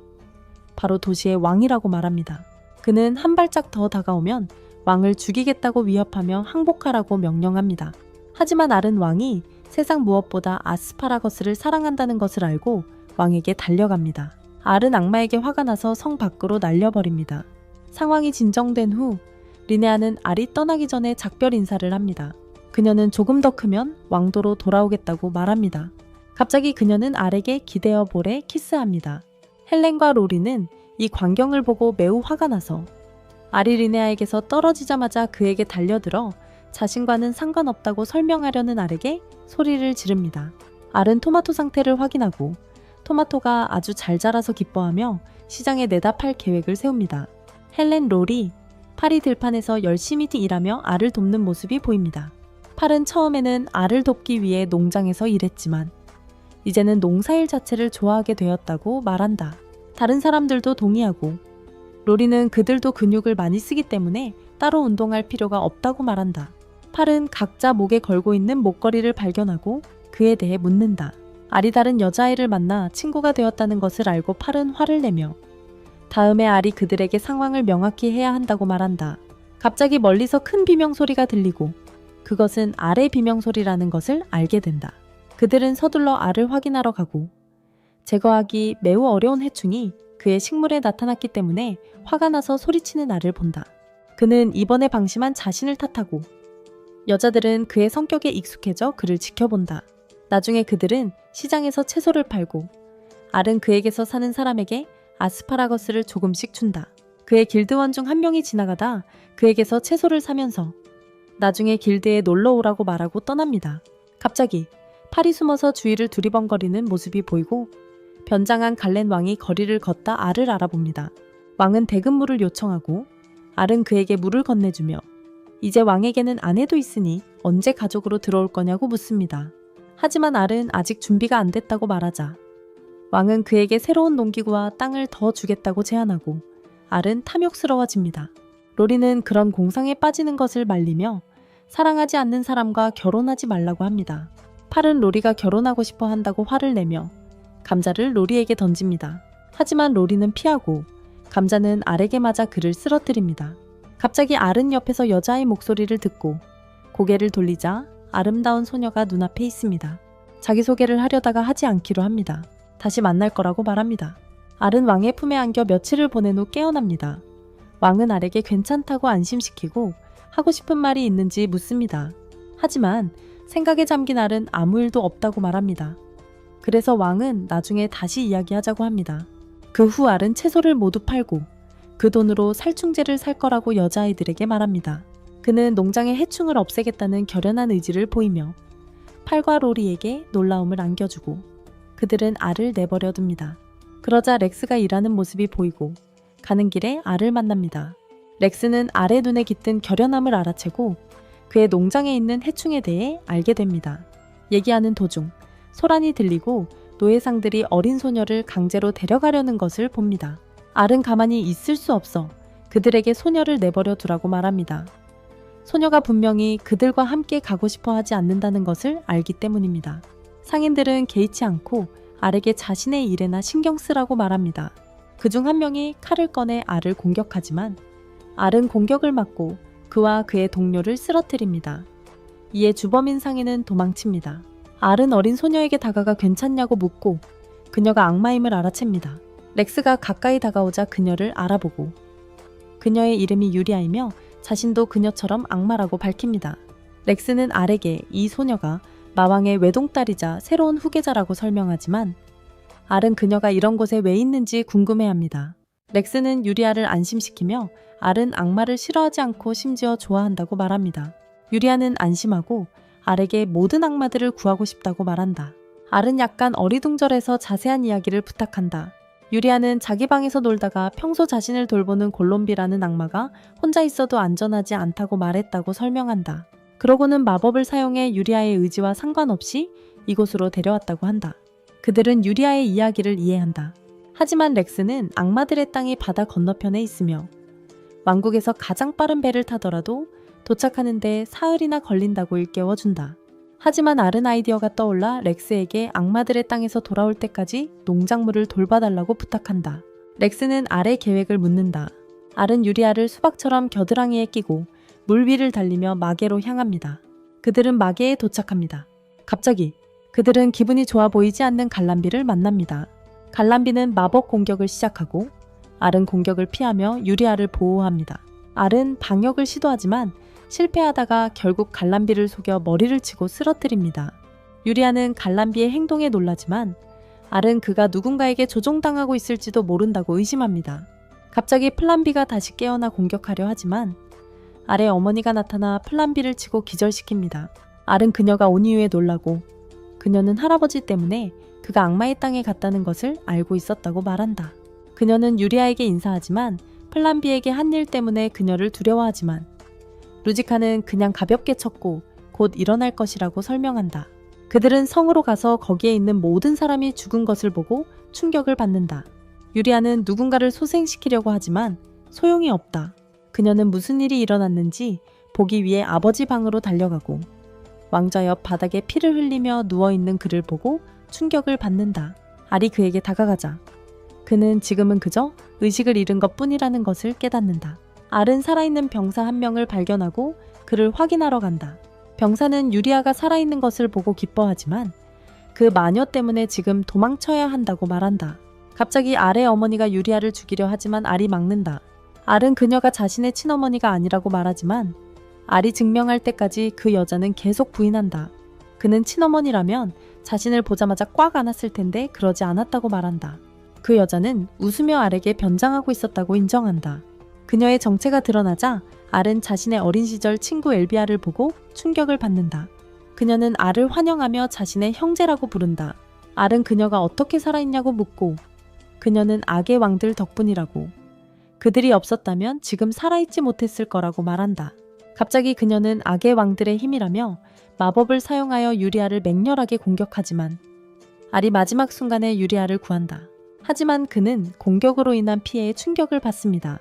Speaker 1: 바로 도시의 왕이라고 말합니다. 그는 한 발짝 더 다가오면 왕을 죽이겠다고 위협하며 항복하라고 명령합니다. 하지만 알은 왕이 세상 무엇보다 아스파라거스를 사랑한다는 것을 알고 왕에게 달려갑니다. 알은 악마에게 화가 나서 성 밖으로 날려버립니다. 상황이 진정된 후 리네아는 알이 떠나기 전에 작별 인사를 합니다. 그녀는 조금 더 크면 왕도로 돌아오겠다고 말합니다. 갑자기 그녀는 알에게 기대어 볼에 키스합니다. 헬렌과 로리는 이 광경을 보고 매우 화가 나서 알이 리네아에게서 떨어지자마자 그에게 달려들어 자신과는 상관없다고 설명하려는 알에게 소리를 지릅니다. 알은 토마토 상태를 확인하고 토마토가 아주 잘 자라서 기뻐하며 시장에 내다 팔 계획을 세웁니다. 헬렌, 로리, 팔이 들판에서 열심히 일하며 알을 돕는 모습이 보입니다. 팔은 처음에는 알을 돕기 위해 농장에서 일했지만 이제는 농사일 자체를 좋아하게 되었다고 말한다. 다른 사람들도 동의하고 로리는 그들도 근육을 많이 쓰기 때문에 따로 운동할 필요가 없다고 말한다. 팔은 각자 목에 걸고 있는 목걸이를 발견하고 그에 대해 묻는다. 알이 다른 여자아이를 만나 친구가 되었다는 것을 알고 팔은 화를 내며 다음에 알이 그들에게 상황을 명확히 해야 한다고 말한다. 갑자기 멀리서 큰 비명소리가 들리고 그것은 알의 비명소리라는 것을 알게 된다. 그들은 서둘러 알을 확인하러 가고 제거하기 매우 어려운 해충이 그의 식물에 나타났기 때문에 화가 나서 소리치는 알을 본다. 그는 이번에 방심한 자신을 탓하고 여자들은 그의 성격에 익숙해져 그를 지켜본다. 나중에 그들은 시장에서 채소를 팔고 알은 그에게서 사는 사람에게 아스파라거스를 조금씩 준다. 그의 길드원 중 한 명이 지나가다 그에게서 채소를 사면서 나중에 길드에 놀러 오라고 말하고 떠납니다. 갑자기 팔이 숨어서 주위를 두리번거리는 모습이 보이고 변장한 갈렌 왕이 거리를 걷다 알을 알아봅니다. 왕은 대금물을 요청하고 알은 그에게 물을 건네주며 이제 왕에게는 아내도 있으니 언제 가족으로 들어올 거냐고 묻습니다. 하지만 알은 아직 준비가 안 됐다고 말하자 왕은 그에게 새로운 농기구와 땅을 더 주겠다고 제안하고 알은 탐욕스러워집니다. 로리는 그런 공상에 빠지는 것을 말리며 사랑하지 않는 사람과 결혼하지 말라고 합니다. 팔은 로리가 결혼하고 싶어 한다고 화를 내며 감자를 로리에게 던집니다. 하지만 로리는 피하고 감자는 알에게 맞아 그를 쓰러뜨립니다. 갑자기 알은 옆에서 여자의 목소리를 듣고 고개를 돌리자 아름다운 소녀가 눈앞에 있습니다. 자기소개를 하려다가 하지 않기로 합니다. 다시 만날 거라고 말합니다. 알은 왕의 품에 안겨 며칠을 보낸 후 깨어납니다. 왕은 알에게 괜찮다고 안심시키고 하고 싶은 말이 있는지 묻습니다. 하지만 생각에 잠긴 알은 아무 일도 없다고 말합니다. 그래서 왕은 나중에 다시 이야기하자고 합니다. 그 후 알은 채소를 모두 팔고 그 돈으로 살충제를 살 거라고 여자아이들에게 말합니다. 그는 농장의 해충을 없애겠다는 결연한 의지를 보이며 팔과 로리에게 놀라움을 안겨주고 그들은 알을 내버려 둡니다. 그러자 렉스가 일하는 모습이 보이고 가는 길에 알을 만납니다. 렉스는 알의 눈에 깃든 결연함을 알아채고 그의 농장에 있는 해충에 대해 알게 됩니다. 얘기하는 도중 소란이 들리고 노예상들이 어린 소녀를 강제로 데려가려는 것을 봅니다. 알은 가만히 있을 수 없어 그들에게 소녀를 내버려 두라고 말합니다. 소녀가 분명히 그들과 함께 가고 싶어 하지 않는다는 것을 알기 때문입니다. 상인들은 개의치 않고 알에게 자신의 일에나 신경 쓰라고 말합니다. 그중 한 명이 칼을 꺼내 알을 공격하지만 알은 공격을 막고 그와 그의 동료를 쓰러뜨립니다. 이에 주범인 상인은 도망칩니다. 알은 어린 소녀에게 다가가 괜찮냐고 묻고 그녀가 악마임을 알아챕니다. 렉스가 가까이 다가오자 그녀를 알아보고 그녀의 이름이 유리아이며 자신도 그녀처럼 악마라고 밝힙니다. 렉스는 알에게 이 소녀가 마왕의 외동딸이자 새로운 후계자라고 설명하지만 알은 그녀가 이런 곳에 왜 있는지 궁금해합니다. 렉스는 유리아를 안심시키며 알은 악마를 싫어하지 않고 심지어 좋아한다고 말합니다. 유리아는 안심하고 알에게 모든 악마들을 구하고 싶다고 말한다. 알은 약간 어리둥절해서 자세한 이야기를 부탁한다. 유리아는 자기 방에서 놀다가 평소 자신을 돌보는 골롬비라는 악마가 혼자 있어도 안전하지 않다고 말했다고 설명한다. 그러고는 마법을 사용해 유리아의 의지와 상관없이 이곳으로 데려왔다고 한다. 그들은 유리아의 이야기를 이해한다. 하지만 렉스는 악마들의 땅이 바다 건너편에 있으며 왕국에서 가장 빠른 배를 타더라도 도착하는데 사흘이나 걸린다고 일깨워준다. 하지만 알은 아이디어가 떠올라 렉스에게 악마들의 땅에서 돌아올 때까지 농작물을 돌봐달라고 부탁한다. 렉스는 알의 계획을 묻는다. 알은 유리아를 수박처럼 겨드랑이에 끼고 물 위를 달리며 마계로 향합니다. 그들은 마계에 도착합니다. 갑자기 그들은 기분이 좋아 보이지 않는 갈람비를 만납니다. 갈람비는 마법 공격을 시작하고 알은 공격을 피하며 유리아를 보호합니다. 알은 방역을 시도하지만 실패하다가 결국 갈람비를 속여 머리를 치고 쓰러뜨립니다. 유리아는 갈람비의 행동에 놀라지만 알은 그가 누군가에게 조종당하고 있을지도 모른다고 의심합니다. 갑자기 플람비가 다시 깨어나 공격하려 하지만 알의 어머니가 나타나 플람비를 치고 기절시킵니다. 알은 그녀가 온 이유에 놀라고 그녀는 할아버지 때문에 그가 악마의 땅에 갔다는 것을 알고 있었다고 말한다. 그녀는 유리아에게 인사하지만 플람비에게 한 일 때문에 그녀를 두려워하지만 루지카는 그냥 가볍게 쳤고 곧 일어날 것이라고 설명한다. 그들은 성으로 가서 거기에 있는 모든 사람이 죽은 것을 보고 충격을 받는다. 유리아는 누군가를 소생시키려고 하지만 소용이 없다. 그녀는 무슨 일이 일어났는지 보기 위해 아버지 방으로 달려가고 왕좌 옆 바닥에 피를 흘리며 누워있는 그를 보고 충격을 받는다. 알이 그에게 다가가자 그는 지금은 그저 의식을 잃은 것뿐이라는 것을 깨닫는다. 알은 살아있는 병사 한 명을 발견하고 그를 확인하러 간다. 병사는 유리아가 살아있는 것을 보고 기뻐하지만 그 마녀 때문에 지금 도망쳐야 한다고 말한다. 갑자기 알의 어머니가 유리아를 죽이려 하지만 알이 막는다. 알은 그녀가 자신의 친어머니가 아니라고 말하지만 알이 증명할 때까지 그 여자는 계속 부인한다. 그는 친어머니라면 자신을 보자마자 꽉 안았을 텐데 그러지 않았다고 말한다. 그 여자는 웃으며 알에게 변장하고 있었다고 인정한다. 그녀의 정체가 드러나자 알은 자신의 어린 시절 친구 엘비아를 보고 충격을 받는다. 그녀는 알을 환영하며 자신의 형제라고 부른다. 알은 그녀가 어떻게 살아있냐고 묻고 그녀는 악의 왕들 덕분이라고 그들이 없었다면 지금 살아있지 못했을 거라고 말한다. 갑자기 그녀는 악의 왕들의 힘이라며 마법을 사용하여 유리아를 맹렬하게 공격하지만 알이 마지막 순간에 유리아를 구한다. 하지만 그는 공격으로 인한 피해에 충격을 받습니다.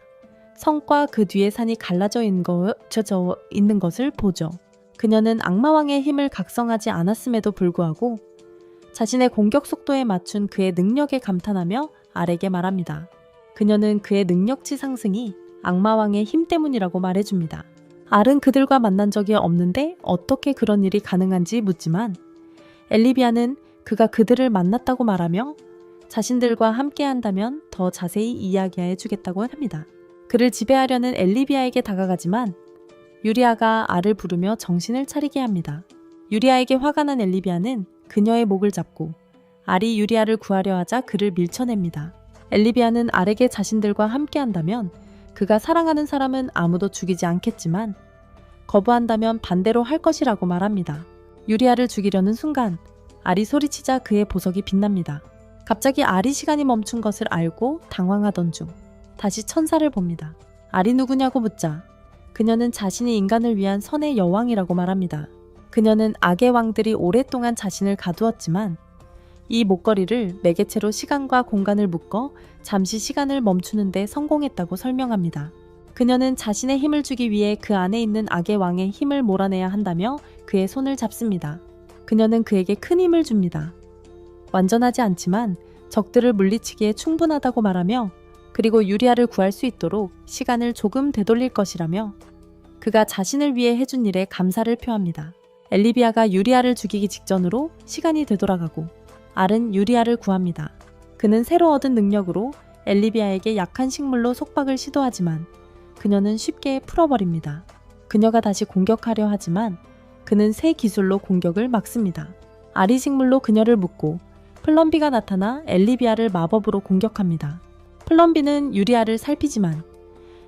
Speaker 1: 성과 그 뒤에 산이 갈라져 있는 것을 보죠. 그녀는 악마왕의 힘을 각성하지 않았음에도 불구하고 자신의 공격 속도에 맞춘 그의 능력에 감탄하며 알에게 말합니다. 그녀는 그의 능력치 상승이 악마왕의 힘 때문이라고 말해줍니다. 알은 그들과 만난 적이 없는데 어떻게 그런 일이 가능한지 묻지만 엘리비아는 그가 그들을 만났다고 말하며 자신들과 함께 한다면 더 자세히 이야기해 주겠다고 합니다. 그를 지배하려는 엘리비아에게 다가가지만 유리아가 알을 부르며 정신을 차리게 합니다. 유리아에게 화가 난 엘리비아는 그녀의 목을 잡고 알이 유리아를 구하려 하자 그를 밀쳐냅니다. 엘리비아는 알에게 자신들과 함께 한다면 그가 사랑하는 사람은 아무도 죽이지 않겠지만 거부한다면 반대로 할 것이라고 말합니다. 유리아를 죽이려는 순간 알이 소리치자 그의 보석이 빛납니다. 갑자기 알이 시간이 멈춘 것을 알고 당황하던 중 다시 천사를 봅니다. 알이 누구냐고 묻자 그녀는 자신이 인간을 위한 선의 여왕이라고 말합니다. 그녀는 악의 왕들이 오랫동안 자신을 가두었지만 이 목걸이를 매개체로 시간과 공간을 묶어 잠시 시간을 멈추는 데 성공했다고 설명합니다. 그녀는 자신의 힘을 주기 위해 그 안에 있는 악의 왕의 힘을 몰아내야 한다며 그의 손을 잡습니다. 그녀는 그에게 큰 힘을 줍니다. 완전하지 않지만 적들을 물리치기에 충분하다고 말하며 그리고 유리아를 구할 수 있도록 시간을 조금 되돌릴 것이라며 그가 자신을 위해 해준 일에 감사를 표합니다. 엘리비아가 유리아를 죽이기 직전으로 시간이 되돌아가고 알은 유리아를 구합니다. 그는 새로 얻은 능력으로 엘리비아에게 약한 식물로 속박을 시도하지만 그녀는 쉽게 풀어버립니다. 그녀가 다시 공격하려 하지만 그는 새 기술로 공격을 막습니다. 알이 식물로 그녀를 묶고 플럼비가 나타나 엘리비아를 마법으로 공격합니다. 플럼비는 유리아를 살피지만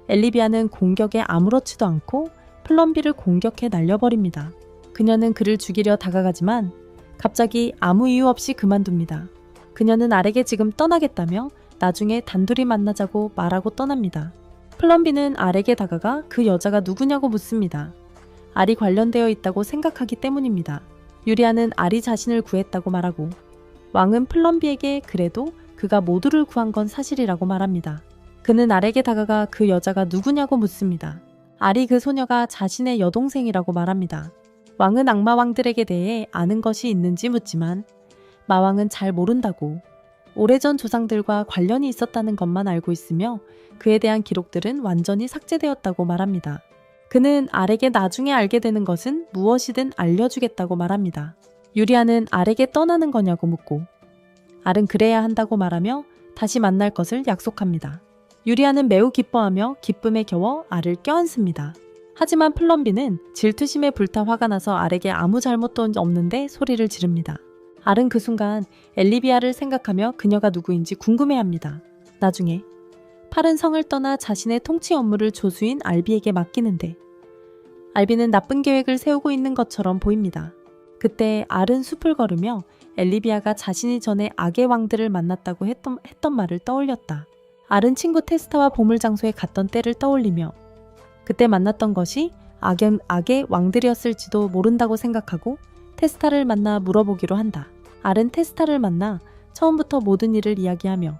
Speaker 1: 엘리비아는 공격에 아무렇지도 않고 플럼비를 공격해 날려버립니다. 그녀는 그를 죽이려 다가가지만 갑자기 아무 이유 없이 그만둡니다. 그녀는 알에게 지금 떠나겠다며 나중에 단둘이 만나자고 말하고 떠납니다. 플럼비는 알에게 다가가 그 여자가 누구냐고 묻습니다. 알이 관련되어 있다고 생각하기 때문입니다. 유리아는 알이 자신을 구했다고 말하고 왕은 플럼비에게 그래도 그가 모두를 구한 건 사실이라고 말합니다. 그는 알에게 다가가 그 여자가 누구냐고 묻습니다. 알이 그 소녀가 자신의 여동생이라고 말합니다. 왕은 악마 왕들에게 대해 아는 것이 있는지 묻지만 마왕은 잘 모른다고 오래전 조상들과 관련이 있었다는 것만 알고 있으며 그에 대한 기록들은 완전히 삭제되었다고 말합니다. 그는 알에게 나중에 알게 되는 것은 무엇이든 알려주겠다고 말합니다. 유리아는 알에게 떠나는 거냐고 묻고 알은 그래야 한다고 말하며 다시 만날 것을 약속합니다. 유리아는 매우 기뻐하며 기쁨에 겨워 알을 껴안습니다. 하지만 플럼비는 질투심에 불타 화가 나서 알에게 아무 잘못도 없는데 소리를 지릅니다. 알은 그 순간 엘리비아를 생각하며 그녀가 누구인지 궁금해합니다. 나중에 팔은 성을 떠나 자신의 통치 업무를 조수인 알비에게 맡기는데 알비는 나쁜 계획을 세우고 있는 것처럼 보입니다. 그때 알은 숲을 걸으며 엘리비아가 자신이 전에 악의 왕들을 만났다고 했던 말을 떠올렸다. 알은 친구 테스타와 보물장소에 갔던 때를 떠올리며 그때 만났던 것이 악의 왕들이었을지도 모른다고 생각하고 테스타를 만나 물어보기로 한다. 알은 테스타를 만나 처음부터 모든 일을 이야기하며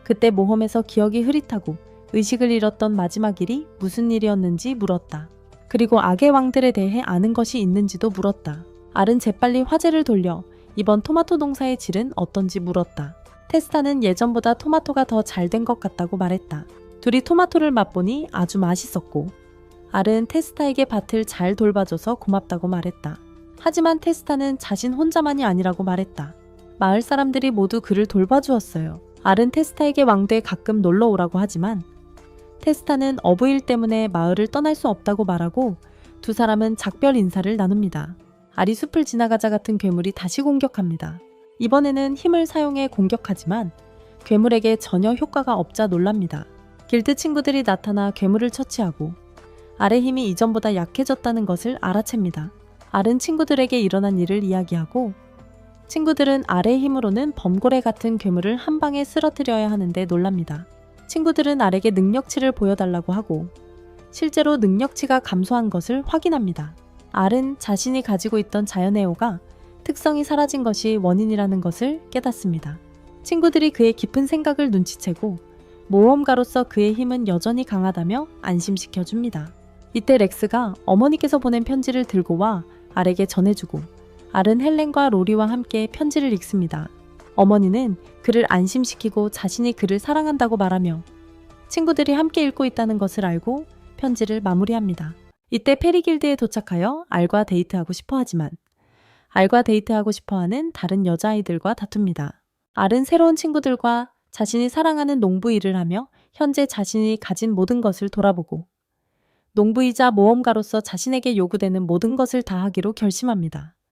Speaker 1: 그때 모험에서 기억이 흐릿하고 의식을 잃었던 마지막 일이 무슨 일이었는지 물었다. 그리고 악의 왕들에 대해 아는 것이 있는지도 물었다. 알은 재빨리 화제를 돌려 이번 토마토 농사의 질은 어떤지 물었다. 테스타는 예전보다 토마토가 더 잘 된 것 같다고 말했다. 둘이 토마토를 맛보니 아주 맛있었고 알은 테스타에게 밭을 잘 돌봐줘서 고맙다고 말했다. 하지만 테스타는 자신 혼자만이 아니라고 말했다. 마을 사람들이 모두 그를 돌봐주었어요. 알은 테스타에게 왕도에 가끔 놀러 오라고 하지만 테스타는 어부일 때문에 마을을 떠날 수 없다고 말하고 두 사람은 작별 인사를 나눕니다. 알이 숲을 지나가자 같은 괴물이 다시 공격합니다. 이번에는 힘을 사용해 공격하지만 괴물에게 전혀 효과가 없자 놀랍니다. 길드 친구들이 나타나 괴물을 처치하고 알의 힘이 이전보다 약해졌다는 것을 알아챕니다. 알은 친구들에게 일어난 일을 이야기하고 친구들은 알의 힘으로는 범고래 같은 괴물을 한 방에 쓰러뜨려야 하는데 놀랍니다. 친구들은 알에게 능력치를 보여달라고 하고 실제로 능력치가 감소한 것을 확인합니다. 알은 자신이 가지고 있던 자연의 오가 특성이 사라진 것이 원인이라는 것을 깨닫습니다. 친구들이 그의 깊은 생각을 눈치채고 모험가로서 그의 힘은 여전히 강하다며 안심시켜줍니다. 이때 렉스가 어머니께서 보낸 편지를 들고 와 알에게 전해주고 알은 헬렌과 로리와 함께 편지를 읽습니다. 어머니는 그를 안심시키고 자신이 그를 사랑한다고 말하며 친구들이 함께 읽고 있다는 것을 알고 편지를 마무리합니다. 이때 페리길드에 도착하여 알과 데이트하고 싶어하지만 알과 데이트하고 싶어하는 다른 여자아이들과 다툽니다. 알은 새로운 친구들과 자신이 사랑하는 농부 일을 하며 현재 자신이 가진 모든 것을 돌아보고 농부이자 모험가로서 자신에게 요구되는 모든 것을 다 하기로 결심합니다.